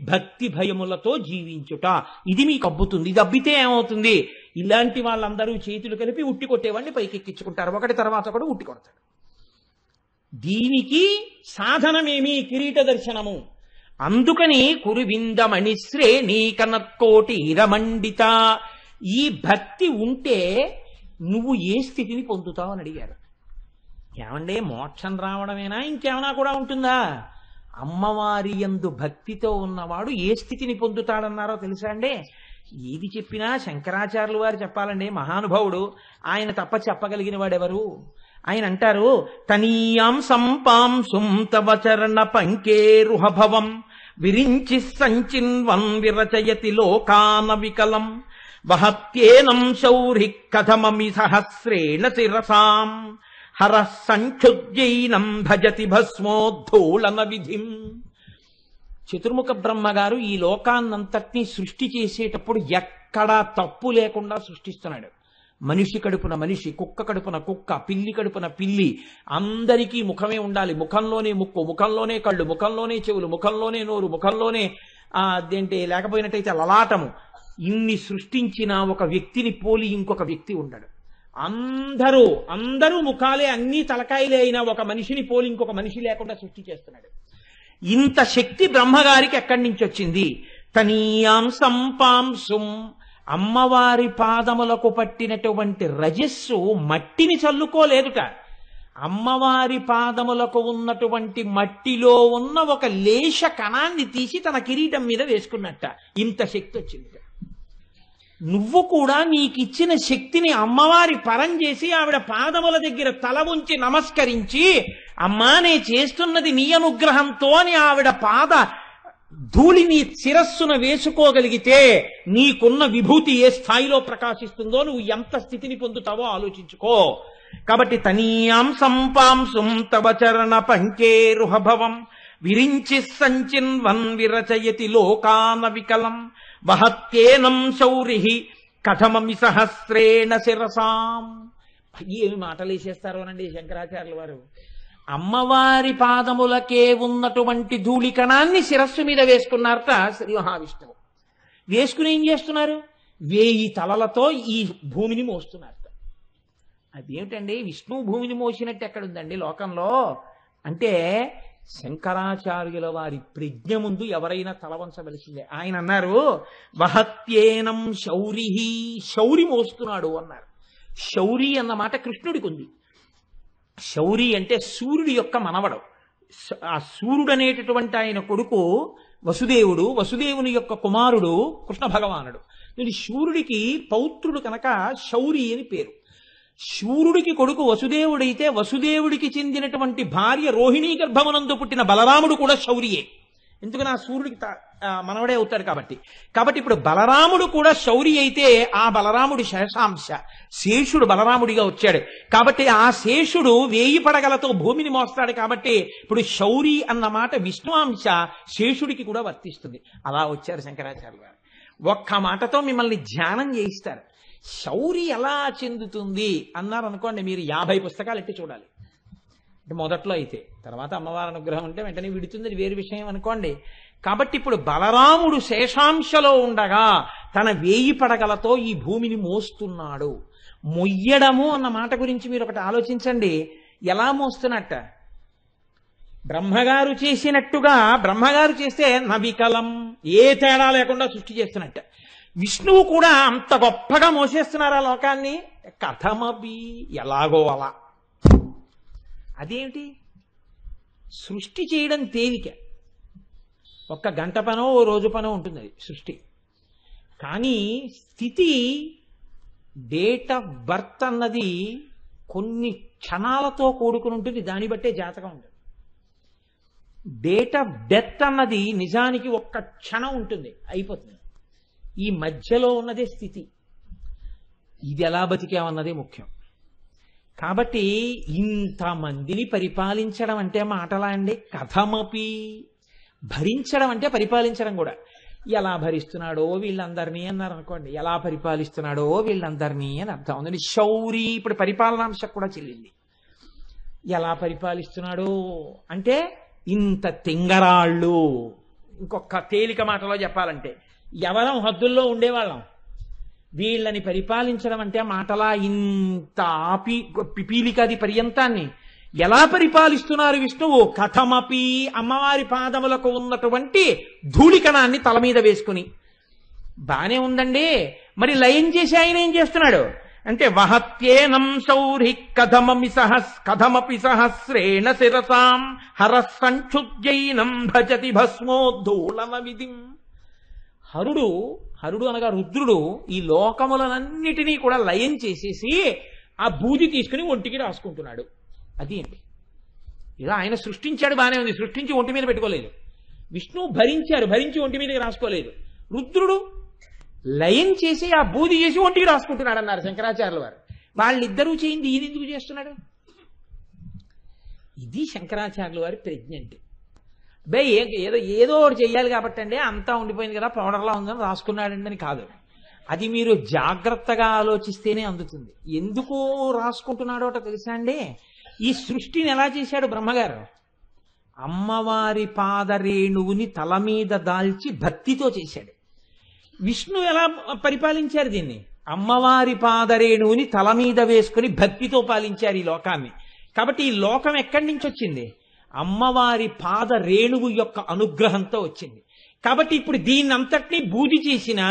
భక్తి భయములతో జీవించుట, ఇది మీకు అబ్బుతుంది. ఇది అబ్బితే ఏమవుతుంది? ఇలాంటి వాళ్ళందరూ చేతులు కలిపి ఉట్టి కొట్టేవాడిని పైకెక్కించుకుంటారు, ఒకటి తర్వాత ఒకటి ఉట్టి కొడతాడు. దీనికి సాధనమేమి? కిరీట దర్శనము. అందుకని కురువిందమణి శ్రేణి కనత్కోటి ఇరమండిత. ఈ భక్తి ఉంటే నువ్వు ఏ స్థితిని పొందుతావు అని అడిగారు. ఏమంటే మోక్షం రావడమేనా, ఇంకేమైనా కూడా ఉంటుందా? అమ్మవారి యందు భక్తితో ఉన్నవాడు ఏ స్థితిని పొందుతాడన్నారో తెలుసా అండి? ఏది చెప్పినా శంకరాచార్యులు వారు చెప్పాలండి, మహానుభావుడు. ఆయన తప్ప చెప్పగలిగిన వాడెవరు? ఆయన అంటారు, తనీయాం సంపాంసుం తవ చరణ పంకేరుహభవం విరించి సంచిన్వం విరచయతి లోకాన వికలం వహత్యేనం శౌరి కథమమి సహస్రేణ శిరసాం హర సంక్షుజ్యైనం భజతి భస్మోద్ధూళన విధిం. చతుర్ముఖ బ్రహ్మగారు ఈ లోకాన్నంతటినీ సృష్టి చేసేటప్పుడు ఎక్కడా తప్పు లేకుండా సృష్టిస్తున్నాడు. మనిషి కడుపున మనిషి, కుక్క కడుపున కుక్క, పిల్లి కడుపున పిల్లి, అందరికీ ముఖమే ఉండాలి. ముఖంలోనే ముక్కు, ముఖంలోనే కళ్ళు, ముఖంలోనే చెవులు, ముఖంలోనే నోరు, ముఖంలోనే అదేంటి లేకపోయినట్టయితే లలాటము. ఇన్ని సృష్టించిన ఒక వ్యక్తిని పోలి ఇంకొక వ్యక్తి ఉండడు. అందరూ ముఖాలే, అన్ని తలకాయలే అయినా ఒక మనిషిని పోలి ఇంకొక మనిషి లేకుండా సృష్టి చేస్తున్నాడు. ఇంత శక్తి బ్రహ్మగారికి ఎక్కడి నుంచి వచ్చింది? తనీయాం సంపాంసుం. అమ్మవారి పాదములకు పట్టినటువంటి రజస్సు మట్టిని చల్లుకోలేదుట. అమ్మవారి పాదములకు ఉన్నటువంటి మట్టిలో ఉన్న ఒక లేశ కణాన్ని తీసి తన కిరీటం మీద వేసుకున్నట్ట. ఇంత శక్తి వచ్చింది. నువ్వు కూడా నీకిచ్చిన శక్తిని అమ్మవారి పరం చేసి ఆవిడ పాదముల దగ్గర తల ఉంచి నమస్కరించి, అమ్మా నే చేస్తున్నది నీ అనుగ్రహంతో అని ఆవిడ పాద ధూళిని శిరస్సున వేసుకోగలిగితే నీకున్న విభూతి ఏ స్థాయిలో ప్రకాశిస్తుందో, నువ్వు ఎంత స్థితిని పొందుతావో ఆలోచించుకో. కాబట్టి తనీయాం సంపాంసుం తవ చరణ పంకేరుహభవం విరించి సంచిన్వన్ విరచయతి లోకాన వికలం వహత్యేనం శౌరి కథమమి సహస్రేణ శిరసాం. ఏమి మాటలేసేస్తారోనండి శంకరాచార్యుల వారు. అమ్మవారి పాదములకే ఉన్నటువంటి ధూళికణాన్ని శిరస్సు మీద వేసుకున్నారట శ్రీ మహావిష్ణువు. వేసుకుని ఏం చేస్తున్నారు? 1000 తలలతో ఈ భూమిని మోస్తున్నారట. అదేమిటండి, విష్ణువు భూమిని మోసినట్టు ఎక్కడుందండి లోకంలో? అంటే శంకరాచార్యుల వారి ప్రజ్ఞ ముందు ఎవరైనా తలవంచవలసిందే. ఆయన అన్నారు, వహత్యేనం శౌరి, శౌరి మోస్తున్నాడు అన్నారు. శౌరి అన్న మాట కృష్ణుడికి ఉంది. శౌరి అంటే సూర్యుడి యొక్క మనవడు. ఆ సూర్యుడు అనేటటువంటి ఆయన కొడుకు వసుదేవుడు, వసుదేవుని యొక్క కుమారుడు కృష్ణ భగవానుడు. దీని సూర్యుడికి పౌత్రుడు కనుక శౌరి అని పేరు. శూరుడికి కొడుకు వసుదేవుడైతే వసుదేవుడికి చెందినటువంటి భార్య రోహిణీ గర్భమునందు పుట్టిన బలరాముడు కూడా శౌరియే. ఎందుకని ఆ సూర్యుడికి మనవడే అవుతాడు కాబట్టి. కాబట్టి ఇప్పుడు బలరాముడు కూడా శౌరి అయితే ఆ బలరాముడి శేషాంశ, శేషుడు బలరాముడిగా వచ్చాడు. కాబట్టి ఆ శేషుడు 1000 పడగలతో భూమిని మోస్తాడు. కాబట్టి ఇప్పుడు శౌరి అన్న మాట విష్ణువాంశ శేషుడికి కూడా వర్తిస్తుంది. అలా వచ్చారు శంకరాచార్యులు గారు. ఒక్క మాటతో మిమ్మల్ని ధ్యానం చేయిస్తారు. శౌరి ఎలా చెందుతుంది అన్నారు అనుకోండి, మీరు 50 పుస్తకాలు ఎట్టి చూడాలి. అంటే మొదట్లో అయితే, తర్వాత అమ్మవారి అనుగ్రహం ఉంటే వెంటనే విడుతుంది, అది వేరు విషయం అనుకోండి. కాబట్టి ఇప్పుడు బలరాముడు శేషాంశలో ఉండగా తన 1000 పడగలతో ఈ భూమిని మోస్తున్నాడు. మొయ్యడము అన్న మాట గురించి మీరు ఒకటి ఆలోచించండి. ఎలా మోస్తున్నట్ట? బ్రహ్మగారు చేసినట్టుగా బ్రహ్మగారు చేస్తే నవికలం ఏ తేడా లేకుండా సృష్టి చేస్తున్నట్ట. విష్ణువు కూడా అంత గొప్పగా మోసేస్తున్నారు ఆ లోకాన్ని. కథమపి ఎలాగో అలా. అదేమిటి? సృష్టి చేయడం తేలిక, ఒక్క గంట పనో ఓ రోజు పనో ఉంటుంది అది సృష్టి. కానీ స్థితి, డేట్ ఆఫ్ బర్త్ అన్నది కొన్ని క్షణాలతో కూడుకుని ఉంటుంది, దాన్ని బట్టే జాతకం ఉంటుంది. డేట్ ఆఫ్ డెత్ అన్నది నిజానికి ఒక్క క్షణం ఉంటుంది, అయిపోతుంది. ఈ మధ్యలో ఉన్నదే స్థితి. ఇది ఎలా బతికామన్నదే ముఖ్యం. కాబట్టి ఇంతమందిని పరిపాలించడం అంటే మాటలా అండి? కథమపి, భరించడం అంటే పరిపాలించడం కూడా. ఎలా భరిస్తున్నాడో వీళ్ళందరినీ అన్నారు అనుకోండి, ఎలా పరిపాలిస్తున్నాడో వీళ్ళందరినీ అని అర్థం ఉందండి. శౌరి ఇప్పుడు పరిపాలనాంశం కూడా చెల్లింది. ఎలా పరిపాలిస్తున్నాడో అంటే ఇంత తింగరాళ్ళు. ఇంకొక తేలిక మాటలో చెప్పాలంటే ఎవరం హద్దుల్లో ఉండేవాళ్ళం. వీళ్ళని పరిపాలించడం అంటే మాటలా ఇంత పిపీలికాది పర్యంతాన్ని ఎలా పరిపాలిస్తున్నారు విష్ణువు? కథమపి, అమ్మవారి పాదములకు ఉన్నటువంటి ధూళికణాన్ని తల మీద వేసుకుని. బానే ఉందండి, మరి లయం చేసి ఆయన ఏం చేస్తున్నాడు అంటే వహత్యేనం సౌరి కథమపి సహస్రేణ శిరసాం హరసంక్షుజ్జైనం భజతి భస్మోద్ధూళన విధిం. హరుడు అనగా రుద్రుడు ఈ లోకములనన్నిటినీ కూడా లయం చేసేసి ఆ బూది తీసుకుని ఒంటికి రాసుకుంటున్నాడు. అది ఏంటి? ఇలా ఆయన సృష్టించాడు, బానే ఉంది, సృష్టించి ఒంటి మీద పెట్టుకోలేదు. విష్ణువు భరించి ఒంటి మీదకి రాసుకోలేదు. రుద్రుడు లయం చేసి ఆ బూది చేసి ఒంటికి రాసుకుంటున్నాడు అన్నారు శంకరాచార్యుల వారు. వాళ్ళిద్దరూ చేయింది ఈయన ఎందుకు చేస్తున్నాడు? ఇది శంకరాచార్యుల వారి ప్రజ్ఞ అంటే. ఏదో ఒకటి చెయ్యాలి కాబట్టి అండి, అంతా ఉండిపోయింది కదా పౌడర్లా ఉందని రాసుకున్నాడండి అని కాదు. అది మీరు జాగ్రత్తగా ఆలోచిస్తేనే అందుతుంది. ఎందుకు రాసుకుంటున్నాడో తెలుసా అండి? ఈ సృష్టిని ఎలా చేశాడు బ్రహ్మగారు? అమ్మవారి పాదరేణువుని తల మీద దాల్చి భక్తితో చేశాడు. విష్ణు ఎలా పరిపాలించారు దీన్ని? అమ్మవారి పాదరేణువుని తల మీద వేసుకుని భక్తితో పాలించారు ఈ లోకాన్ని. కాబట్టి ఈ లోకం ఎక్కడి నుంచి వచ్చింది? అమ్మవారి పాద రేణువు యొక్క అనుగ్రహంతో వచ్చింది. కాబట్టి ఇప్పుడు దీన్నంతటినీ బూది చేసినా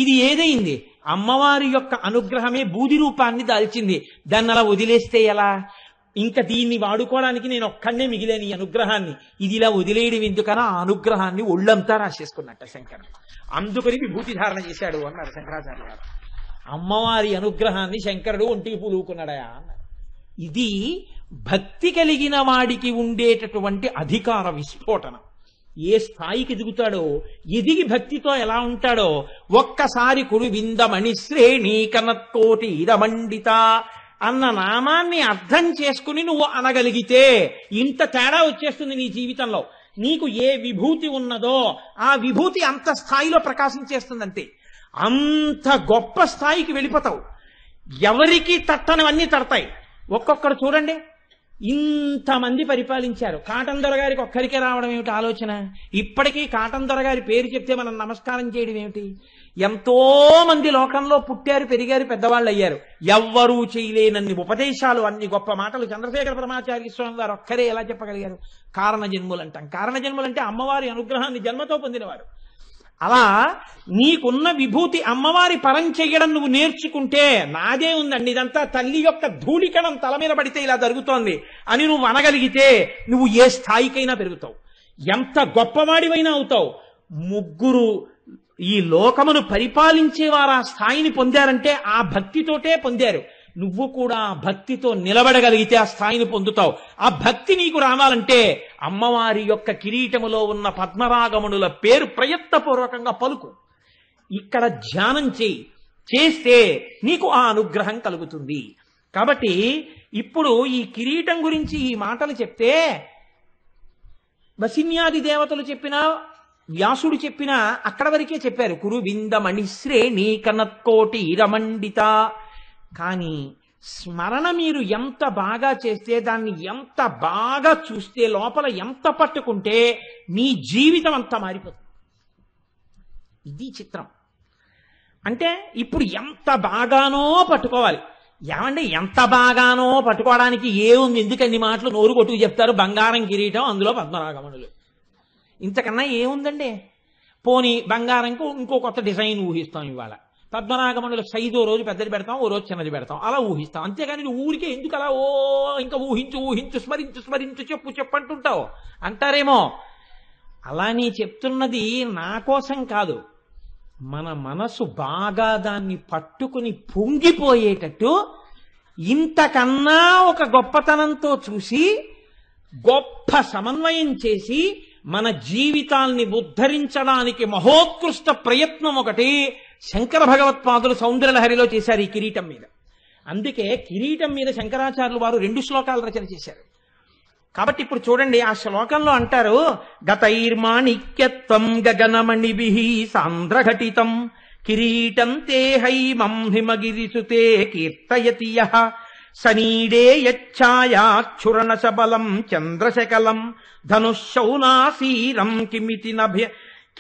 ఇది ఏదైంది? అమ్మవారి యొక్క అనుగ్రహమే బూది రూపాన్ని దాల్చింది. దాన్ని అలా వదిలేస్తే ఎలా? ఇంకా దీన్ని వాడుకోవడానికి నేను ఒక్కడే మిగిలేని ఈ అనుగ్రహాన్ని, ఇది ఇలా వదిలేయడం ఎందుకనా? ఆ అనుగ్రహాన్ని ఒళ్ళంతా రాసేసుకున్నట్ట శంకరుడు. అందుకని విభూతి ధారణ చేశాడు అన్నారు శంకరాచార్య గారు. అమ్మవారి అనుగ్రహాన్ని శంకరుడు ఒంటికి పులుకున్నాడా అన్నారు. ఇది భక్తి కలిగిన వాడికి ఉండేటటువంటి అధికార విస్ఫోటనం. ఏ స్థాయికి ఎదుగుతాడో, ఎదిగి భక్తితో ఎలా ఉంటాడో ఒక్కసారి కురు విందమణి శ్రేణి కనత్తోటి ఇరమండిత అన్న నామాన్ని అర్థం చేసుకుని నువ్వు అనగలిగితే ఇంత తేడా వచ్చేస్తుంది నీ జీవితంలో. నీకు ఏ విభూతి ఉన్నదో ఆ విభూతి అంత స్థాయిలో ప్రకాశించేస్తుందంతే. అంత గొప్ప స్థాయికి వెళ్ళిపోతావు. ఎవరికి తట్టనివన్నీ తడతాయి. ఒక్కొక్కరు చూడండి, ఇంతమంది పరిపాలించారు. కాటన్ దొర గారికి ఒక్కరికే రావడం ఏమిటి ఆలోచన? ఇప్పటికీ కాటన్ దొర గారి పేరు చెప్తే మనం నమస్కారం చేయడం ఏమిటి? ఎంతో మంది లోకంలో పుట్టారు, పెరిగారు, పెద్దవాళ్ళు అయ్యారు. ఎవ్వరూ చేయలేనన్ని ఉపదేశాలు, అన్ని గొప్ప మాటలు చంద్రశేఖర పరమాచార్య స్వామి వారు ఒక్కరే ఎలా చెప్పగలిగారు? కారణ జన్ములు అంటాం. కారణ జన్ములు అంటే అమ్మవారి అనుగ్రహాన్ని జన్మతో పొందినవారు. అలా నీకున్న విభూతి అమ్మవారి పరం చెయ్యడం నువ్వు నేర్చుకుంటే, నాదే ఉందండి ఇదంతా తల్లి యొక్క ధూళికణం తల మీద పడితే ఇలా జరుగుతోంది అని నువ్వు అనగలిగితే నువ్వు ఏ స్థాయికైనా పెరుగుతావు, ఎంత గొప్పవాడివైనా అవుతావు. ముగ్గురు ఈ లోకమును పరిపాలించేవారు ఆ స్థాయిని పొందారంటే ఆ భక్తితోటే పొందారు. నువ్వు కూడా భక్తితో నిలబడగలిగితే ఆ స్థాయిని పొందుతావు. ఆ భక్తి నీకు రావాలంటే అమ్మవారి యొక్క కిరీటములో ఉన్న పద్మరాగమునుల పేరు ప్రయత్నపూర్వకంగా పలుకు. ఇక్కడ ధ్యానం చేస్తే నీకు ఆ అనుగ్రహం కలుగుతుంది. కాబట్టి ఇప్పుడు ఈ కిరీటం గురించి ఈ మాటలు చెప్తే వసిన్యాది దేవతలు చెప్పినా, వ్యాసుడు చెప్పినా అక్కడ వరకే చెప్పారు. కురు విందమణిశ్రేణి కనత్కోటి రమండిత. కానీ స్మరణ మీరు ఎంత బాగా చేస్తే, దాన్ని ఎంత బాగా చూస్తే, లోపల ఎంత పట్టుకుంటే మీ జీవితం అంతా మారిపోతుంది. ఇది చిత్రం. అంటే ఇప్పుడు ఎంత బాగానో పట్టుకోవాలి. ఏమండి ఎంత బాగానో పట్టుకోవడానికి ఏముంది, ఎందుకన్ని మాటలు నోరు కొట్టుకు చెప్తారు, బంగారం కిరీటం అందులో పద్మరాగమణులు, ఇంతకన్నా ఏముందండి. పోనీ బంగారంకు ఇంకో కొత్త డిజైన్ ఊహిస్తాం, ఇవాళ పద్మరాగమణుల సైజు ఓ రోజు పెద్దది పెడతాం, ఓ రోజు చిన్నది పెడతాం, అలా ఊహిస్తాం. అంతేగాని ఊరికే ఎందుకు అలా ఇంకా ఊహించు స్మరించు చెప్పు అంటుంటావు అంటారేమో. అలా నీ చెప్తున్నది నా కోసం కాదు, మన మనసు బాగా దాన్ని పట్టుకుని పొంగిపోయేటట్టు ఇంతకన్నా ఒక గొప్పతనంతో చూసి గొప్ప సమన్వయం చేసి మన జీవితాల్ని ఉద్ధరించడానికి మహోత్కృష్ట ప్రయత్నం ఒకటి శంకర భగవత్పాదులు సౌందర్యలహరిలో చేశారు ఈ కిరీటం మీద. అందుకే కిరీటం మీద శంకరాచార్యులు వారు 2 శ్లోకాలు రచన చేశారు. కాబట్టి ఇప్పుడు చూడండి, ఆ శ్లోకంలో అంటారు, గతైర్మాణిక్యత్వం గగనమణిభిః సాంద్రఘటితం కిరీటం తే హైమం హిమగిరిసుతే కీర్తయతి యః సనీడే యచ్ఛాయాచ్ఛురణ శబలం చంద్రశకలం ధనుశౌనాసీరం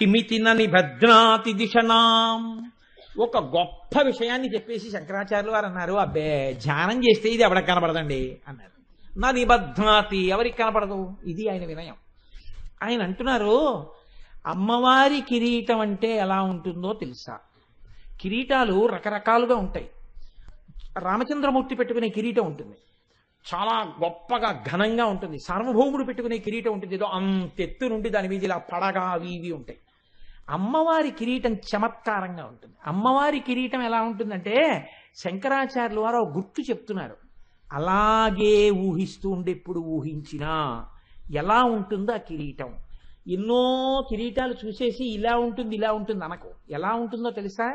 కిమితి నిభద్నాతి దిశనాం. ఒక గొప్ప విషయాన్ని చెప్పేసి శంకరాచార్యులు వారు అన్నారు, అబ్బే ధ్యానం చేస్తే ఇది ఎవరికి కనపడదండి అన్నారు. నా నిబధ్నాతి, ఎవరికి కనపడదు, ఇది ఆయన వినయం. ఆయన అంటున్నారు, అమ్మవారి కిరీటం అంటే ఎలా ఉంటుందో తెలుసా? కిరీటాలు రకరకాలుగా ఉంటాయి. రామచంద్రమూర్తి పెట్టుకునే కిరీటం ఉంటుంది, చాలా గొప్పగా ఘనంగా ఉంటుంది. సార్వభౌముడు పెట్టుకునే కిరీటం ఉంటుంది, ఏదో అంతెత్తు నుండి దాని మీద ఇలా పడగా అవి ఇవి ఉంటాయి. అమ్మవారి కిరీటం చమత్కారంగా ఉంటుంది. అమ్మవారి కిరీటం ఎలా ఉంటుందంటే శంకరాచార్యులు వారు గుర్తు చెప్తున్నారు, అలాగే ఊహిస్తూ ఉండి ఎప్పుడు ఊహించినా ఎలా ఉంటుందో ఆ కిరీటం. ఎన్నో కిరీటాలు చూసేసి ఇలా ఉంటుంది అనకు. ఎలా ఉంటుందో తెలుసా?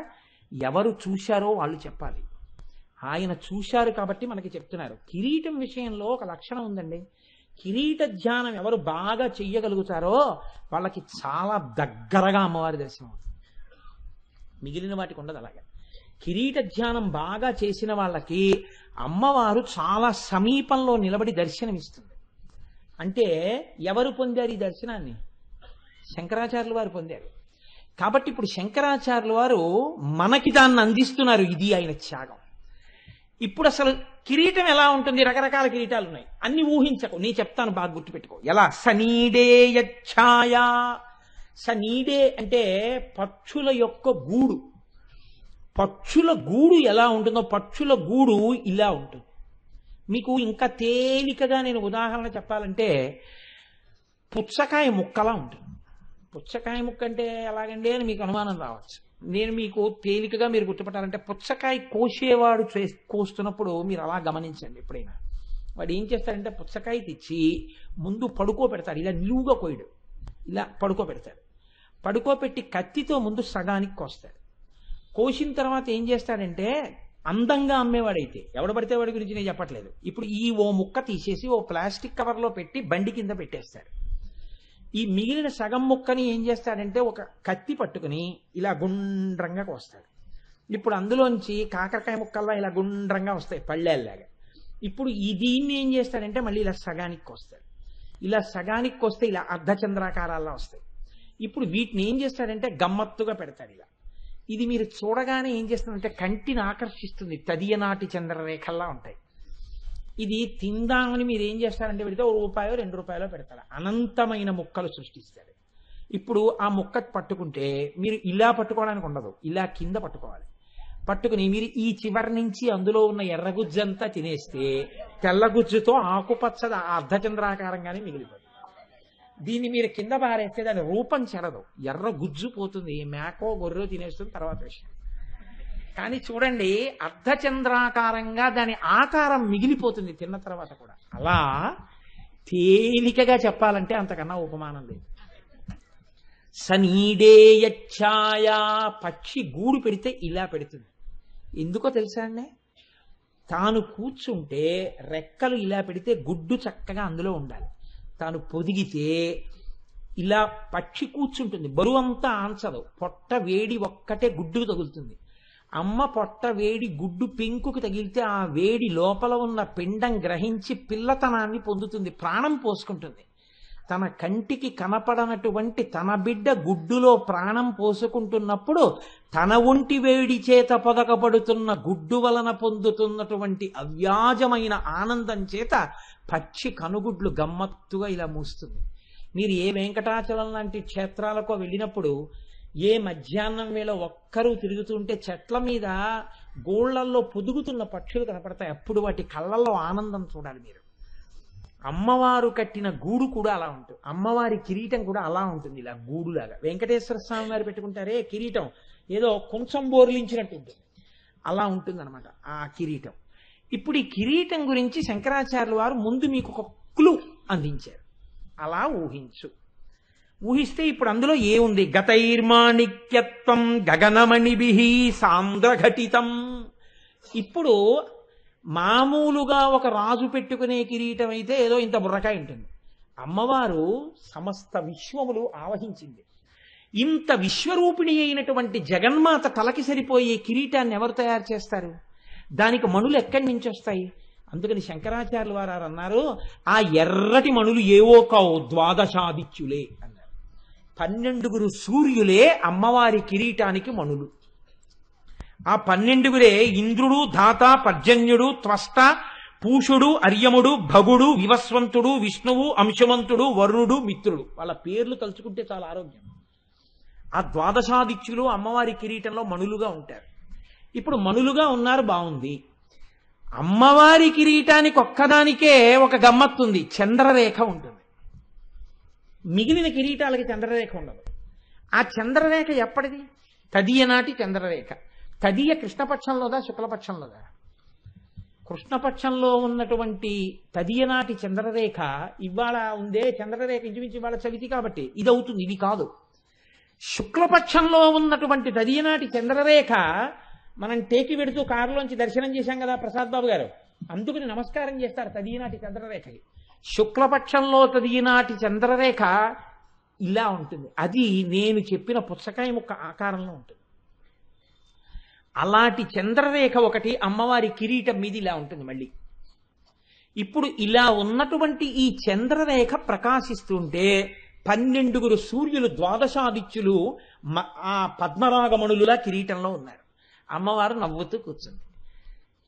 ఎవరు చూశారో వాళ్ళు చెప్పాలి. ఆయన చూశారు కాబట్టి మనకి చెప్తున్నారు. కిరీటం విషయంలో ఒక లక్షణం ఉందండి. కిరీట ధ్యానం ఎవరు బాగా చెయ్యగలుగుతారో వాళ్ళకి చాలా దగ్గరగా అమ్మవారి దర్శనం అవుతుంది, మిగిలిన వాటికి ఉండదు. అలాగే కిరీట ధ్యానం బాగా చేసిన వాళ్ళకి అమ్మవారు చాలా సమీపంలో నిలబడి దర్శనమిస్తుంది. అంటే ఎవరు పొందారు ఈ దర్శనాన్ని? శంకరాచార్యులు వారు పొందారు. కాబట్టి ఇప్పుడు శంకరాచార్యులు వారు మనకి దాన్ని అందిస్తున్నారు. ఇది ఆయన త్యాగం. ఇప్పుడు అసలు కిరీటం ఎలా ఉంటుంది? రకరకాల కిరీటాలు ఉన్నాయి, అన్ని ఊహించకు, నీ చెప్తాను, బాగా గుర్తుపెట్టుకో. ఎలా? సనీడే యచ్ఛాయా. సనీడే అంటే పక్షుల యొక్క గూడు. పక్షుల గూడు ఎలా ఉంటుందో, పక్షుల గూడు ఇలా ఉంటుంది. మీకు ఇంకా తేలికగా నేను ఉదాహరణ చెప్పాలంటే పుచ్చకాయ ముక్కలా ఉంటుంది. పుచ్చకాయ ముక్క అంటే ఎలాగండి అని మీకు అనుమానం రావచ్చు. నేను మీకు తేలికగా మీరు గుర్తుపట్టాలంటే, పుచ్చకాయ కోసేవాడు కోస్తున్నప్పుడు మీరు అలా గమనించండి. ఎప్పుడైనా వాడు ఏం చేస్తాడంటే పుచ్చకాయ తెచ్చి ముందు పడుకోబెడతాడు, ఇలా నిలువుగా కోయడు, ఇలా పడుకోబెడతాడు. పడుకోబెట్టి కత్తితో ముందు సగానికి కోస్తాడు. కోసిన తర్వాత ఏం చేస్తాడంటే, అందంగా అమ్మేవాడైతే, ఎవడ పడితే వాడి గురించి నేను చెప్పట్లేదు, ఇప్పుడు ఈ ఓ ముక్క తీసేసి ఓ ప్లాస్టిక్ కవర్లో పెట్టి బండి కింద పెట్టేస్తాడు. ఈ మిగిలిన సగం ముక్కని ఏం చేస్తాడంటే ఒక కత్తి పట్టుకుని ఇలా గుండ్రంగా కోస్తాడు. ఇప్పుడు అందులోంచి కాకరకాయ ముక్కల్లా ఇలా గుండ్రంగా వస్తాయి పళ్ళేలాగా. ఇప్పుడు దీన్ని ఏం చేస్తాడంటే మళ్ళీ ఇలా సగానికి కోస్తాడు. ఇలా సగానికి కోస్తే ఇలా అర్ధచంద్రాకారాల్లో వస్తాయి. ఇప్పుడు వీటిని ఏం చేస్తాడంటే గమ్మత్తుగా పెడతాడు ఇలా. ఇది మీరు చూడగానే ఏం చేస్తుందంటే కంటిని ఆకర్షిస్తుంది, తదియనాటి చంద్రరేఖల్లా ఉంటాయి. ఇది తిందామని మీరు ఏం చేస్తారంటే పెడితే ₹1 ₹2 పెడతాడు, అనంతమైన ముక్కలు సృష్టిస్తాడు. ఇప్పుడు ఆ ముక్క పట్టుకుంటే మీరు ఇలా పట్టుకోవడానికి ఉండదు, ఇలా కింద పట్టుకోవాలి. పట్టుకుని మీరు ఈ చివరి నుంచి అందులో ఉన్న ఎర్రగుజ్జంతా తినేస్తే తెల్లగుజ్జుతో ఆకుపచ్చ అర్ధచంద్రాకారంగానే మిగిలిపోతుంది. దీన్ని మీరు కింద పారేస్తే దాని రూపం చెడదు, ఎర్ర గుజ్జు పోతుంది, మేకో గొర్రెో తినేస్తుంది, తర్వాత విషయం. కానీ చూడండి, అర్ధచంద్రాకారంగా దాని ఆకారం మిగిలిపోతుంది తిన్న తర్వాత కూడా. అలా తేలికగా చెప్పాలంటే అంతకన్నా ఉపమానం లేదు. సనీడే యచ్ఛాయా. పక్షి గూడు పెడితే ఇలా పెడుతుంది. ఎందుకో తెలుసా అండి? తాను కూర్చుంటే రెక్కలు ఇలా పెడితే గుడ్డు చక్కగా అందులో ఉండాలి. తాను పొదిగితే ఇలా పక్షి కూర్చుంటుంది, బరువంతా ఆంచదు, పొట్ట వేడి ఒక్కటే గుడ్డుకు తగులుతుంది. అమ్మ పొట్ట వేడి గుడ్డు పెంకుకు తగిలితే ఆ వేడి లోపల ఉన్న పిండం గ్రహించి పిల్లతనాన్ని పొందుతుంది, ప్రాణం పోసుకుంటుంది. తన కంటికి కనపడనటువంటి తన బిడ్డ గుడ్డులో ప్రాణం పోసుకుంటున్నప్పుడు తన ఒంటి వేడి చేత పొదకపడుతున్న గుడ్డు వలన పొందుతున్నటువంటి అవ్యాజమైన ఆనందం చేత పక్షి కనుగుడ్లు గమ్మత్తుగా ఇలా మూస్తుంది. మీరు ఏ వెంకటాచలం లాంటి క్షేత్రాలకో వెళ్ళినప్పుడు ఏ మధ్యాహ్నం వేళ ఒక్కరూ తిరుగుతుంటే చెట్ల మీద గోళ్లల్లో పొదుగుతున్న పక్షులు కనపడతాయి. అప్పుడు వాటి కళ్ళల్లో ఆనందం చూడాలి మీరు. అమ్మవారు కట్టిన గూడు కూడా అలా ఉంటుంది. అమ్మవారి కిరీటం కూడా అలా ఉంటుంది, ఇలా గూడులాగా. వెంకటేశ్వర స్వామి వారు పెట్టుకుంటారే కిరీటం, ఏదో కొంచెం బోర్లించినట్టు ఉంటుంది, అలా ఉంటుంది అనమాట ఆ కిరీటం. ఇప్పుడు ఈ కిరీటం గురించి శంకరాచార్యుల వారు ముందు మీకు ఒక క్లూ అందించారు. అలా ఊహిస్తే ఇప్పుడు అందులో ఏముంది? గతైర్మాణిక్యత్వం గగనమణిభిః సాంద్రఘటితం. ఇప్పుడు మామూలుగా ఒక రాజు పెట్టుకునే కిరీటం అయితే ఏదో ఇంత బుర్రకాయ ఉంటుంది. అమ్మవారు సమస్త విశ్వములు ఆవహించింది. ఇంత విశ్వరూపిణి అయినటువంటి జగన్మాత తలకి సరిపోయే కిరీటాన్ని ఎవరు తయారు చేస్తారు? దానికి మణులు ఎక్కడి నుంచి వస్తాయి? అందుకని శంకరాచార్యుల వారు అన్నారు, ఆ ఎర్రటి మణులు ఏవో కావు, ద్వాదశాదిత్యులే అన్నారు. 12 సూర్యులే అమ్మవారి కిరీటానికి మణులు. ఆ 12 ఇంద్రుడు, ధాత, పర్జన్యుడు, త్వష్ట, పూషుడు, అర్యముడు, భగుడు, వివస్వంతుడు, విష్ణువు, అంశవంతుడు, వరుణుడు, మిత్రుడు. వాళ్ళ పేర్లు తలుచుకుంటే చాలా ఆరోగ్యం. ఆ ద్వాదశాదిత్యులు అమ్మవారి కిరీటంలో మణులుగా ఉంటారు. ఇప్పుడు మణులుగా ఉన్నారు, బాగుంది. అమ్మవారి కిరీటానికి ఒక్కదానికే ఒక గమ్మత్తుంది, చంద్రరేఖ ఉంటుంది. మిగిలిన కిరీటాలకి చంద్రరేఖ ఉండదు. ఆ చంద్రరేఖ ఎప్పటిది? తదియ నాటి చంద్రరేఖ. తదియ కృష్ణపక్షంలోదా శుక్లపక్షంలోదా? కృష్ణపక్షంలో ఉన్నటువంటి తదియ నాటి చంద్రరేఖ ఇవాళ ఉందే చంద్రరేఖ ఇంచుమించు ఇవాళ చవితి కాబట్టి ఇది అవుతుంది, ఇది కాదు. శుక్లపక్షంలో ఉన్నటువంటి తదియ నాటి చంద్రరేఖ మనం టేకి వెడుతూ కారులోంచి దర్శనం చేశాం కదా ప్రసాద్ బాబు గారు, అందుకని నమస్కారం చేస్తారు తదియనాటి చంద్రరేఖకి. శుక్లపక్షంలో తదియనాటి చంద్రరేఖ ఇలా ఉంటుంది. అది నేను చెప్పిన పుచ్చకాయ ముక్క ఆకారంలో ఉంటుంది. అలాంటి చంద్రరేఖ ఒకటి అమ్మవారి కిరీటం మీద ఇలా ఉంటుంది. మళ్ళీ ఇప్పుడు ఇలా ఉన్నటువంటి ఈ చంద్రరేఖ ప్రకాశిస్తుంటే 12 సూర్యులు ద్వాదశాదిత్యులు ఆ పద్మరాగమణులులా కిరీటంలో ఉన్నారు. అమ్మవారు నవ్వుతూ కూర్చుంది.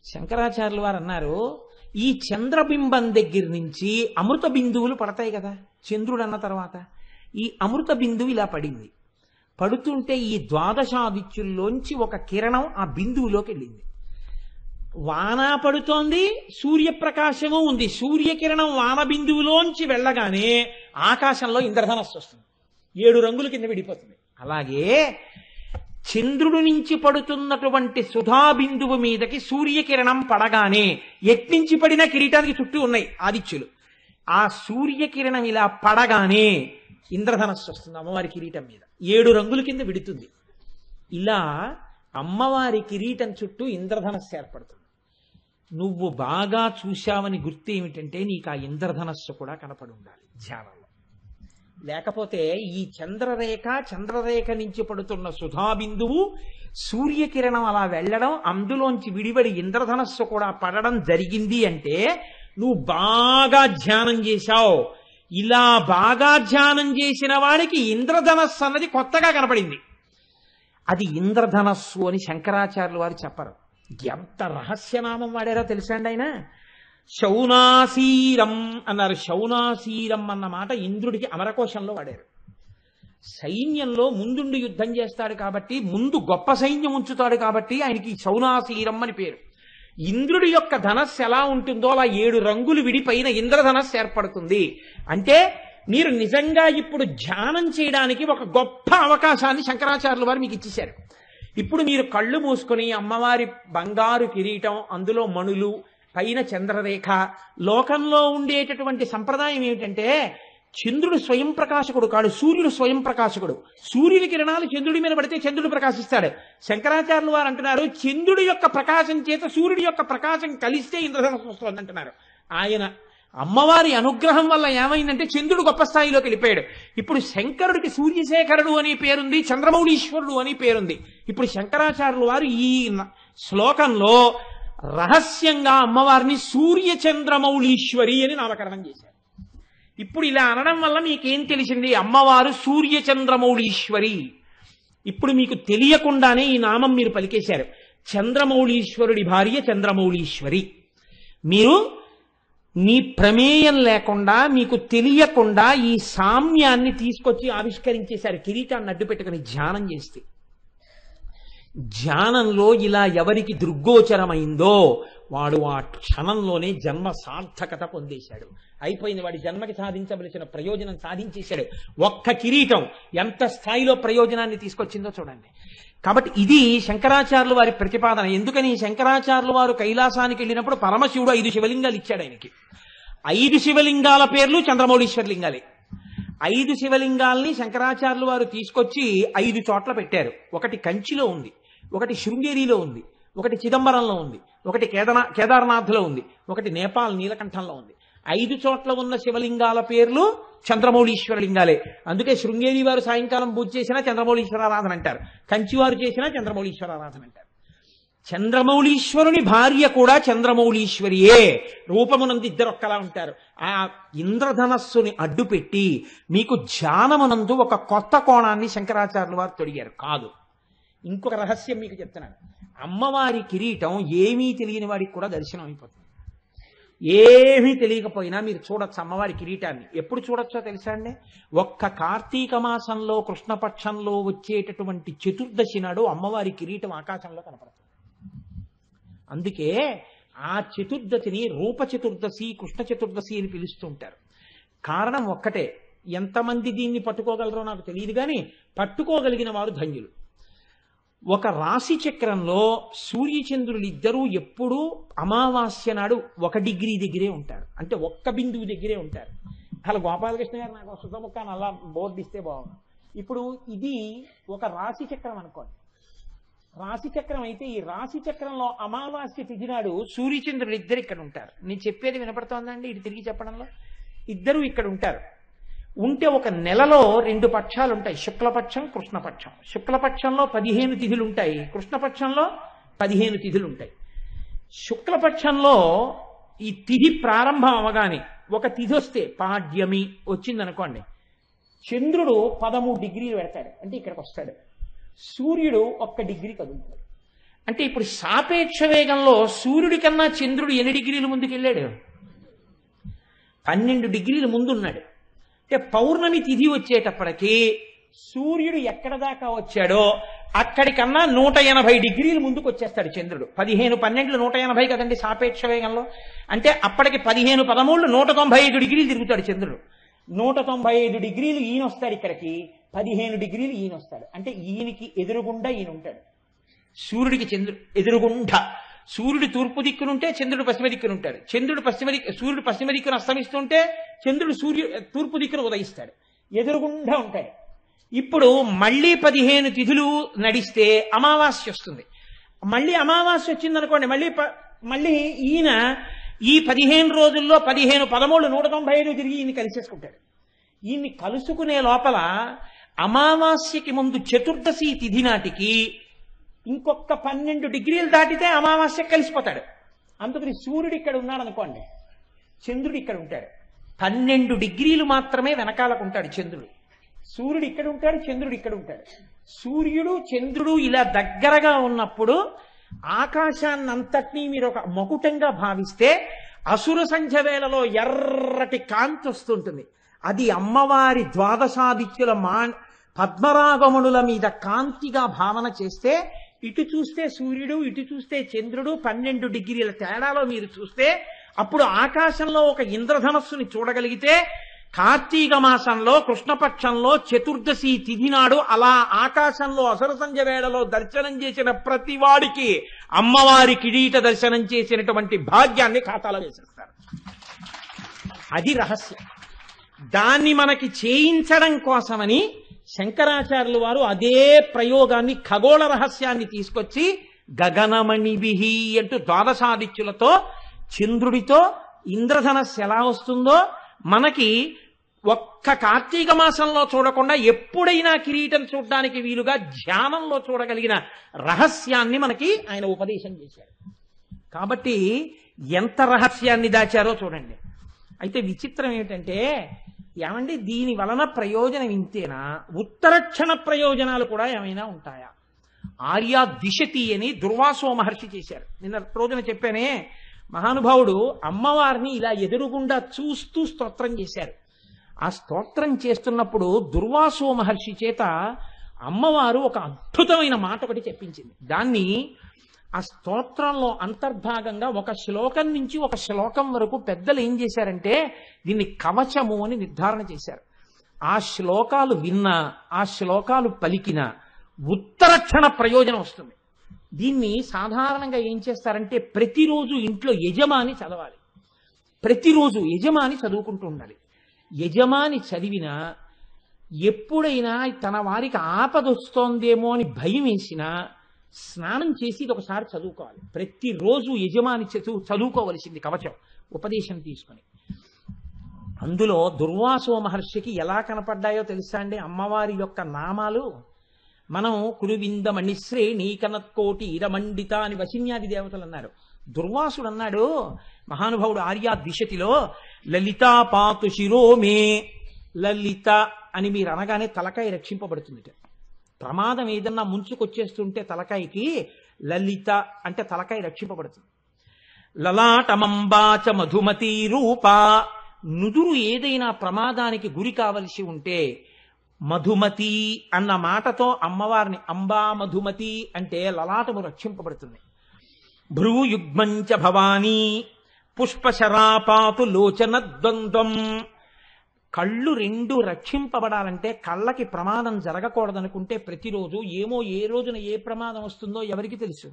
శంకరాచార్యుల వారు అన్నారు, ఈ చంద్రబింబం దగ్గర నుంచి అమృత బిందువులు పడతాయి కదా చంద్రుడు అన్న తర్వాత. ఈ అమృత బిందువు ఇలా పడింది. పడుతుంటే ఈ ద్వాదశాదిత్యుల్లోంచి ఒక కిరణం ఆ బిందువులోకి వెళ్ళింది. వాన పడుతోంది, సూర్యప్రకాశము ఉంది. సూర్యకిరణం వాన బిందువులోంచి వెళ్ళగానే ఆకాశంలో ఇంద్రధనస్సు వస్తుంది, 7 రంగుల కింద విడిపోతుంది. అలాగే చంద్రుడి నుంచి పడుతున్నటువంటి సుధా బిందువు మీదకి సూర్యకిరణం పడగానే ఎట్నుంచి పడిన కిరీటానికి చుట్టూ ఉన్నాయి ఆదిత్యులు. ఆ సూర్యకిరణం ఇలా పడగానే ఇంద్రధనస్సు వస్తుంది అమ్మవారి కిరీటం మీద, 7 రంగుల కింద విడుతుంది. ఇలా అమ్మవారి కిరీటం చుట్టూ ఇంద్రధనస్సు ఏర్పడుతుంది. నువ్వు బాగా చూశావని గుర్తు ఏమిటంటే నీకు ఆ ఇంద్రధనస్సు కూడా కనపడి ఉండాలి ధ్యానంలో. లేకపోతే ఈ చంద్రరేఖ నుంచి పడుతున్న సుధాబిందువు సూర్యకిరణం అలా వెళ్ళడం, అందులోంచి విడివడి ఇంద్రధనస్సు కూడా పడడం జరిగింది అంటే నువ్వు బాగా ధ్యానం చేశావు. ఇలా బాగా ధ్యానం చేసిన వాడికి ఇంద్రధనస్సు అన్నది కొత్తగా కనపడింది. అది ఇంద్రధనస్సు అని శంకరాచార్యులు వారు చెప్పరు. ఎంత రహస్యనామం వాడారో తెలుసండి ఆయన. శౌనాసీరం అన్నారు. శౌనాసీరం అన్న మాట ఇంద్రుడికి అమరకోశంలో వాడారు. సైన్యంలో ముందుండి యుద్ధం చేస్తాడు కాబట్టి, ముందు గొప్ప సైన్యం ఉంచుతాడు కాబట్టి ఆయనకి శౌనాసీరం అని పేరు. ఇంద్రుడి యొక్క ధనస్సు ఎలా ఉంటుందో అలా 7 రంగులు విడిపైన ఇంద్రధనస్సు ఏర్పడుతుంది. అంటే మీరు నిజంగా ఇప్పుడు ధ్యానం చేయడానికి ఒక గొప్ప అవకాశాన్ని శంకరాచార్యుల వారు మీకు ఇచ్చేశారు. ఇప్పుడు మీరు కళ్ళు మూసుకొని అమ్మవారి బంగారు కిరీటం, అందులో మణులు, పైన చంద్రరేఖ. లోకంలో ఉండేటటువంటి సంప్రదాయం ఏమిటంటే చంద్రుడు స్వయం ప్రకాశకుడు కాడు, సూర్యుడు స్వయం ప్రకాశకుడు. సూర్యుని కిరణాలు చంద్రుడి మీద పడితే చంద్రుడు ప్రకాశిస్తాడు. శంకరాచార్యులు వారు అంటున్నారు చంద్రుడి యొక్క ప్రకాశం చేత సూర్యుడి యొక్క ప్రకాశం కలిస్తే ఇంద్రధనస్సు వస్తుంది అంటున్నారు. ఆయన అమ్మవారి అనుగ్రహం వల్ల ఏమైందంటే చంద్రుడు గొప్ప స్థాయిలోకి వెళ్ళిపోయాడు. ఇప్పుడు శంకరుడికి సూర్యశేఖరుడు అని పేరుంది, చంద్రమౌళీశ్వరుడు అని పేరుంది. ఇప్పుడు శంకరాచార్యులు వారు ఈ శ్లోకంలో రహస్యంగా అమ్మవారిని సూర్య చంద్రమౌళీశ్వరి అని నామకరణం చేశారు. ఇప్పుడు ఇలా అనడం వల్ల మీకేం తెలిసింది? అమ్మవారు సూర్యచంద్రమౌళీశ్వరి. ఇప్పుడు మీకు తెలియకుండానే ఈ నామం మీరు పలికేశారు. చంద్రమౌళీశ్వరుడి భార్య చంద్రమౌళీశ్వరి. మీరు మీ ప్రమేయం లేకుండా, మీకు తెలియకుండా ఈ సామ్యాన్ని తీసుకొచ్చి ఆవిష్కరించేశారు కిరీటాన్ని అడ్డు పెట్టుకుని ధ్యానం చేస్తే. ధ్యానంలో ఇలా ఎవరికి దృగ్గోచరమైందో వాడు ఆ క్షణంలోనే జన్మ సార్థకత పొందేశాడు. అయిపోయింది, వాడి జన్మకి సాధించవలసిన ప్రయోజనం సాధించేశాడు. ఒక్క కిరీటం ఎంత స్థాయిలో ప్రయోజనాన్ని తీసుకొచ్చిందో చూడండి. కాబట్టి ఇది శంకరాచార్యులు వారి ప్రతిపాదన. ఎందుకని? శంకరాచార్యులు వారు కైలాసానికి వెళ్ళినప్పుడు పరమశివుడు 5 శివలింగాలు ఇచ్చాడు ఆయనకి. 5 శివలింగాల పేర్లు చంద్రమౌళీశ్వర లింగాలే. 5 శివలింగాల్ని శంకరాచార్యులు వారు తీసుకొచ్చి 5 చోట్ల పెట్టారు. ఒకటి కంచిలో ఉంది, ఒకటి శృంగేరిలో ఉంది, ఒకటి చిదంబరంలో ఉంది, ఒకటి కేదార్నాథ్లో ఉంది, ఒకటి నేపాల్ నీలకంఠంలో ఉంది. 5 చోట్ల ఉన్న శివలింగాల పేర్లు చంద్రమౌళీశ్వర లింగాలే. అందుకే శృంగేరి వారు సాయంకాలం పూజ చేసినా చంద్రమౌళీశ్వర ఆరాధన అంటారు, కంచివారు చేసినా చంద్రమౌళీశ్వర ఆరాధన అంటారు. చంద్రమౌళీశ్వరుని భార్య కూడా చంద్రమౌళీశ్వరియే. రూపమునందు ఇద్దరు ఒక్కలా ఉంటారు. ఆ ఇంద్రధనస్సుని అడ్డుపెట్టి మీకు ధ్యానమునందు ఒక కొత్త కోణాన్ని శంకరాచార్యులు వారు తొడిగారు. కాదు, ఇంకొక రహస్యం మీకు చెప్తున్నాను. అమ్మవారి కిరీటం ఏమీ తెలియని వాడికి కూడా దర్శనం అయిపోతుంది. ఏమీ తెలియకపోయినా మీరు చూడొచ్చు అమ్మవారి కిరీటాన్ని. ఎప్పుడు చూడొచ్చో తెలుసా అండి? ఒక్క కార్తీక మాసంలో కృష్ణపక్షంలో వచ్చేటటువంటి చతుర్దశి నాడు అమ్మవారి కిరీటం ఆకాశంలో కనపడుతుంది. అందుకే ఆ చతుర్దశిని రూప చతుర్దశి, కృష్ణ చతుర్దశి అని పిలుస్తుంటారు. కారణం ఒక్కటే, ఎంతమంది దీన్ని పట్టుకోగలరో నాకు తెలియదు కానీ పట్టుకోగలిగిన వారు ధన్యులు. ఒక రాశి చక్రంలో సూర్యచంద్రులు ఇద్దరూ ఎప్పుడూ అమావాస్య నాడు 1 డిగ్రీ దగ్గరే ఉంటారు. అంటే 1 బిందువు దగ్గరే ఉంటారు. అలా గోపాలకృష్ణ గారు నాకు సుతముఖాన్ని అలా బోర్డు ఇస్తే బాగుంది. ఇప్పుడు ఇది ఒక రాశి చక్రం అనుకోండి. రాశి చక్రం అయితే ఈ రాశి చక్రంలో అమావాస్య తిథి నాడు సూర్యచంద్రులు ఇద్దరు ఇక్కడ ఉంటారు. నేను చెప్పేది వినపడుతోందండి? ఇది తిరిగి చెప్పడంలో ఇద్దరు ఇక్కడ ఉంటారు. ఉంటే ఒక నెలలో 2 పక్షాలు ఉంటాయి, శుక్లపక్షం, కృష్ణపక్షం. శుక్లపక్షంలో 15 తిథులు ఉంటాయి, కృష్ణపక్షంలో 15 తిథులు ఉంటాయి. శుక్లపక్షంలో ఈ తిథి ప్రారంభం అవగానే ఒక తిథి వస్తే పాడ్యమి వచ్చిందనుకోండి, చంద్రుడు 13 డిగ్రీలు పెడతాడు, అంటే ఇక్కడికి వస్తాడు. సూర్యుడు 1 డిగ్రీ కదులుతాడు. అంటే ఇప్పుడు సాపేక్ష వేగంలో సూర్యుడి కన్నా చంద్రుడు ఎన్ని డిగ్రీలు ముందుకెళ్ళాడు? 12 డిగ్రీలు ముందున్నాడు. అంటే పౌర్ణమి తిథి వచ్చేటప్పటికి సూర్యుడు ఎక్కడ దాకా వచ్చాడో అక్కడికన్నా 180 డిగ్రీలు ముందుకు వచ్చేస్తాడు చంద్రుడు. 15, 12 180 కదండి సాపేక్ష వేగంలో. అంటే అప్పటికి 15, 13 195 డిగ్రీలు తిరుగుతాడు చంద్రుడు. 195 డిగ్రీలు ఈయన వస్తాడు ఇక్కడికి, 15 డిగ్రీలు ఈయన వస్తాడు. అంటే ఈయనకి ఎదురుగుండా ఈయన ఉంటాడు. సూర్యుడికి చంద్రుడు ఎదురుగుండా. సూర్యుడు తూర్పు దిక్కునుంటే చంద్రుడు పశ్చిమ దిక్కునుంటాడు. సూర్యుడు పశ్చిమ దిక్కును అస్తమిస్తుంటే చంద్రుడు తూర్పు దిక్కును ఉదయిస్తాడు. ఎదురుగుండా ఉంటాడు. ఇప్పుడు మళ్ళీ 15 తిథులు నడిస్తే అమావాస్య వస్తుంది. మళ్ళీ అమావాస్య వచ్చిందనుకోండి, మళ్ళీ ఈయన ఈ 15 రోజుల్లో 15, 13, 195 తిరిగి ఈయన్ని కలిసేసుకుంటాడు. ఈయన్ని కలుసుకునే లోపల అమావాస్యకి ముందు చతుర్దశి తిథి నాటికి ఇంకొక 12 డిగ్రీలు దాటితే అమావాస్య కలిసిపోతాడు. అందుకని సూర్యుడు ఇక్కడ ఉన్నాడు అనుకోండి, చంద్రుడు ఇక్కడ ఉంటాడు. 12 డిగ్రీలు మాత్రమే వెనకాలకు ఉంటాడు చంద్రుడు. సూర్యుడు ఇక్కడ ఉంటాడు, చంద్రుడు ఇక్కడ ఉంటాడు. సూర్యుడు చంద్రుడు ఇలా దగ్గరగా ఉన్నప్పుడు ఆకాశాన్ని అంతటినీ మీరు ఒక మకుటంగా భావిస్తే అసుర సంధ్య వేళలో ఎర్రటి కాంతి వస్తుంటుంది. అది అమ్మవారి ద్వాదశాదిత్యుల పద్మరాగమునుల మీద కాంతిగా భావన చేస్తే, ఇటు చూస్తే సూర్యుడు, ఇటు చూస్తే చంద్రుడు 12 డిగ్రీల తేడాలో మీరు చూస్తే అప్పుడు ఆకాశంలో ఒక ఇంద్రధనస్సుని చూడగలిగితే, కార్తీక మాసంలో కృష్ణపక్షంలో చతుర్దశి తిథి నాడు అలా ఆకాశంలో అసుర సంధ్య వేళలో దర్శనం చేసిన ప్రతి వాడికి అమ్మవారి కిరీట దర్శనం చేసినటువంటి భాగ్యాన్ని ఖాతాలో వేసేస్తారు. అది రహస్యం. దాన్ని మనకి చేయించడం కోసమని శంకరాచార్యులు వారు అదే ప్రయోగాన్ని, ఖగోళ రహస్యాన్ని తీసుకొచ్చి గగనమణిభిః అంటూ ద్వాదశాదిత్యులతో చంద్రుడితో ఇంద్రధనస్సు ఎలా వస్తుందో మనకి ఒక్క కార్తీక మాసంలో చూడకుండా ఎప్పుడైనా కిరీటం చూడడానికి వీలుగా ధ్యానంలో చూడగలిగిన రహస్యాన్ని మనకి ఆయన ఉపదేశం చేశారు. కాబట్టి ఎంత రహస్యాన్ని దాచారో చూడండి. అయితే విచిత్రం ఏమిటంటే, ఏమండి దీని వలన ప్రయోజనం ఇంతేనా, ఉత్తరక్షణ ప్రయోజనాలు కూడా ఏమైనా ఉంటాయా? ఆర్యా దిశతి అని దుర్వాసో మహర్షి చేశారు. నిన్న రోజున చెప్పానే, మహానుభావుడు అమ్మవారిని ఇలా ఎదురుగుండా చూస్తూ స్తోత్రం చేశారు. ఆ స్తోత్రం చేస్తున్నప్పుడు దుర్వాసో మహర్షి చేత అమ్మవారు ఒక అద్భుతమైన మాట ఒకటి చెప్పించింది. దాన్ని ఆ స్తోత్రంలో అంతర్భాగంగా ఒక శ్లోకం నుంచి ఒక శ్లోకం వరకు పెద్దలు ఏం చేశారంటే దీన్ని కవచము అని నిర్ధారణ చేశారు. ఆ శ్లోకాలు విన్నా, ఆ శ్లోకాలు పలికినా ఉత్తరక్షణ ప్రయోజనం వస్తుంది. దీన్ని సాధారణంగా ఏం చేస్తారంటే ప్రతిరోజు ఇంట్లో యజమాని చదవాలి. ప్రతిరోజు యజమాని చదువుకుంటూ ఉండాలి. యజమాని చదివినా ఎప్పుడైనా తన వారికి ఆపదొస్తోందేమో అని భయం వేసినా స్నానం చేసి ఇది ఒకసారి చదువుకోవాలి. ప్రతిరోజు యజమాని చదువుకోవలసింది కవచం, ఉపదేశం తీసుకొని. అందులో దుర్వాసో మహర్షికి ఎలా కనపడ్డాయో తెలుసా అండి అమ్మవారి యొక్క నామాలు? మనం కురువింద మణిశ్రేణి కనత్కోటి ఇరమండిత అని వశిన్యాది దేవతలు అన్నారు. దుర్వాసుడు అన్నాడు, మహానుభావుడు ఆర్యా దిశతిలో, లలితా పాతు శిరోమే. లలిత అని మీరు అనగానే తలకాయ రక్షింపబడుతుంది. ప్రమాదం ఏదన్నా ముంచుకొచ్చేస్తుంటే తలకాయకి లలిత అంటే తలకాయ రక్షింపబడుతుంది. లలాటమంబాచ మధుమతి రూప. నుదురు ఏదైనా ప్రమాదానికి గురి కావలసి ఉంటే మధుమతి అన్న మాటతో అమ్మవారిని అంబా మధుమతి అంటే లలాటము రక్షింపబడుతుంది. భ్రూయుగ్మంచ భవానీ పుష్పశరాపాతు లోచన ద్వంద్వం. కళ్ళు రెండు రక్షింపబడాలంటే, కళ్ళకి ప్రమాదం జరగకూడదనుకుంటే ప్రతిరోజు ఏమో ఏ రోజున ఏ ప్రమాదం వస్తుందో ఎవరికి తెలుసు.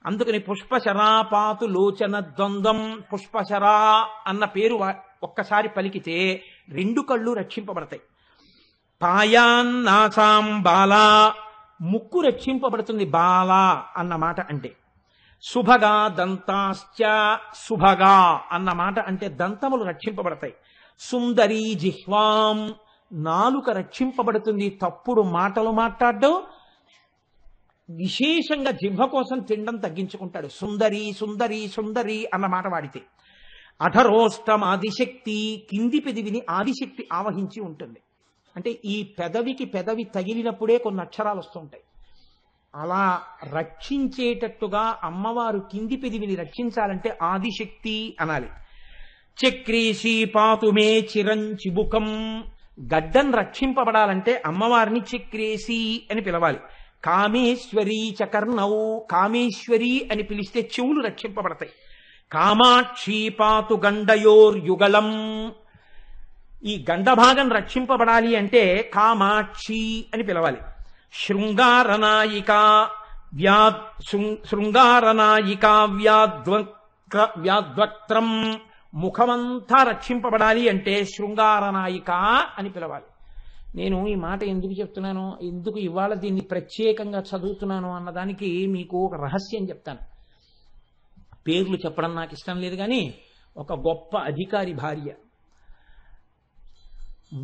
అందుకని పుష్పశరాపాతు లోచన ద్వంద్వం, పుష్పశరా అన్న పేరు ఒక్కసారి పలికితే రెండు కళ్ళు రక్షింపబడతాయి. పాయాన్నాసాం బాలా, ముక్కు రక్షింపబడుతుంది బాలా అన్న మాట అంటే. శుభగా దంతాశ్చ, శుభగా అన్న మాట అంటే దంతములు రక్షింపబడతాయి. సుందరీ జిహ్వాం, నాలుక రక్షింపబడుతుంది, తప్పుడు మాటలు మాట్లాడడం, విశేషంగా జిహ్వ కోసం తినడం తగ్గించుకుంటాడు. సుందరి సుందరి సుందరి అన్న మాట వాడితే. అధరోష్టం ఆదిశక్తి, కింది పెదవిని ఆదిశక్తి ఆవహించి ఉంటుంది. అంటే ఈ పెదవికి పెదవి తగిలినప్పుడే కొన్ని అక్షరాలు వస్తుంటాయి. అలా రక్షించేటట్టుగా అమ్మవారు కింది పెదవిని రక్షించాలంటే ఆదిశక్తి అనాలి. చక్రీషి పాతుమే చిరంచిబుకం, గడ్డం రక్షింపబడాలంటే అమ్మవారిని చక్రేసి అని పిలవాలి. కామేశ్వరీ చకర్ణౌ, కామేశ్వరి అని పిలిస్తే చెవులు రక్షింపబడతాయి. కామాక్షి పాతు గండయోర్యుగళం, ఈ గండభాగం రక్షింపబడాలి అంటే కామాక్షి అని పిలవాలి. శృంగారనాయిక శృంగారనాయిక వ్యాద్వక్త్రం, ముఖమంతా రక్షింపబడాలి అంటే శృంగారనాయిక అని పిలవాలి. నేను ఈ మాట ఎందుకు చెప్తున్నాను, ఎందుకు ఇవాళ దీన్ని ప్రత్యేకంగా చదువుతున్నాను అన్నదానికి మీకు ఒక రహస్యం చెప్తాను. పేర్లు చెప్పడం నాకు ఇష్టం లేదు, కానీ ఒక గొప్ప అధికారి భార్య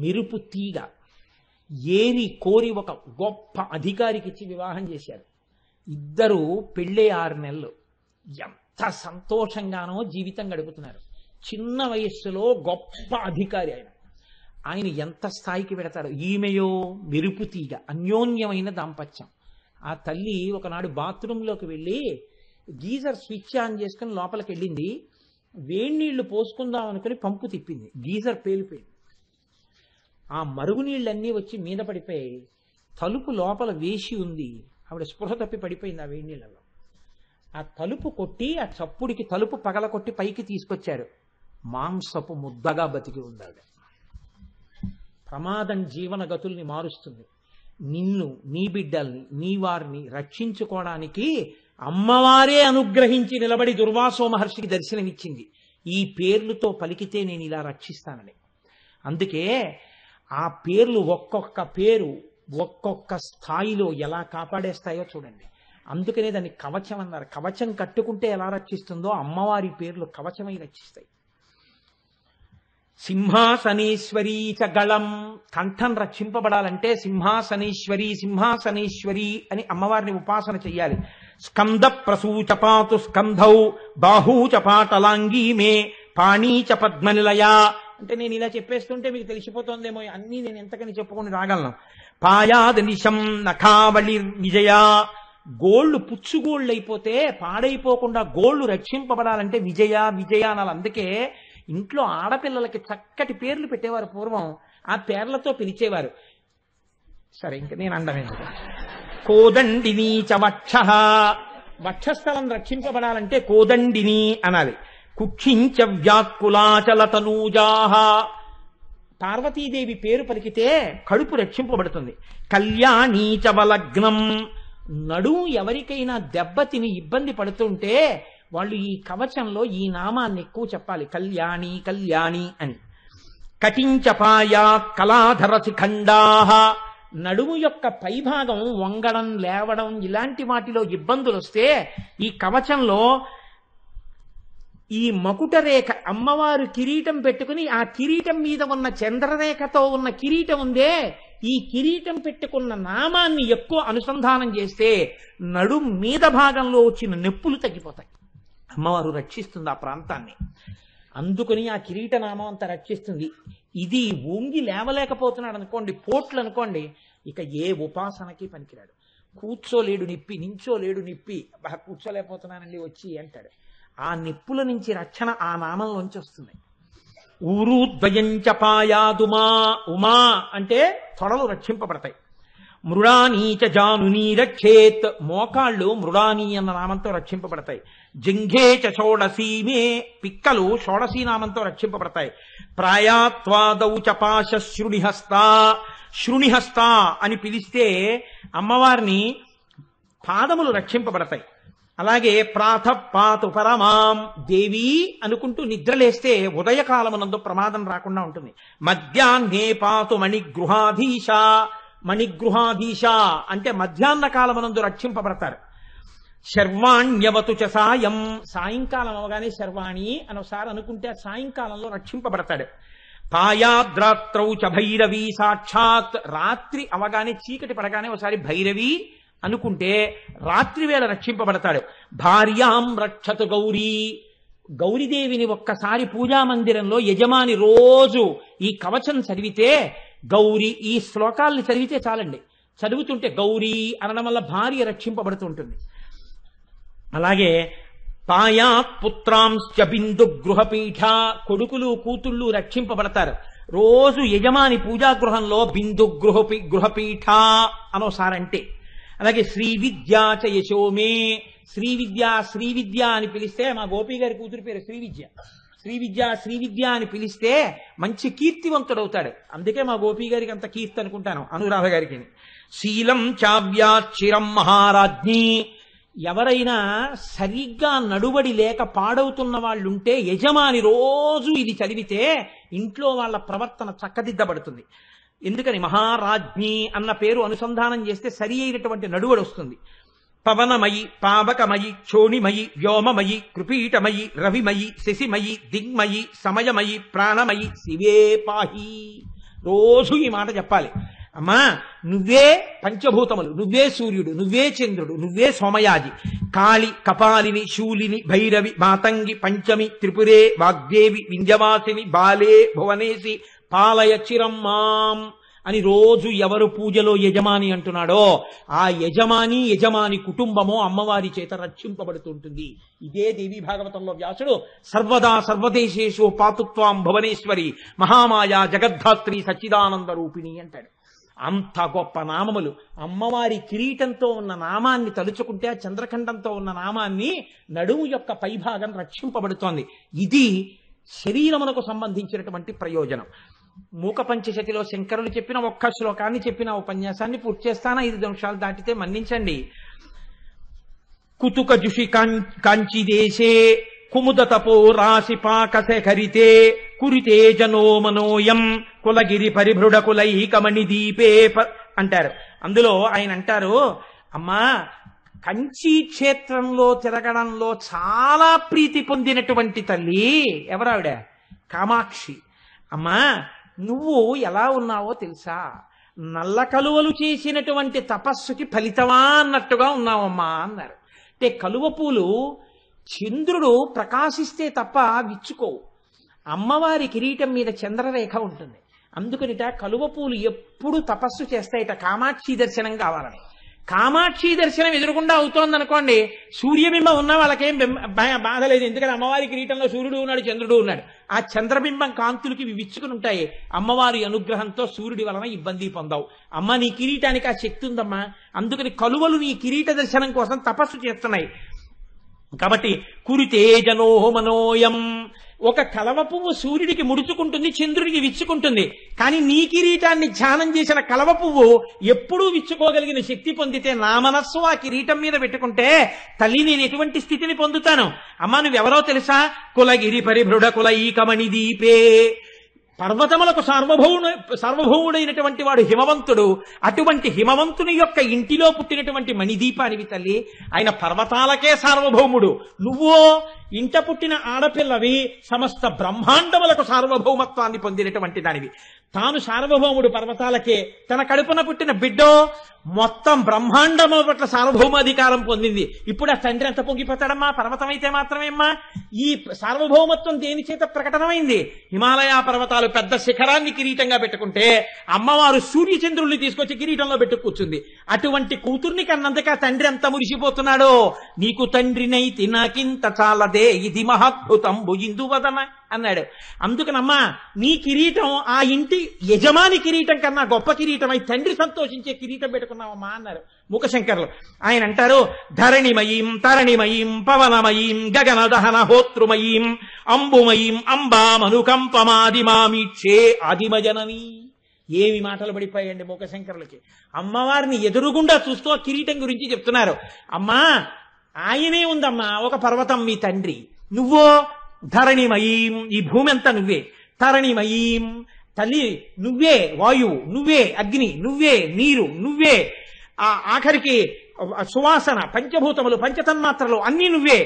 మెరుపు తీగ ఏరి కోరి ఒక గొప్ప అధికారికి ఇచ్చి వివాహం చేశారు. ఇద్దరు పెళ్ళే 6 నెలలు ఎంత సంతోషంగానో జీవితం గడుపుతున్నారు. చిన్న వయస్సులో గొప్ప అధికారి ఆయన ఎంత స్థాయికి పెడతాడు. ఈమెయో మెరుపు తీగ, అన్యోన్యమైన దాంపత్యం. ఆ తల్లి ఒకనాడు బాత్రూంలోకి వెళ్ళి గీజర్ స్విచ్ ఆన్ చేసుకుని లోపలికి వెళ్ళింది. వేడి నీళ్లు పోసుకుందాం అనుకుని పంపు తిప్పింది, గీజర్ పేలిపోయింది. ఆ మరుగునీళ్ళన్నీ వచ్చి మీద పడిపోయి తలుపు లోపల వేసి ఉంది. ఆవిడ స్పృహ తప్పి పడిపోయింది ఆ వేడి నీళ్ళలో. ఆ తలుపు కొట్టి ఆ చప్పుడికి తలుపు పగల కొట్టి పైకి తీసుకొచ్చారు. మాంసపు ముద్దగా బతికి ఉంది ఆవిడ. ప్రమాదం జీవన గతుల్ని మారుస్తుంది. నిన్ను, నీ బిడ్డల్ని, నీ వారిని రక్షించుకోవడానికి అమ్మవారే అనుగ్రహించి నిలబడి దుర్వాసో మహర్షికి దర్శనమిచ్చింది. ఈ పేర్లతో పలికితే నేను ఇలా రక్షిస్తానని. అందుకే ఆ పేర్లు ఒక్కొక్క పేరు ఒక్కొక్క స్థాయిలో ఎలా కాపాడేస్తాయో చూడండి. అందుకనే దాన్ని కవచం అన్నారు. కవచం కట్టుకుంటే ఎలా రక్షిస్తుందో అమ్మవారి పేర్లు కవచమై రక్షిస్తాయి. సింహాసనేశ్వరీ చ గళం, కంఠం రక్షింపబడాలంటే సింహాసనేశ్వరి సింహాసనేశ్వరి అని అమ్మవారిని ఉపాసన చెయ్యాలి. స్కంద ప్రసూచపాతు స్కంధౌ బాహూ చ పాటలాంగీ మే పాణీచ పద్మనిలయ. అంటే నేను ఇలా చెప్పేస్తుంటే మీకు తెలిసిపోతుందేమో, అన్నీ నేను ఎంతకని చెప్పుకొని రాగలను. పాయాదనిశం నఖావళి విజయ. గోళ్లు పుచ్చుగోళ్ళు అయిపోతే పాడైపోకుండా గోళ్లు రక్షింపబడాలంటే విజయ విజయ అనాలి. అందుకే ఇంట్లో ఆడపిల్లలకి చక్కటి పేర్లు పెట్టేవారు పూర్వం. ఆ పేర్లతో పిలిచేవారు. సరే, ఇంక నేను అండమే. కోదండిని చ వక్ష. వక్షస్థలం రక్షింపబడాలంటే కోదండిని అనాలి. కుక్షించ వ్యాకులాచల తనూజాహ. పార్వతీదేవి పేరు పలికితే కడుపు రక్షింపబడుతుంది. కళ్యాణీచ వలగ్నం. నడుము ఎవరికైనా దెబ్బతిని ఇబ్బంది పడుతుంటే వాళ్ళు ఈ కవచంలో ఈ నామాన్ని ఎక్కువ చెప్పాలి, కళ్యాణి కళ్యాణి అని. కటించపాయా కళాధర శిఖండాహ. నడుము యొక్క పైభాగం వంగడం లేవడం ఇలాంటి వాటిలో ఇబ్బందులు వస్తే ఈ కవచంలో ఈ మకుట రేఖ, అమ్మవారు కిరీటం పెట్టుకుని ఆ కిరీటం మీద ఉన్న చంద్రరేఖతో ఉన్న కిరీటం ఉందే, ఈ కిరీటం పెట్టుకున్న నామాన్ని ఎక్కువ అనుసంధానం చేస్తే నడుం మీద భాగంలో వచ్చిన నొప్పులు తగ్గిపోతాయి. అమ్మవారు రక్షిస్తుంది ఆ ప్రాంతాన్ని. అందుకని ఆ కిరీట నామం అంతా రక్షిస్తుంది. ఇది వంగి లేవలేకపోతున్నాడు అనుకోండి, పోట్లు అనుకోండి, ఇక ఏ ఉపాసనకి పనికిరాడు. కూర్చోలేడు నిప్పి, నించోలేడు నిప్పి, కూర్చోలేకపోతున్నానండి వచ్చి అంటాడు. ఆ నిప్పుల నుంచి రక్షణ ఆ నామంలోంచి వస్తుంది. ఊరుద్వయంచ పాయాదుమా. ఉమా అంటే తొడలు రక్షింపబడతాయి. మృడానీచ జానునీ రక్షేత్. మోకాళ్ళు మృడాని అన్న నామంతో రక్షింపబడతాయి. జింఘేచ షోడసీమే. పిక్కలు షోడసీ నామంతో రక్షింపబడతాయి. ప్రాయాత్వాదౌ చ పాశ శృణిహస్త. శృణిహస్త అని పిలిస్తే అమ్మవారిని పాదములు రక్షింపబడతాయి. అలాగే ప్రాతపాతు పరమాం. దేవి అనుకుంటూ నిద్రలేస్తే ఉదయకాలమునందు ప్రమాదం రాకుండా ఉంటుంది. మధ్యాహ్నే పాతు మణిగృహాధీశ. మణిగృహాధీశ అంటే మధ్యాహ్న కాలమునందు రక్షింపబడతారు. శర్వాణ్యవతు చ సాయం. సాయంకాలం అవగానే శర్వాణి అని ఒకసారి అనుకుంటే సాయంకాలంలో రక్షింపబడతాడు. పాయాద్రాత్రౌ చ భైరవి సాక్షాత్. రాత్రి అవగానే చీకటి పడగానే ఒకసారి భైరవి అనుకుంటే రాత్రి వేళ రక్షింపబడతాడు. భార్యాం రక్షతు గౌరీ. గౌరీదేవిని ఒక్కసారి పూజామందిరంలో యజమాని రోజు ఈ కవచం చదివితే, గౌరీ ఈ శ్లోకాల్ని చదివితే చాలండి, చదువుతుంటే గౌరీ అనడం వల్ల భార్య రక్షింపబడుతుంటుంది. అలాగే పాయాత్ పుత్రాంశ్చ బిందు గృహపీఠ. కొడుకులు కూతుళ్ళు రక్షింపబడతారు. రోజు యజమాని పూజాగృహంలో బిందు గృహపీఠ అనోసారంటే. అలాగే శ్రీ విద్యా చ యశోమే. శ్రీ విద్య అని పిలిస్తే, మా గోపి గారి కూతురు పేరు శ్రీ విద్య అని పిలిస్తే మంచి కీర్తివంతుడవుతాడు. అందుకే మా గోపి గారికి అంత కీర్తి అనుకుంటాను, అనురాధ గారికి. శీలం చావ్యాచిరం మహారాజ్ఞి. ఎవరైనా సరిగ్గా నడువడి లేక పాడవుతున్న వాళ్ళుంటే యజమాని రోజు ఇది చదివితే ఇంట్లో వాళ్ళ ప్రవర్తన చక్కదిద్దబడుతుంది. ఎందుకని మహారాజ్ఞి అన్న పేరు అనుసంధానం చేస్తే సరి అయినటువంటి నడువడి వస్తుంది. పవనమయి పావకమయి క్షోణిమయి వ్యోమమయి కృపీటమయి రవిమయి శశిమయి దిగ్మయి సమయమయి ప్రాణమయి శివే పాహి. రోజు ఈ మాట చెప్పాలి. అమ్మా నువ్వే పంచభూతములు, నువ్వే సూర్యుడు, నువ్వే చంద్రుడు, నువ్వే సోమయాజి, కాళి కపాలిని శూలిని భైరవి మాతంగి పంచమి త్రిపురే వాగ్దేవి వింధ్యవాసిని బాలే భువనేసి పాలయ చిరం మాం అని రోజు ఎవరు పూజలో యజమాని అంటున్నాడో ఆ యజమాని కుటుంబమో అమ్మవారి చేత రక్షింపబడుతుంటుంది. ఇదే దేవీ భాగవతంలో వ్యాసుడు సర్వదా సర్వదేశేషు పాతుత్వాం భువనేశ్వరి మహామాయా జగద్ధాత్రి సచ్చిదానంద రూపిణి అంటాడు. అంత గొప్ప నామములు. అమ్మవారి కిరీటంతో ఉన్న నామాన్ని తలుచుకుంటే ఆ చంద్రఖండంతో ఉన్న నామాన్ని నడుము యొక్క పైభాగం రక్షింపబడుతోంది. ఇది శరీరమునకు సంబంధించినటువంటి ప్రయోజనం. మూక పంచశతిలో శంకరులు చెప్పిన ఒక్క శ్లోకాన్ని చెప్పిన ఉపన్యాసాన్ని పూర్తి చేస్తానా? 5 నిమిషాలు దాటితే మన్నించండి. కుతుక జుషి కాంచి దేశే కుముద తపో రాశి పాకశేఖరితే కురితే జనో మనోయం కులగిరి పరిభృడ కులైకమణి దీపే అంటారు. అందులో ఆయన అంటారు, అమ్మా కంచి క్షేత్రంలో తిరగడంలో చాలా ప్రీతి పొందినటువంటి తల్లి ఎవరావిడ? కామాక్షి. అమ్మా నువ్వు ఎలా ఉన్నావో తెలుసా? నల్ల కలువలు చేసినటువంటి తపస్సుకి ఫలితమా అన్నట్టుగా ఉన్నావమ్మా అన్నారు. అంటే కలువ పూలు చంద్రుడు ప్రకాశిస్తే తప్ప విచ్చుకోవు. అమ్మవారి కిరీటం మీద చంద్రరేఖ ఉంటుంది. అందుకనిట కలువ పూలు ఎప్పుడు తపస్సు చేస్తాయిట కామాక్షి దర్శనం కావాలని. కామాక్షి దర్శనం ఎదురుకుండా అవుతోందనుకోండి, సూర్యబింబం ఉన్న వాళ్ళకేం బాధ లేదు. ఎందుకంటే అమ్మవారి కిరీటంలో సూర్యుడు ఉన్నాడు, చంద్రుడు ఉన్నాడు. ఆ చంద్రబింబం కాంతులకి విచ్చుకుని ఉంటాయి. అమ్మవారి అనుగ్రహంతో సూర్యుడి వలన ఇబ్బంది పొందావు. అమ్మ నీ కిరీటానికి ఆ శక్తి ఉందమ్మా. అందుకని కలువలు నీ కిరీట దర్శనం కోసం తపస్సు చేస్తున్నాయి. కాబట్టి కురితే జనోహమనోయం, ఒక కలవ పువ్వు సూర్యుడికి ముడుచుకుంటుంది, చంద్రుడికి విచ్చుకుంటుంది. కానీ నీ కిరీటాన్ని ధ్యానం చేసిన కలవ పువ్వు ఎప్పుడూ విచ్చుకోగలిగిన శక్తి పొందితే నా మనస్సు ఆ కిరీటం మీద పెట్టుకుంటే తల్లి నేను ఎటువంటి స్థితిని పొందుతాను? అమ్మా నువ్వెవరో తెలుసా? కులగిరి పరిభృఢ కుల ఈకమణి దీపే, పర్వతములకు సార్వభౌముడైనటువంటి వాడు హిమవంతుడు. అటువంటి హిమవంతుని యొక్క ఇంటిలో పుట్టినటువంటి మణిదీపానివి తల్లి. ఆయన పర్వతాలకే సార్వభౌముడు. నువ్వో ఇంట పుట్టిన ఆడపిల్లవి, సమస్త బ్రహ్మాండములకు సార్వభౌమత్వాన్ని పొందినటువంటి దానివి. తాను సార్వభౌముడు పర్వతాలకే, తన కడుపున పుట్టిన బిడ్డో మొత్తం బ్రహ్మాండముల పట్ల సార్వభౌమాధికారం పొందింది. ఇప్పుడు ఆ తండ్రి ఎంత పొంగిపోతాడమ్మా? పర్వతం అయితే మాత్రమేమ్మా. ఈ సార్వభౌమత్వం దేని చేత ప్రకటనమైంది? హిమాలయ పర్వతాలు పెద్ద శిఖరాన్ని కిరీటంగా పెట్టుకుంటే అమ్మవారు సూర్యచంద్రుల్ని తీసుకొచ్చి కిరీటంలో పెట్టు కూర్చుంది. అటువంటి కూతుర్ని కన్నందుకు ఆ తండ్రి ఎంత మురిసిపోతున్నాడో. నీకు తండ్రినైతి నాకింత చాలదే, ఇది మహాద్భుతంబు ఇందువదన అన్నాడు. అందుకనమ్మా నీ కిరీటం ఆ ఇంటి యజమాని కిరీటం కన్నా గొప్ప కిరీటం అయి తండ్రి సంతోషించే కిరీటం పెట్టుకున్నావమ్మా అన్నారు మూకశంకర్లు. ఆయన అంటారు, ధరణిమయీం తరణిమయీం పవనమయీం గగనదహన హోతృమయీం అంబుమయీం అంబామనుకంపమాదిమామీక్షే ఆదిమజనని. ఏమి మాటలు పడిపోయాయండి మూకశంకరులకి. అమ్మవారిని ఎదురుగుండా చూస్తూ ఆ కిరీటం గురించి చెప్తున్నారు. అమ్మా ఆయనే ఉందమ్మా ఒక పర్వతం మీ తండ్రి, నువ్వో ధరణిమయీం, ఈ భూమి అంతా నువ్వే. తరణిమయీం తల్లి నువ్వే, వాయువు నువ్వే, అగ్ని నువ్వే, నీరు నువ్వే, ఆఖరికి సువాసన, పంచభూతములు, పంచతన్మాత్రలు అన్నీ నువ్వే.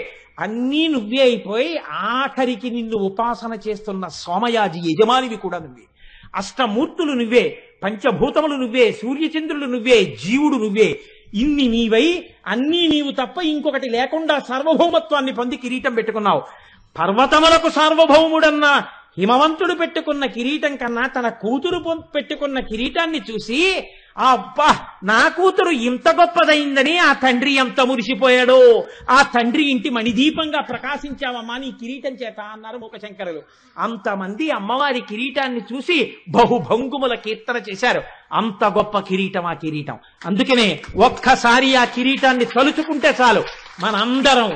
అన్నీ నువ్వే అయిపోయి ఆఖరికి నిన్ను ఉపాసన చేస్తున్న సోమయాజి యజమానివి కూడా నువ్వే. అష్టమూర్తులు నువ్వే, పంచభూతములు నువ్వే, సూర్యచంద్రులు నువ్వే, జీవుడు నువ్వే. ఇన్ని నీవై అన్నీ నీవు తప్ప ఇంకొకటి లేకుండా సార్వభౌమత్వాన్ని పొంది కిరీటం పెట్టుకున్నావు. పర్వతములకు సార్వభౌముడన్న హిమవంతుడు పెట్టుకున్న కిరీటం కన్నా తన కూతురు పెట్టుకున్న కిరీటాన్ని చూసి అబ్బా నా కూతురు ఇంత గొప్పదైందని ఆ తండ్రి ఎంత మురిసిపోయాడో. ఆ తండ్రి ఇంటి మణిదీపంగా ప్రకాశించావమ్మా నీ కిరీటం చేత అన్నారు మూకశంకరులు. అంతమంది అమ్మవారి కిరీటాన్ని చూసి బహుభంగుముల కీర్తన చేశారు. అంత గొప్ప కిరీటం ఆ కిరీటం. అందుకనే ఒక్కసారి ఆ కిరీటాన్ని తలుచుకుంటే చాలు మనందరం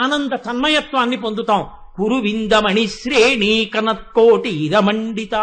ఆనంద తన్మయత్వాన్ని పొందుతాం. కురువిందమణి శ్రేణీ కనత్కోటి ఇదమండిత.